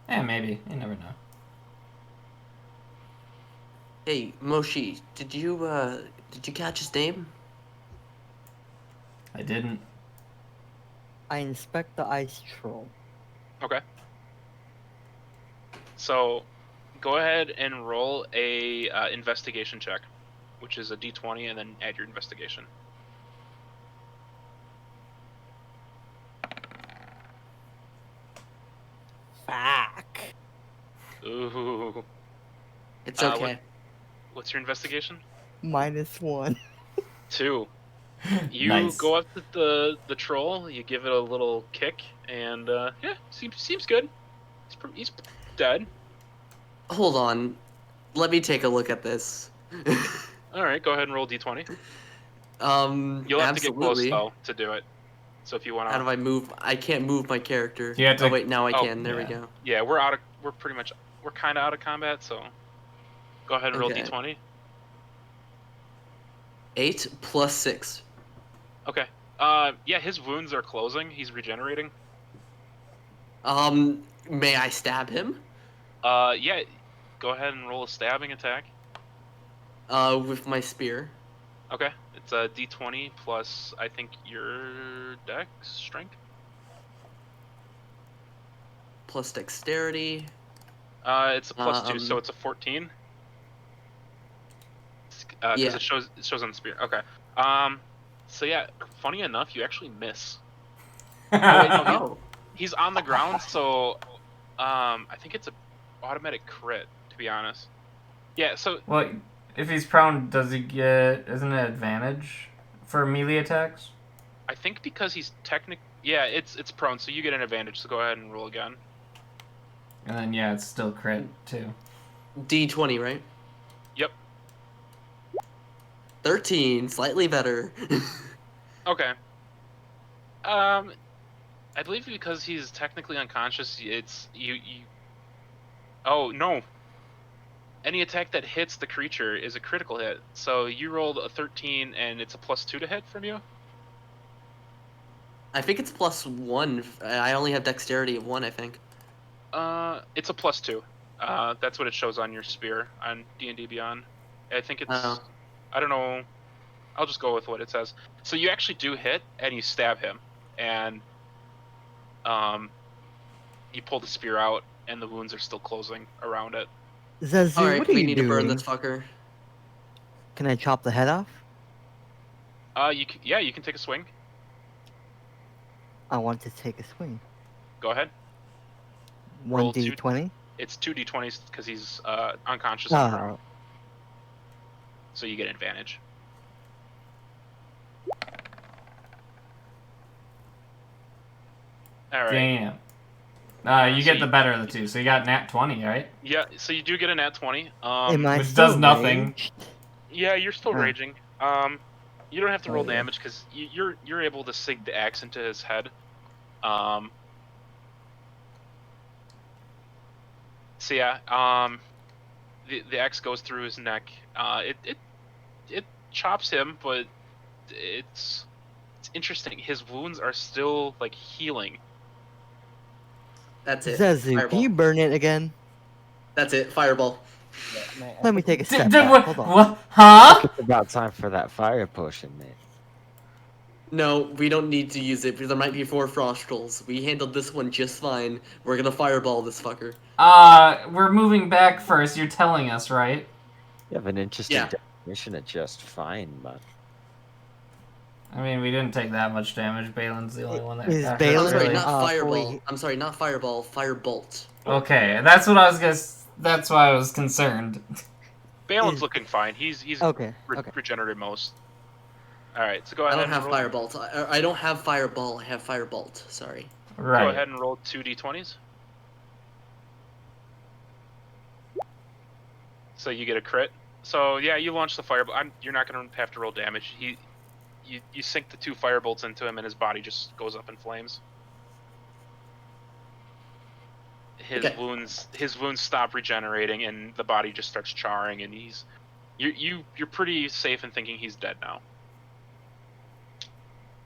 Yeah, maybe. You never know. Hey, Moshi, did you catch his name? I didn't. I inspect the ice troll. Okay. So, go ahead and roll a investigation check, which is a d20, and then add your investigation. Fuck. Ooh. It's Uh, okay. What's your investigation? -1. 2. You Nice. go up to the troll, you give it a little kick, and yeah, seems good. He's dead. Hold on. Let me take a look at this. All right, go ahead and roll d20. You'll have to get close absolutely. though to do it. So if you want How do to, I move? I can't move my character. You have to- Oh wait, now I Oh, can. There we yeah. go. yeah, we're kind of out of combat. So go ahead and roll Okay. d20. 8 plus 6. Okay. Yeah, his wounds are closing. He's regenerating. May I stab him? Yeah. Go ahead and roll a stabbing attack. With my spear. Okay. It's a d20 plus, I think, your dex strength. Plus dexterity. It's a +2, so it's a 14. Because Yeah. it shows on the spear. Okay. So yeah, funny enough, you actually miss. Oh wait, no, Oh. he's on the ground, so I think it's a automatic crit, to be honest. Yeah. So Well, if he's prone, does he get? Isn't it advantage for melee attacks? I think because he's yeah, it's prone, so you get an advantage. So go ahead and roll again. And then yeah, it's still crit too. D20, right? Yep. 13, slightly better. Okay. I believe because he's technically unconscious, it's you. Oh no! Any attack that hits the creature is a critical hit. So you rolled a 13, and it's a +2 to hit from you. I think it's +1. I only have dexterity of 1, I think. It's a +2. That's what it shows on your spear on D&D Beyond. I think it's. Oh. I don't know. I'll just go with what it says. So you actually do hit, and you stab him, and you pull the spear out, and the wounds are still closing around it. Zazu, Alright, what are we you need doing? to burn this fucker. Can I chop the head off? You can take a swing. I want to take a swing. Go ahead. Roll 1d20. It's 2d20s because he's unconscious on the ground. Oh, So you get advantage. All right. Damn. You get the better of the two, so you got nat 20, right? Yeah, so you do get a nat 20. am I which still does nothing. raged? Yeah, you're still Oh. raging. You don't have to roll Oh, yeah. damage because you're able to sink the axe into his head. So yeah, the axe goes through his neck. It chops him, but it's interesting. His wounds are still like healing. That's it. Zazu, Fireball. can you burn it again? That's it. Fireball. Let me take a step Did, back. Hold on. what? Huh? It's about time for that fire potion, mate. No, we don't need to use it because there might be 4 frost trolls. We handled this one just fine. We're gonna fireball this fucker. We're moving back first. You're telling us, right? You have an interesting Yeah. definition of just fine, but I mean, we didn't take that much damage. Balin's the only one that Is got hurt, Balin- I'm sorry, really. not fireball. fully- I'm sorry, not fireball. Firebolt. Okay, that's what I was gonna. That's why I was concerned. Balin's Is- looking fine. He's Okay. Okay. regenerated most. All right, so go I ahead don't and have roll. firebolt. I don't have fireball. I have firebolt. Sorry. Right. Go ahead and roll 2d20s. So you get a crit. So yeah, you launch the fireball. You're not gonna have to roll damage. You sink the 2 firebolts into him, and his body just goes up in flames. His Okay. wounds stop regenerating, and the body just starts charring, and you're pretty safe in thinking he's dead now.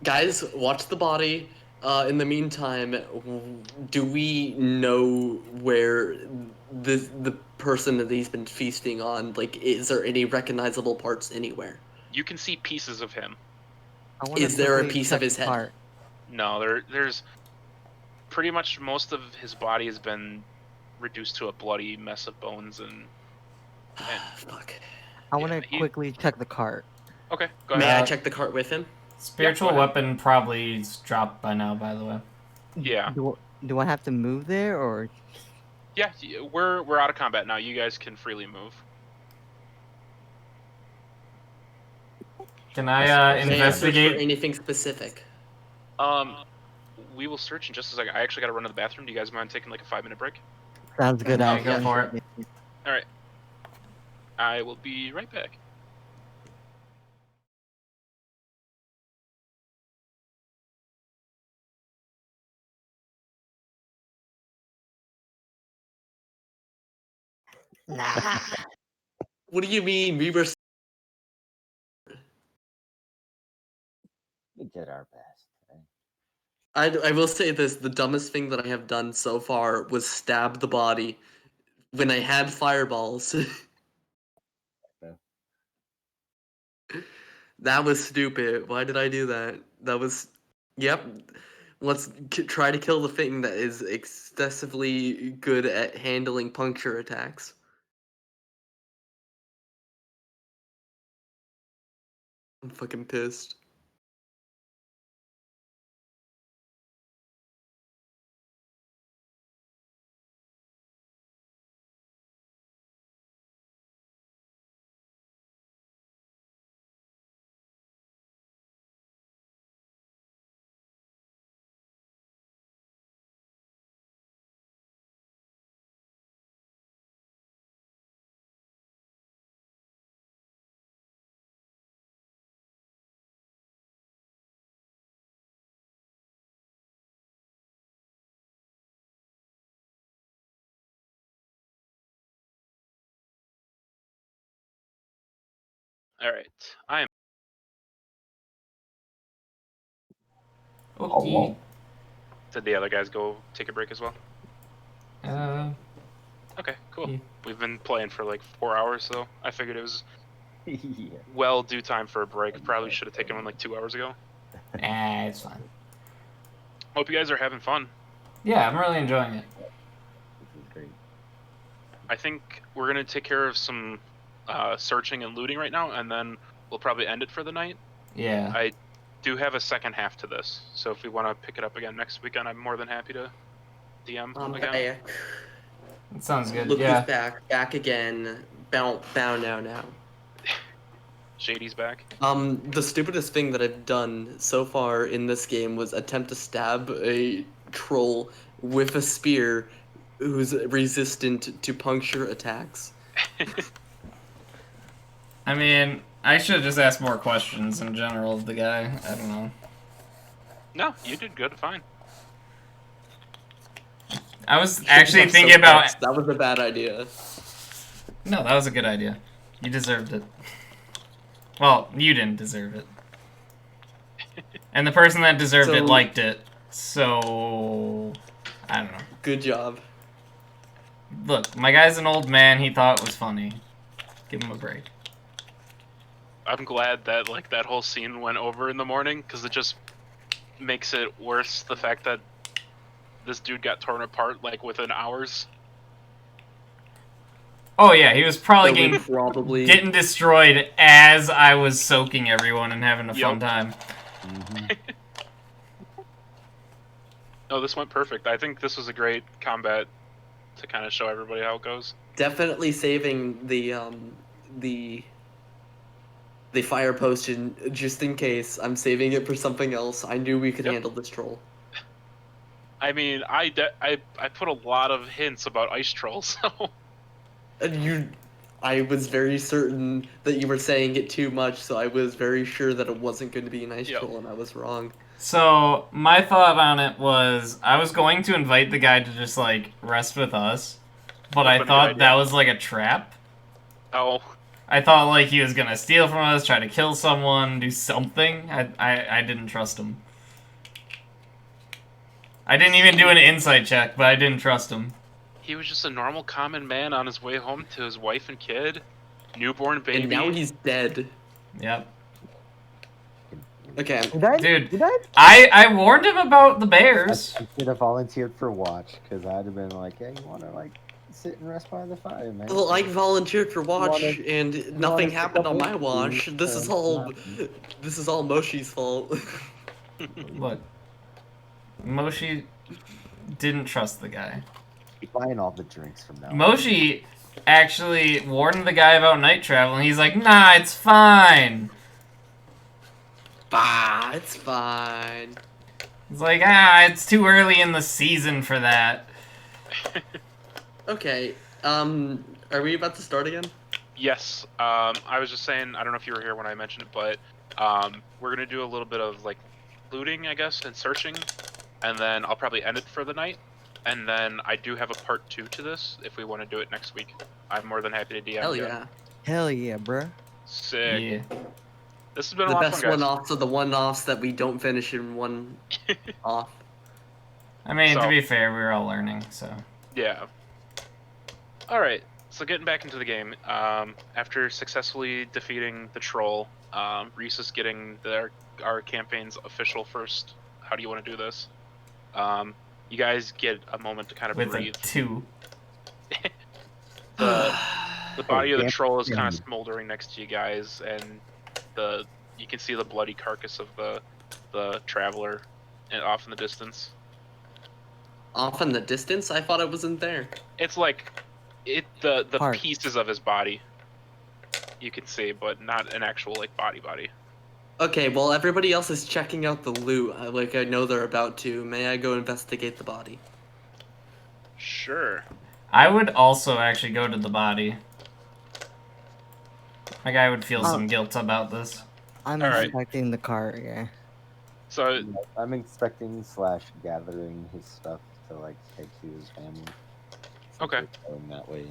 Guys, watch the body. In the meantime, do we know where the person that he's been feasting on? Like, is there any recognizable parts anywhere? You can see pieces of him. I wanna Is there a quickly piece check of his the head? cart. No, there's pretty much most of his body has been reduced to a bloody mess of bones and. Fuck. I want to Yeah, he- quickly check the cart. Okay, go May ahead. I check the cart with him? Spiritual Yeah, go ahead. weapon probably is dropped by now. By the way. Yeah. Do I have to move there or? Yeah, we're out of combat now. You guys can freely move. Can May I I May I search for investigate? anything specific? We will search in just a second. I actually got to run to the bathroom. Do you guys mind taking like a 5-minute break? Sounds good. Yeah, I'll go for it. All right. I will be right back. Nah. What do you mean? We were. we did our best. Right? I will say this: the dumbest thing that I have done so far was stab the body when I had fireballs. That was stupid. Why did I do that? That was. Yep. Let's try to kill the thing that is excessively good at handling puncture attacks. I'm fucking pissed. All right, I am. Okay. Did the other guys go take a break as well? Okay, cool. Yeah. We've been playing for like 4 hours, so I figured it was Yeah. well due time for a break. Probably should have taken one like 2 hours ago. It's fine. Hope you guys are having fun. Yeah, I'm really enjoying it. This is great. I think we're gonna take care of some searching and looting right now, and then we'll probably end it for the night. Yeah. I do have a second half to this, so if we want to pick it up again next weekend, I'm more than happy to DM again. Back. It sounds good. Look Yeah. who's back again. Bow now. Shady's back. The stupidest thing that I've done so far in this game was attempt to stab a troll with a spear who's resistant to puncture attacks. I mean, I should have just asked more questions in general of the guy. I don't know. No, you did good. Fine. I was actually thinking So about... fast. That was a bad idea. No, that was a good idea. You deserved it. Well, you didn't deserve it. And the person that deserved it liked it. So... I don't know. Good job. Look, my guy's an old man. He thought it was funny. Give him a break. I'm glad that like that whole scene went over in the morning, because it just makes it worse, the fact that this dude got torn apart like within hours. Oh yeah, he was probably probably getting destroyed as I was soaking everyone and having a fun time. Oh, this went perfect. I think this was a great combat to kind of show everybody how it goes. definitely saving the fire potion just in case. I'm saving it for something else. I knew we could handle this troll. I mean, I put a lot of hints about ice trolls, so... I was very certain that you were saying it too much, so I was very sure that it wasn't going to be an ice troll, and I was wrong. So, my thought on it was, I was going to invite the guy to just, like, rest with us, but I thought that was, like, a trap. Oh. I thought, like, he was gonna steal from us, try to kill someone, do something. I didn't trust him. I didn't even do an insight check, but I didn't trust him. He was just a normal common man on his way home to his wife and kid. Newborn baby. And now he's dead. Yep. Okay. Dude, I warned him about the bears. I should have volunteered for watch, because I'd have been like, hey, you want to, like, sit and rest by the fire, man? Well, I volunteered for watch, and nothing happened on my watch. This is all Moshi's fault. Look, Moshi didn't trust the guy. Buying all the drinks from now. Moshi actually warned the guy about night travel, and he's like, nah, it's fine. Bah, it's fine. It's like, it's too early in the season for that. Okay, are we about to start again? Yes. I was just saying, I don't know if you were here when I mentioned it, but we're gonna do a little bit of like looting, I guess, and searching, and then I'll probably end it for the night. And then I do have a part 2 to this if we want to do it next week. I'm more than happy to DM. Hell yeah. Hell yeah, bruh. Sick. Yeah. This has been The a lot of best fun, guys. one-offs are the one-offs that we don't finish in one off. I mean, to So- be fair, we were all learning, so. Yeah. Alright, so getting back into the game. After successfully defeating the troll, Reese is getting our campaign's official first. How do you want to do this? You guys get a moment to kind of with breathe. a 2. The body of the damn troll is kind of it. smoldering next to you guys, and you can see the bloody carcass of the traveler off in the distance. Off in the distance? I thought it wasn't there. It's like the Parts. pieces of his body you can see, but not an actual like body. Okay, well, everybody else is checking out the loot. I know they're about to. May I go investigate the body? Sure. I would also actually go to the body. Like, I would feel some guilt about this. I'm Alright. inspecting the car, yeah. So I'm expecting / gathering his stuff to like take to his family. Since Okay. we're going that way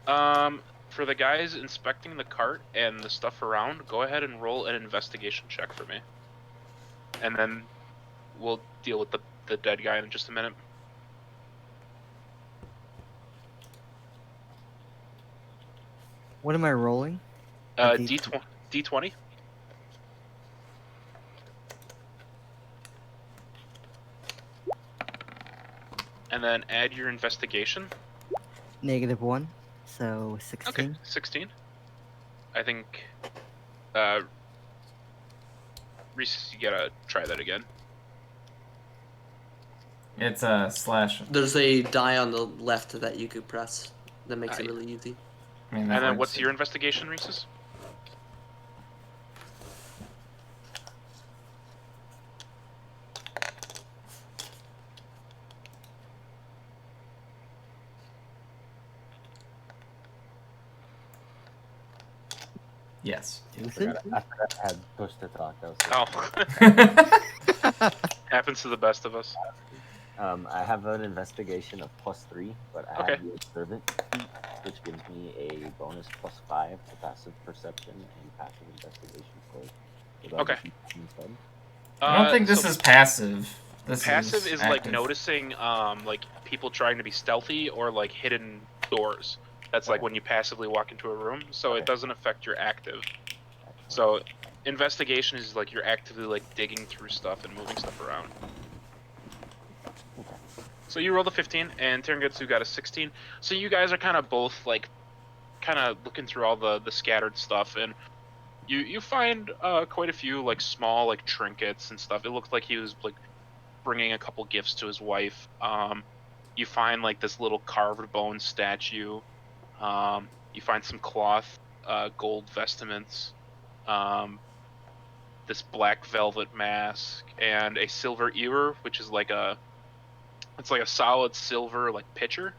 anyhow. for the guys inspecting the cart and the stuff around, go ahead and roll an investigation check for me. And then we'll deal with the dead guy in just a minute. What am I rolling? D20. And then add your investigation. -1, so 16. Okay, 16. I think, Reese, you gotta try that again. It's a slash. There's a die on the left that you could press. That makes it Aye. really easy. I mean, that And then works. what's your investigation, Reese's? Yes. Is it? I forgot I had push to talk. Oh. Happens to the best of us. I have an investigation of +3, but I Okay. have the observant feat, which gives me a bonus +5 to passive perception and passive investigation scores. So that'll Okay. be instead. I don't think this so is passive. This passive is like active. noticing like people trying to be stealthy or like hidden doors. That's like when you passively walk into a room, so it doesn't affect your active. So investigation is like you're actively like digging through stuff and moving stuff around. So you rolled a 15 and Terengetsu got a 16. So you guys are kind of both like kind of looking through all the scattered stuff, and you find quite a few like small like trinkets and stuff. It looked like he was like bringing a couple gifts to his wife. You find like this little carved bone statue. You find some cloth, gold vestments, this black velvet mask, and a silver ewer, which is like it's like a solid silver like pitcher.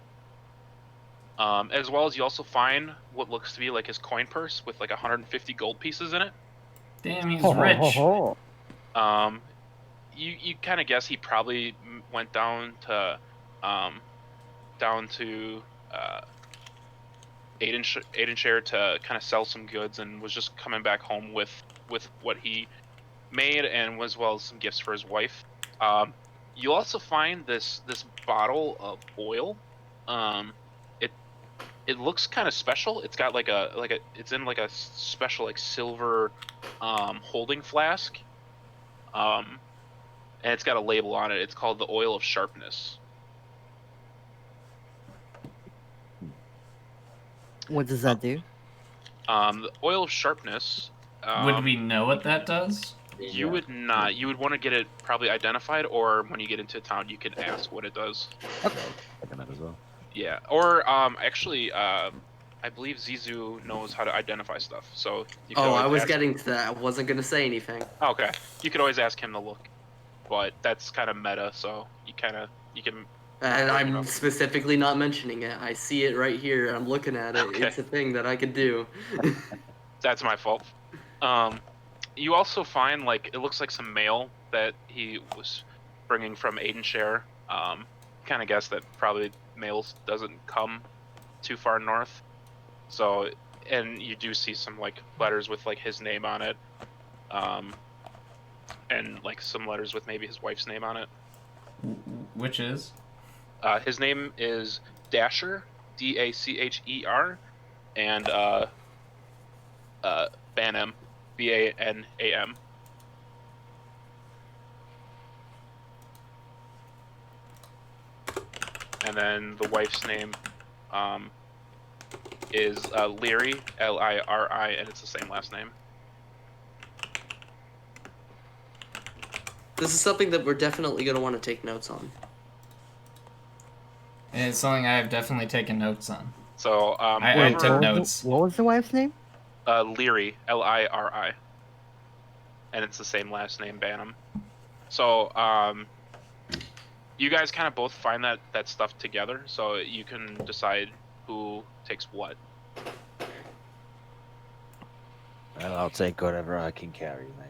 As well as you also find what looks to be like his coin purse with like 150 gold pieces in it. Damn, he's rich. You kind of guess he probably went down to Aidenshire to kind of sell some goods and was just coming back home with what he made and as well as some gifts for his wife. You also find this bottle of oil. It looks kind of special. It's got it's in like a special like silver holding flask. And it's got a label on it. It's called the Oil of Sharpness. What does that do? The Oil of Sharpness. Would we know what that does? You would not. You would want to get it probably identified, or when you get into town, you can ask what it does. Okay. I can that as well. Yeah. Or actually, I believe Zizu knows how to identify stuff. So you could Oh, always I was ask... getting to that. I wasn't gonna say anything. Okay. You could always ask him to look, but that's kind of meta. So you can. And You I'm know. specifically not mentioning it. I see it right here. I'm looking at it. Okay. It's a thing that I could do. That's my fault. You also find like it looks like some mail that he was bringing from Aidenshire. Kind of guess that probably mail doesn't come too far north. So, and you do see some like letters with like his name on it, and like some letters with maybe his wife's name on it. Which is? His name is Dasher, Dacher, and Banam, Banam. and then the wife's name is Leary, Liri, and it's the same last name. This is something that we're definitely going to want to take notes on. It's something I have definitely taken notes on. So I whoever- took notes. What was the wife's name? Leary, Liri, and it's the same last name, Banham. So you guys kind of both find that stuff together, so you can decide who takes what. Well, I'll take whatever I can carry, mate.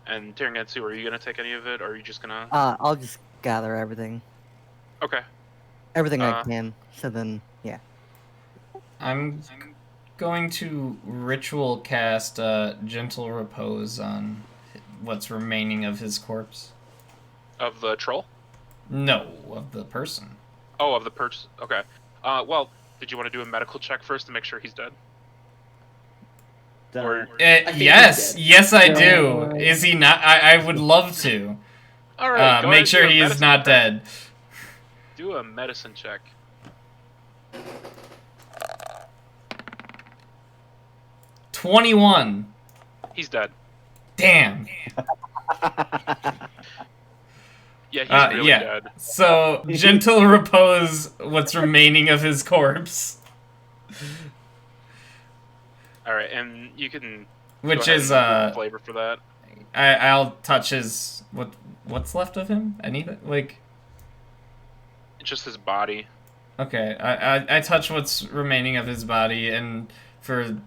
And Terengetsu, are you gonna take any of it, or are you just gonna? I'll just gather everything. Okay. Everything I can. So then, yeah. I'm going to ritual cast Gentle Repose on what's remaining of his corpse. Of the troll? No, of the person. Oh, of the person. Okay. Well, did you want to do a medical check first to make sure he's dead? Or think he's yes, dead. yes, I do. Is he not? I would love to. all right, go ahead Make and sure do a he is medicine not check. dead. Do a medicine check. $21. He's dead. Damn. Yeah, he's really yeah. dead. So Gentle Repose what's remaining of his corpse, All right, and you can. which go ahead is and do the flavor for that. I'll touch his what's left of him. Anything like. Just his body. Okay, I touch what's remaining of his body, and for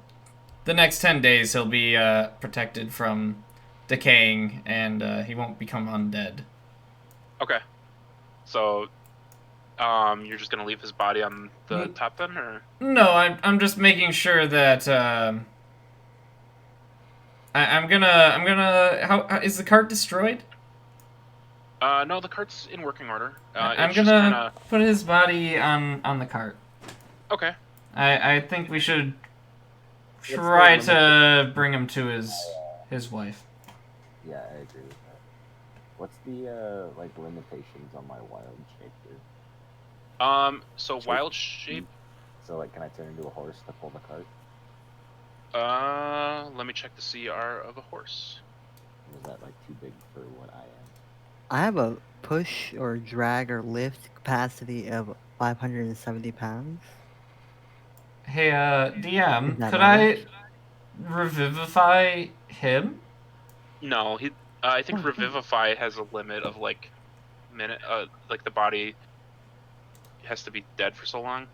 the next 10 days he'll be protected from decaying, and he won't become undead. Okay. So, you're just gonna leave his body on the Mm. top then, or? No, I'm just making sure that I'm gonna how is the cart destroyed? No, the cart's in working order. I'm it's just gonna kinda... put his body on the cart. Okay. I think we should the try limit? to bring him to his wife. Yeah, I agree with that. What's the like limitations on my wild shape here? So wild shape. So like, can I turn into a horse to pull the cart? Let me check the CR of a horse. Or is that like too big for what I am? I have a push or drag or lift capacity of 570 pounds. Hey, DM, Is that could better? I revivify him? No, he. I think Revivify has a limit of like minute. Like the body has to be dead for so long.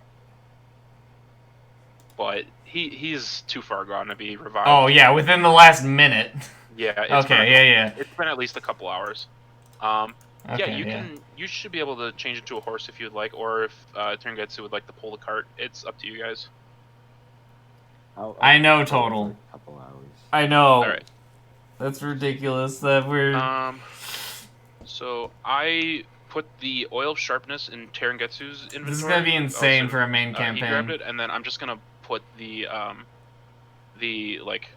But he's too far gone to be revived. Oh yeah, within the last minute. Yeah. It's Okay, yeah. It's been at least a couple hours. Okay, yeah, you should be able to change it to a horse if you'd like, or if Terengetsu would like to pull the cart. It's up to you guys. I know, I'll total. for a couple hours. I know. All right. That's ridiculous that we're. So I put the oil of sharpness in Terengetsu's inventory. This is gonna be insane so, for a main He campaign. grabbed it, and then I'm just gonna put the like.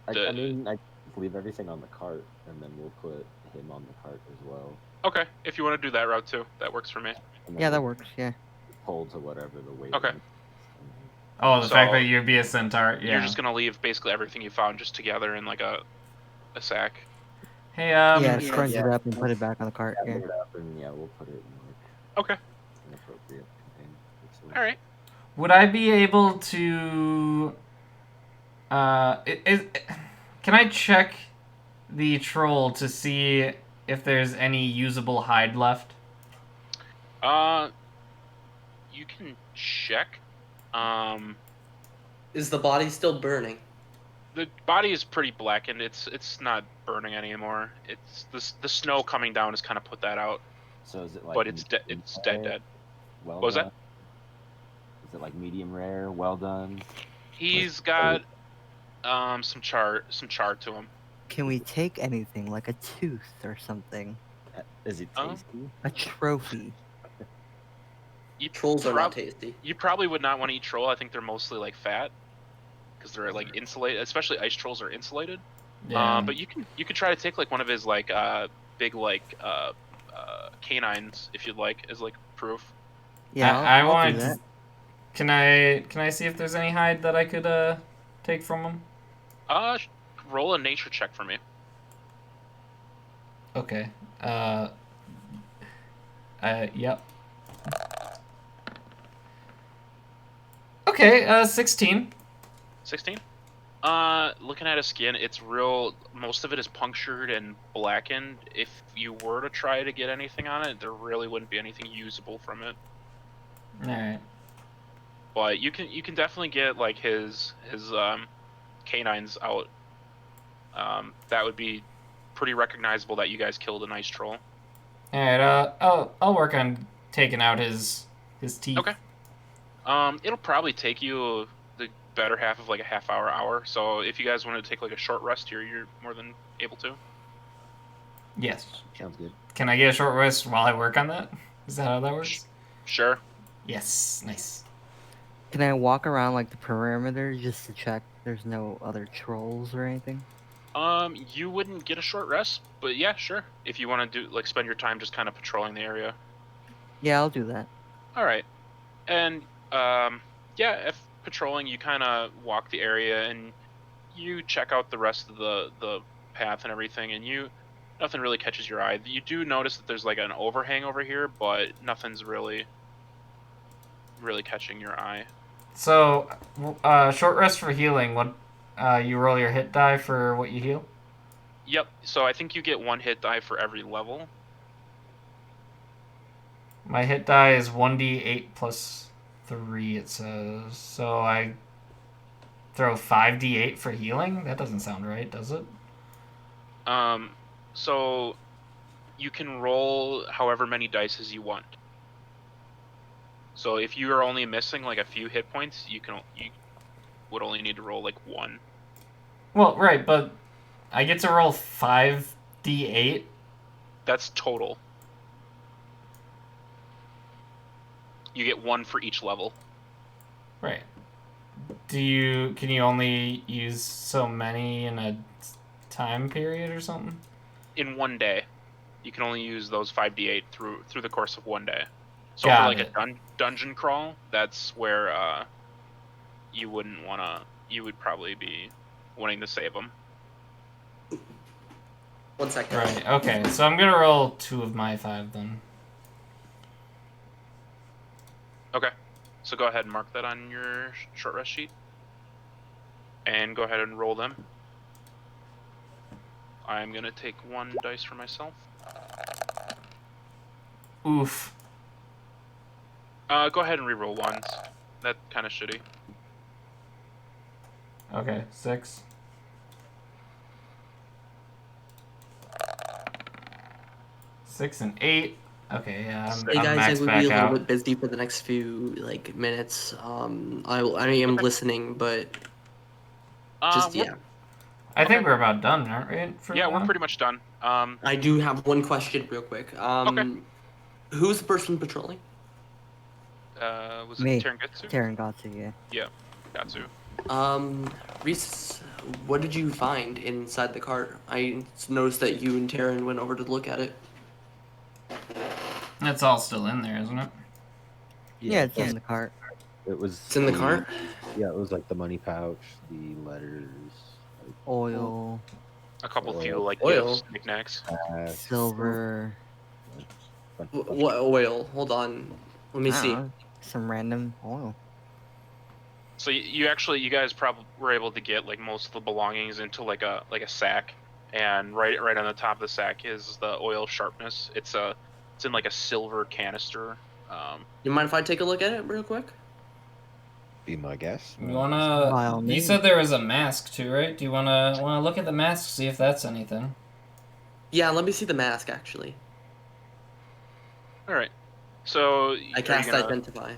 I mean, I leave everything on the cart, and then we'll put him on the cart as well. Okay, if you want to do that route too, that works for me. And then Yeah, that we'll works. Yeah. Pull to whatever the weight. Okay. limit is. Oh, the So, fact that you'd be a centaur. Yeah. You're just gonna leave basically everything you found just together in like a sack. Hey, yeah, scrunch yeah. it up and put it back on the cart. Yeah, Yeah. put it up, and yeah, we'll put it in like Okay. an appropriate container. All right. would I be able to? Can I check the troll to see if there's any usable hide left? You can check. Is the body still burning? The body is pretty blackened. It's not burning anymore. It's the snow coming down has kind of put that out. So is it like? But it's dead. Well What was that? done? Is it like medium rare? Well done. He's got some char to him. Can we take anything like a tooth or something? Is it Oh. tasty? A trophy. You Trolls are prob- not tasty. You probably would not want to eat troll. I think they're mostly like fat, because they're like insulated. Especially ice trolls are insulated. But you could try to take like one of his like big like canines if you'd like, as like proof. Yeah, I I'll do wanted. that. Can I see if there's any hide that I could take from him? Roll a nature check for me. Okay. Yep. Okay. 16. 16. Looking at his skin, it's real. Most of it is punctured and blackened. If you were to try to get anything on it, there really wouldn't be anything usable from it. All right. But you can definitely get like his canines out. That would be pretty recognizable that you guys killed a nice troll. All right. I'll work on taking out his teeth. Okay. It'll probably take you the better half of like a half hour. So if you guys want to take like a short rest here, you're more than able to. Yes. Sounds good. Can I get a short rest while I work on that? Is that how that works? Sure. Yes. Nice. Can I walk around like the perimeter just to check there's no other trolls or anything? You wouldn't get a short rest, but yeah, sure. If you want to do like spend your time just kind of patrolling the area. Yeah, I'll do that. All right. And yeah, if patrolling, you kind of walk the area and you check out the rest of the path and everything, and nothing really catches your eye. You do notice that there's like an overhang over here, but nothing's really catching your eye. So, short rest for healing. What? You roll your hit die for what you heal. Yep. So I think you get 1 hit die for every level. My hit die is 1d8 plus 3. It says. So I throw 5d8 for healing. That doesn't sound right, does it? So you can roll however many dice as you want. So if you are only missing like a few hit points, you would only need to roll like 1. Well, right, but I get to roll 5d8. That's total. You get 1 for each level. Right. Can you only use so many in a time period or something? In 1 day, you can only use those 5d8 through the course of 1 day. So Got for like it. a dungeon crawl, that's where you wouldn't wanna. You would probably be wanting to save them. 1 second. Right, okay. So I'm gonna roll 2 of my 5 then. Okay. So go ahead and mark that on your short rest sheet. And go ahead and roll them. I'm gonna take 1 dice for myself. Oof. Go ahead and reroll ones. That's kind of shitty. Okay, 6. Six and 8. Okay, yeah, I'm Hey guys, I maxed would back be a little out. bit busy for the next few like minutes. I am listening, but just we're- yeah. I think okay. we're about done, aren't we? For Yeah, we're now? pretty much done. I do have one question real quick. Okay. Who's the person patrolling? Was Me. it Terengetsu? Terengatsu, yeah. Gatsu. Reese, what did you find inside the cart? I noticed that you and Taryn went over to look at it. It's all still in there, isn't it? Yeah, it's in the cart. It was. It's in the cart? Yeah, it was like the money pouch, the letters, like, Oil, A couple Oil. few like Oil. gifts, knickknacks. silver, What oil? Hold on. Let me I see. don't know, some random oil. So you guys probably were able to get like most of the belongings into like a sack, and right on the top of the sack is the oil sharpness. It's in like a silver canister. You mind if I take a look at it real quick? be my guess. You By wanna? all You means. said there was a mask too, right? Do you wanna look at the mask, see if that's anything? Yeah, let me see the mask actually. All right. So I cast identify.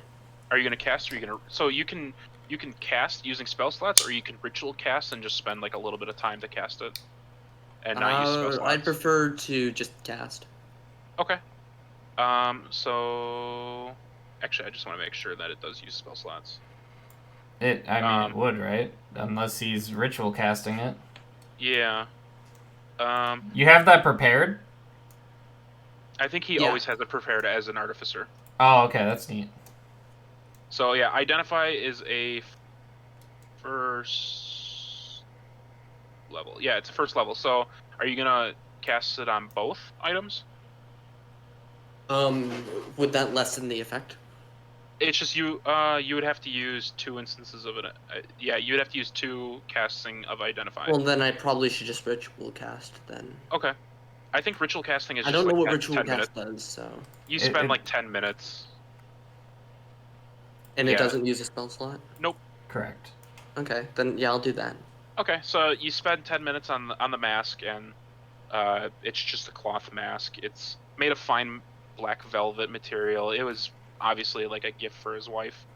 Are you gonna cast? Or are you gonna? So you can cast using spell slots, or you can ritual cast and just spend like a little bit of time to cast it, and not use spell slots. I'd prefer to just cast. Okay. So actually, I just want to make sure that it does use spell slots. It it would, right? Unless he's ritual casting it. Yeah. You have that prepared? I think he Yeah. always has it prepared as an artificer. Oh, okay, that's neat. So yeah, identify is a first level. Yeah, it's a first level. So are you gonna cast it on both items? Would that lessen the effect? It's just you. You would have to use 2 instances of it. Yeah, you would have to use 2 casting of identify. Well, then I probably should just ritual cast then. Okay. I think ritual casting is I just don't know like what 10, ritual 10 cast minutes. does, so. You It- spend it- like 10 minutes. And Yeah. it doesn't use a spell slot? Nope. Correct. Okay, then yeah, I'll do that. Okay, so you spend 10 minutes on the mask, and it's just a cloth mask. It's made of fine black velvet material. It was obviously like a gift for his wife.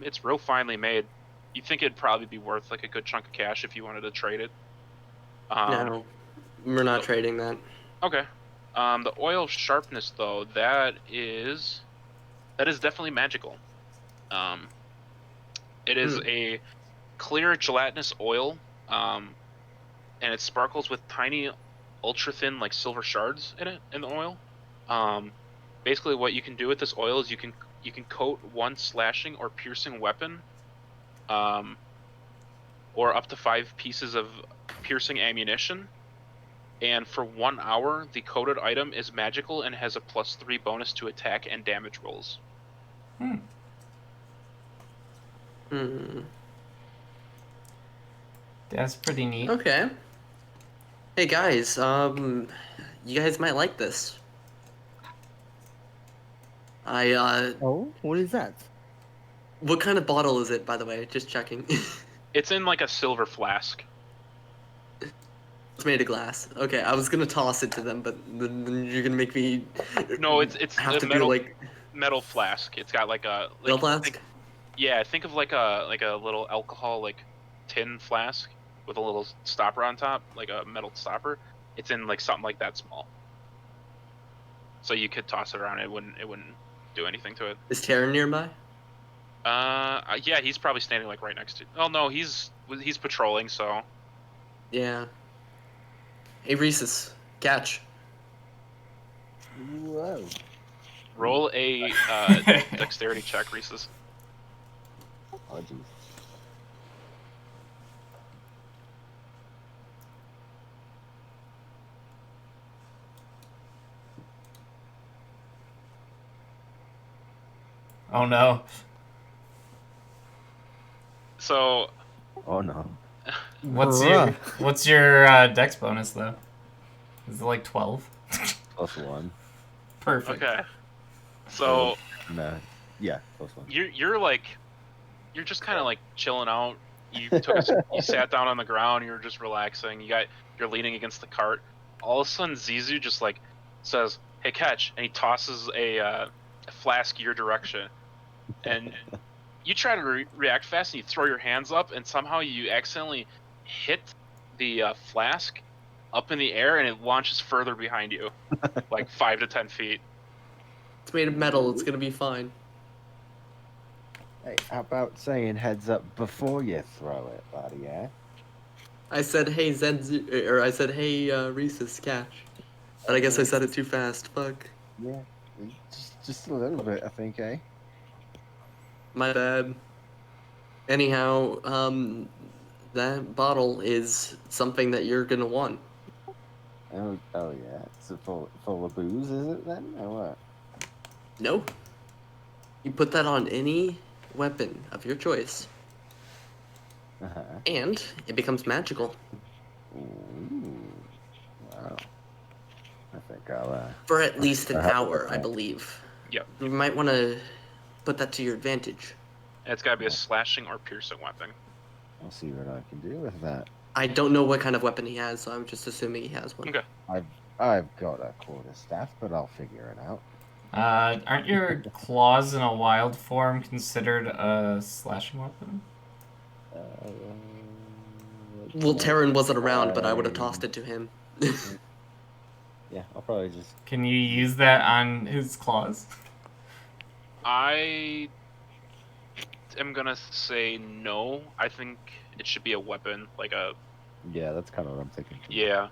It's real finely made. You'd think it'd probably be worth like a good chunk of cash if you wanted to trade it. No, we're not trading that. Okay. The oil sharpness though, that is definitely magical. It is a clear gelatinous oil, and it sparkles with tiny, ultra thin like silver shards in the oil. Basically, what you can do with this oil is you can coat one slashing or piercing weapon, or up to 5 pieces of piercing ammunition. And for 1 hour, the coated item is magical and has a +3 bonus to attack and damage rolls. Hmm. That's pretty neat. Okay. Hey guys, you guys might like this. Oh, what is that? What kind of bottle is it, by the way? Just checking. It's in like a silver flask. It's made of glass. Okay, I was gonna toss it to them, but then you're gonna make me. No, it's have a to metal do like metal flask. It's got like a metal flask. yeah, think of like a little alcohol like tin flask with a little stopper on top, like a metal stopper. It's in like something like that small. So you could toss it around. It wouldn't do anything to it. Is Taryn nearby? Yeah, he's probably standing like right next to. Oh no, he's patrolling. So Yeah. Hey Reese's, catch. Whoa. roll a dexterity check, Reese's. Oh, jeez. Oh no. So Oh no. Bruh. What's your dex bonus though? Is it like 12? +1. Perfect. okay. So No. Yeah, +1. you're just kind of like chilling out. You you sat down on the ground. You're just relaxing. You're leaning against the cart. All of a sudden, Zizu just like says, "Hey, catch!" and he tosses a flask your direction, and you try to react fast, and you throw your hands up, and somehow you accidentally hit the flask up in the air, and it launches further behind you, like 5 to 10 feet. It's made of metal. It's gonna be fine. Hey, how about saying heads up before you throw it, buddy? Yeah. I said, hey Zenzu, or I said, hey Reese's, catch. But I guess I said it too fast. Fuck. Yeah. Just a little bit, I think, eh? My bad. Anyhow, that bottle is something that you're gonna want. Oh yeah. It's full of booze, is it then, or what? No. You put that on any weapon of your choice, Uh-huh. and it becomes magical. Ooh. Wow. I think I'll For at least an I'll have to hour, look I at it. believe. Yep. You might want to put that to your advantage. And it's got to be a slashing or piercing weapon. I'll see what I can do with that. I don't know what kind of weapon he has, so I'm just assuming he has one. Okay. I've got a quarterstaff, but I'll figure it out. Aren't your claws in a wild form considered a slashing weapon? Well, Terran wasn't around, but I would have tossed it to him. Yeah, I'll probably just. Can you use that on his claws? I am gonna say no. I think it should be a weapon, like a Yeah, that's kind of what I'm thinking. yeah.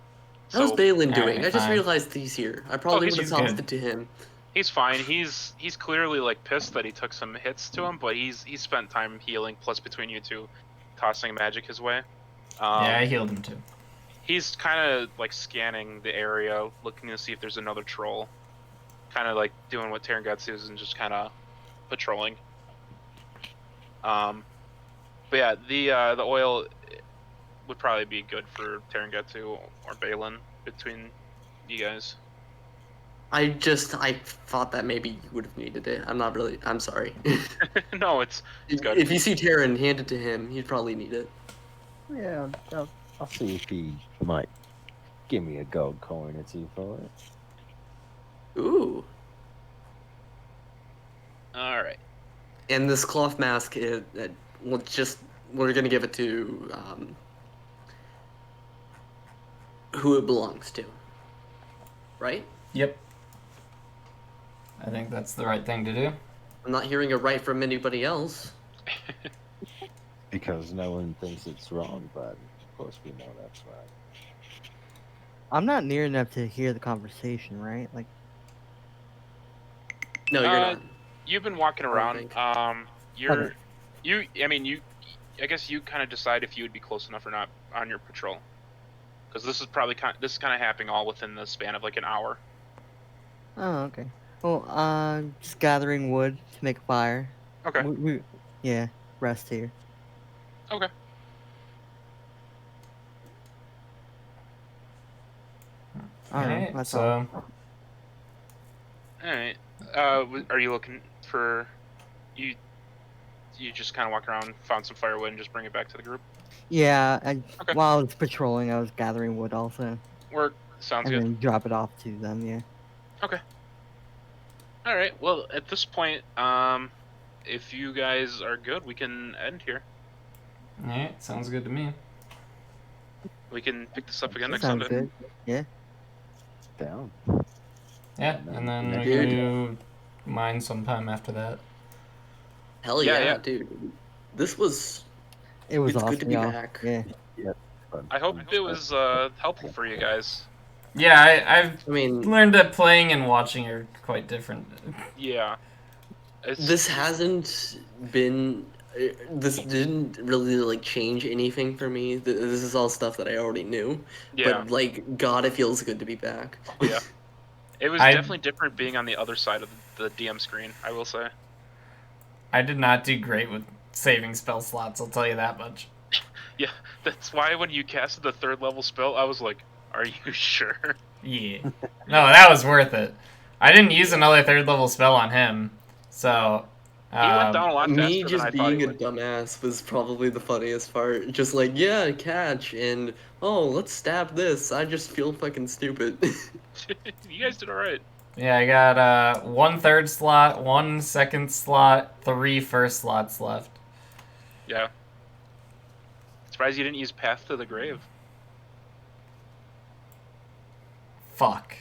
How's So Balin Alright, doing? I just fine. realized he's here. I probably he's would have good. tossed it to him. he's fine. He's clearly like pissed that he took some hits to him, but he's spent time healing. Plus, between you two, tossing magic his way. Yeah, I healed him too. He's kind of like scanning the area, looking to see if there's another troll. Kind of like doing what Tarangatsu is and just kind of patrolling. But yeah, the oil would probably be good for Tarangatsu or Balin between you guys. I thought that maybe you would have needed it. I'm sorry. No, it's good. If you see Taran, hand it to him. He'd probably need it. Yeah, I'll see if he might give me a gold coin or two for it. Ooh. All right. And this cloth mask, we're gonna give it to who it belongs to, right? Yep. I think that's the right thing to do. I'm not hearing a right from anybody else. Because no one thinks it's wrong, but of course we know that's right. I'm not near enough to hear the conversation, right? Like, No, you're not. You've been walking I don't around. think. I guess you kind of decide if you would be close enough or not on your patrol, because this is kind of happening all within the span of like an hour. oh, okay. Well, just gathering wood to make a fire. Okay. Yeah, rest here. Okay. All right, Alright, that's so all. All right. Are you looking for you? You just kind of walk around, found some firewood, and just bring it back to the group. Yeah, Okay. while I was patrolling, I was gathering wood also, Work sounds and good. then drop it off to them. Yeah. Okay. All right. Well, at this point, if you guys are good, we can end here. alright, sounds good to me. We can pick this up again next Sounds Sunday. good. Yeah. Down. Yeah, and then we Dude. can do mine sometime after that. Hell Yeah, yeah, yeah. dude. This was. It was It's awesome, good to be y'all. back. Yeah. Fun. I hope it was helpful for you guys. Yeah, I've I mean, learned that playing and watching are quite different. Yeah. this hasn't been. This didn't really like change anything for me. This is all stuff that I already knew. Yeah. But like, God, it feels good to be back. Yeah. It was I- definitely different being on the other side of the DM screen, I will say. I did not do great with saving spell slots, I'll tell you that much. Yeah, that's why when you casted the 3rd level spell, I was like, are you sure? Yeah. No, that was worth it. I didn't use another 3rd level spell on him, so... He went down a lot faster Me than just I thought he being a would. dumbass was probably the funniest part. Just like, yeah, catch, and oh, let's stab this. I just feel fucking stupid. You guys did alright. Yeah, I got 1 3rd slot, 1 2nd slot, 3 1st slots left. Yeah. Surprised you didn't use Path to the Grave. Fuck.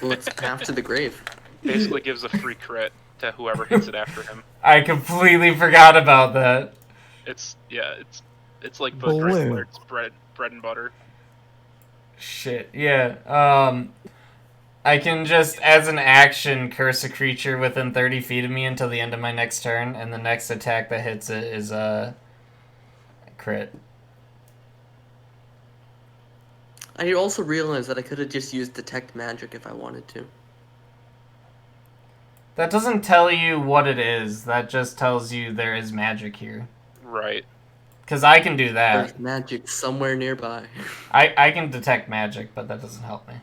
Let's path to the grave. Basically gives a free crit to whoever hits it after him. I completely forgot about that. It's like the Blue. Great Lord's bread and butter. Shit, yeah. I can just, as an action, curse a creature within 30 feet of me until the end of my next turn, and the next attack that hits it is a crit. I also realized that I could have just used detect magic if I wanted to. That doesn't tell you what it is, that just tells you there is magic here. Right. Because I can do that. There's magic somewhere nearby. I can detect magic, but that doesn't help me.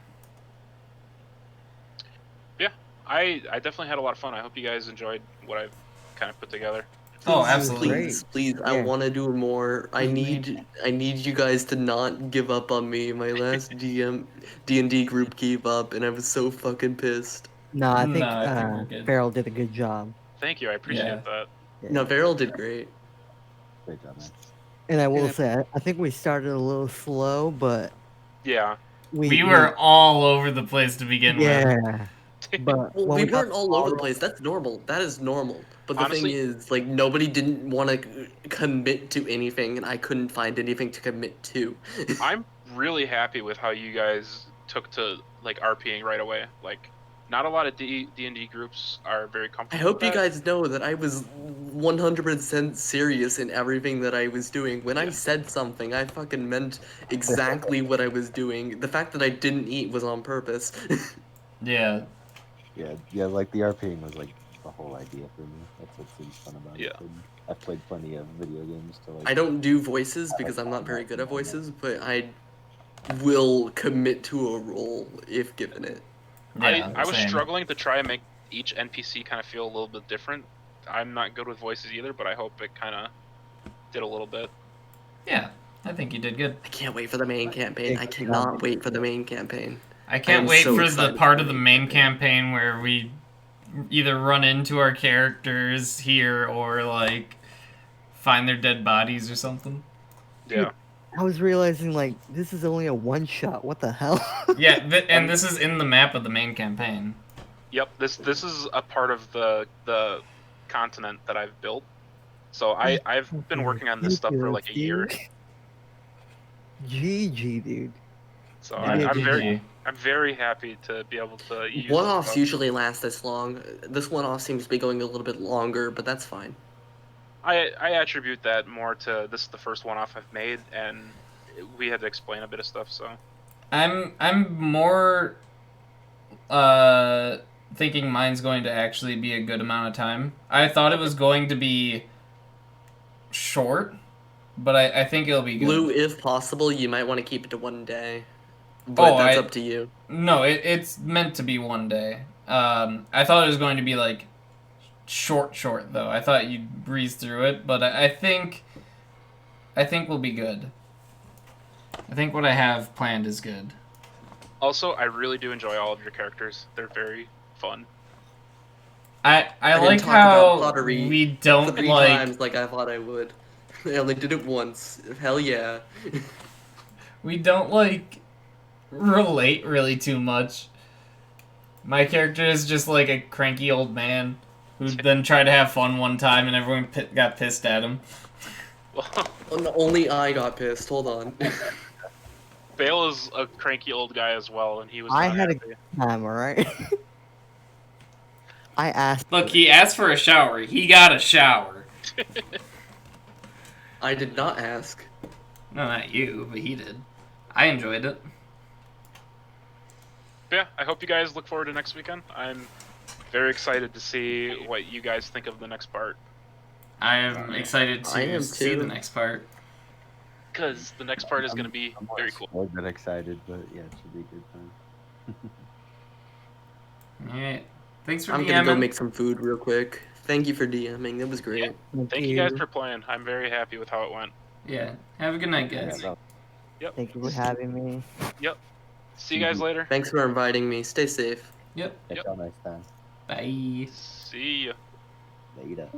Yeah. I definitely had a lot of fun. I hope you guys enjoyed what I've kind of put together. Oh, Please, absolutely. Please, I Yeah. want to do more. I need you guys to not give up on me. My last D&D group gave up, and I was so fucking pissed. No, I think, No, I think we're good. Farrell did a good job. Thank you. I appreciate Yeah. that. Yeah. No, Varel did great. Great job, man. And I will say, I think we started a little slow, but Yeah. We were all over the place to begin with. Yeah. But Well, when we got weren't all over the place. That's normal. That is normal. But the Honestly- thing is, like, nobody didn't want to commit to anything, and I couldn't find anything to commit to. I'm really happy with how you guys took to like RPing right away. Like, not a lot of D&D groups are very I comfortable. hope with you that. guys know that I was 100% serious in everything that I was doing. When I Yeah. said something, I fucking meant exactly what I was doing. The fact that I didn't eat was on purpose. Yeah. Yeah, like the RPing was like the whole idea for me. That's what seems fun about Yeah. it. And I've played plenty of video games to like. I don't do voices because I'm not very good at voices, but I will commit to a role if given it. Yeah. I was same. struggling to try and make each NPC kind of feel a little bit different. I'm not good with voices either, but I hope it kind of did a little bit. Yeah, I think you did good. I can't wait for the main campaign. I Yeah, cannot wait for the main campaign. I I can't am wait so for the excited part for of the the main main campaign where we either run into our characters here or like find their dead bodies or something. Yeah. I was realizing like this is only a one shot. What the hell? Yeah, and this is in the map of the main campaign. Yep. This is a part of the continent that I've built. So I've been working on this stuff for like a year. GG, dude. So Yeah, I'm very GG. I'm very happy to be able to use this One-offs stuff. usually last this long. This one-off seems to be going a little bit longer, but that's fine. I attribute that more to this is the first one-off I've made, and we had to explain a bit of stuff. So I'm more thinking mine's going to actually be a good amount of time. I thought it was going to be short, but I think it'll be good. Lou, if possible, you might want to keep it to 1 day. But that's up to you. No, it's meant to be 1 day. I thought it was going to be like short though. I thought you'd breeze through it, but I think we'll be good. I think what I have planned is good. also, I really do enjoy all of your characters. They're very fun. I didn't like talk about how pottery we don't 3 like times like I thought I would. I only did it once. Hell yeah. we don't like relate really too much. My character is just like a cranky old man who then tried to have fun one time and everyone got pissed at him. Only I got pissed. Hold on. Bale is a cranky old guy as well, and he was. I not had a happy. time, alright? I asked. Look, he asked for a shower. He got a shower. I did not ask. No, not you, but he did. I enjoyed it. Yeah, I hope you guys look forward to next weekend. I'm very excited to see what you guys think of the next part. I am excited I am to see the too. next part. Because the next part is going to be I'm very cool. more than excited, but yeah, it should be a good time. Alright. Thanks for I'm DMing. gonna go make some food real quick. Thank you for DMing. It was great. Thank you guys for playing. I'm very happy with how it went. Yeah. Have a good night, Yeah, guys. well, Yep. Thank you for having me. See you guys later. Thanks for inviting me. Stay safe. Yep. catch y'all next time. Bye. See ya. Later.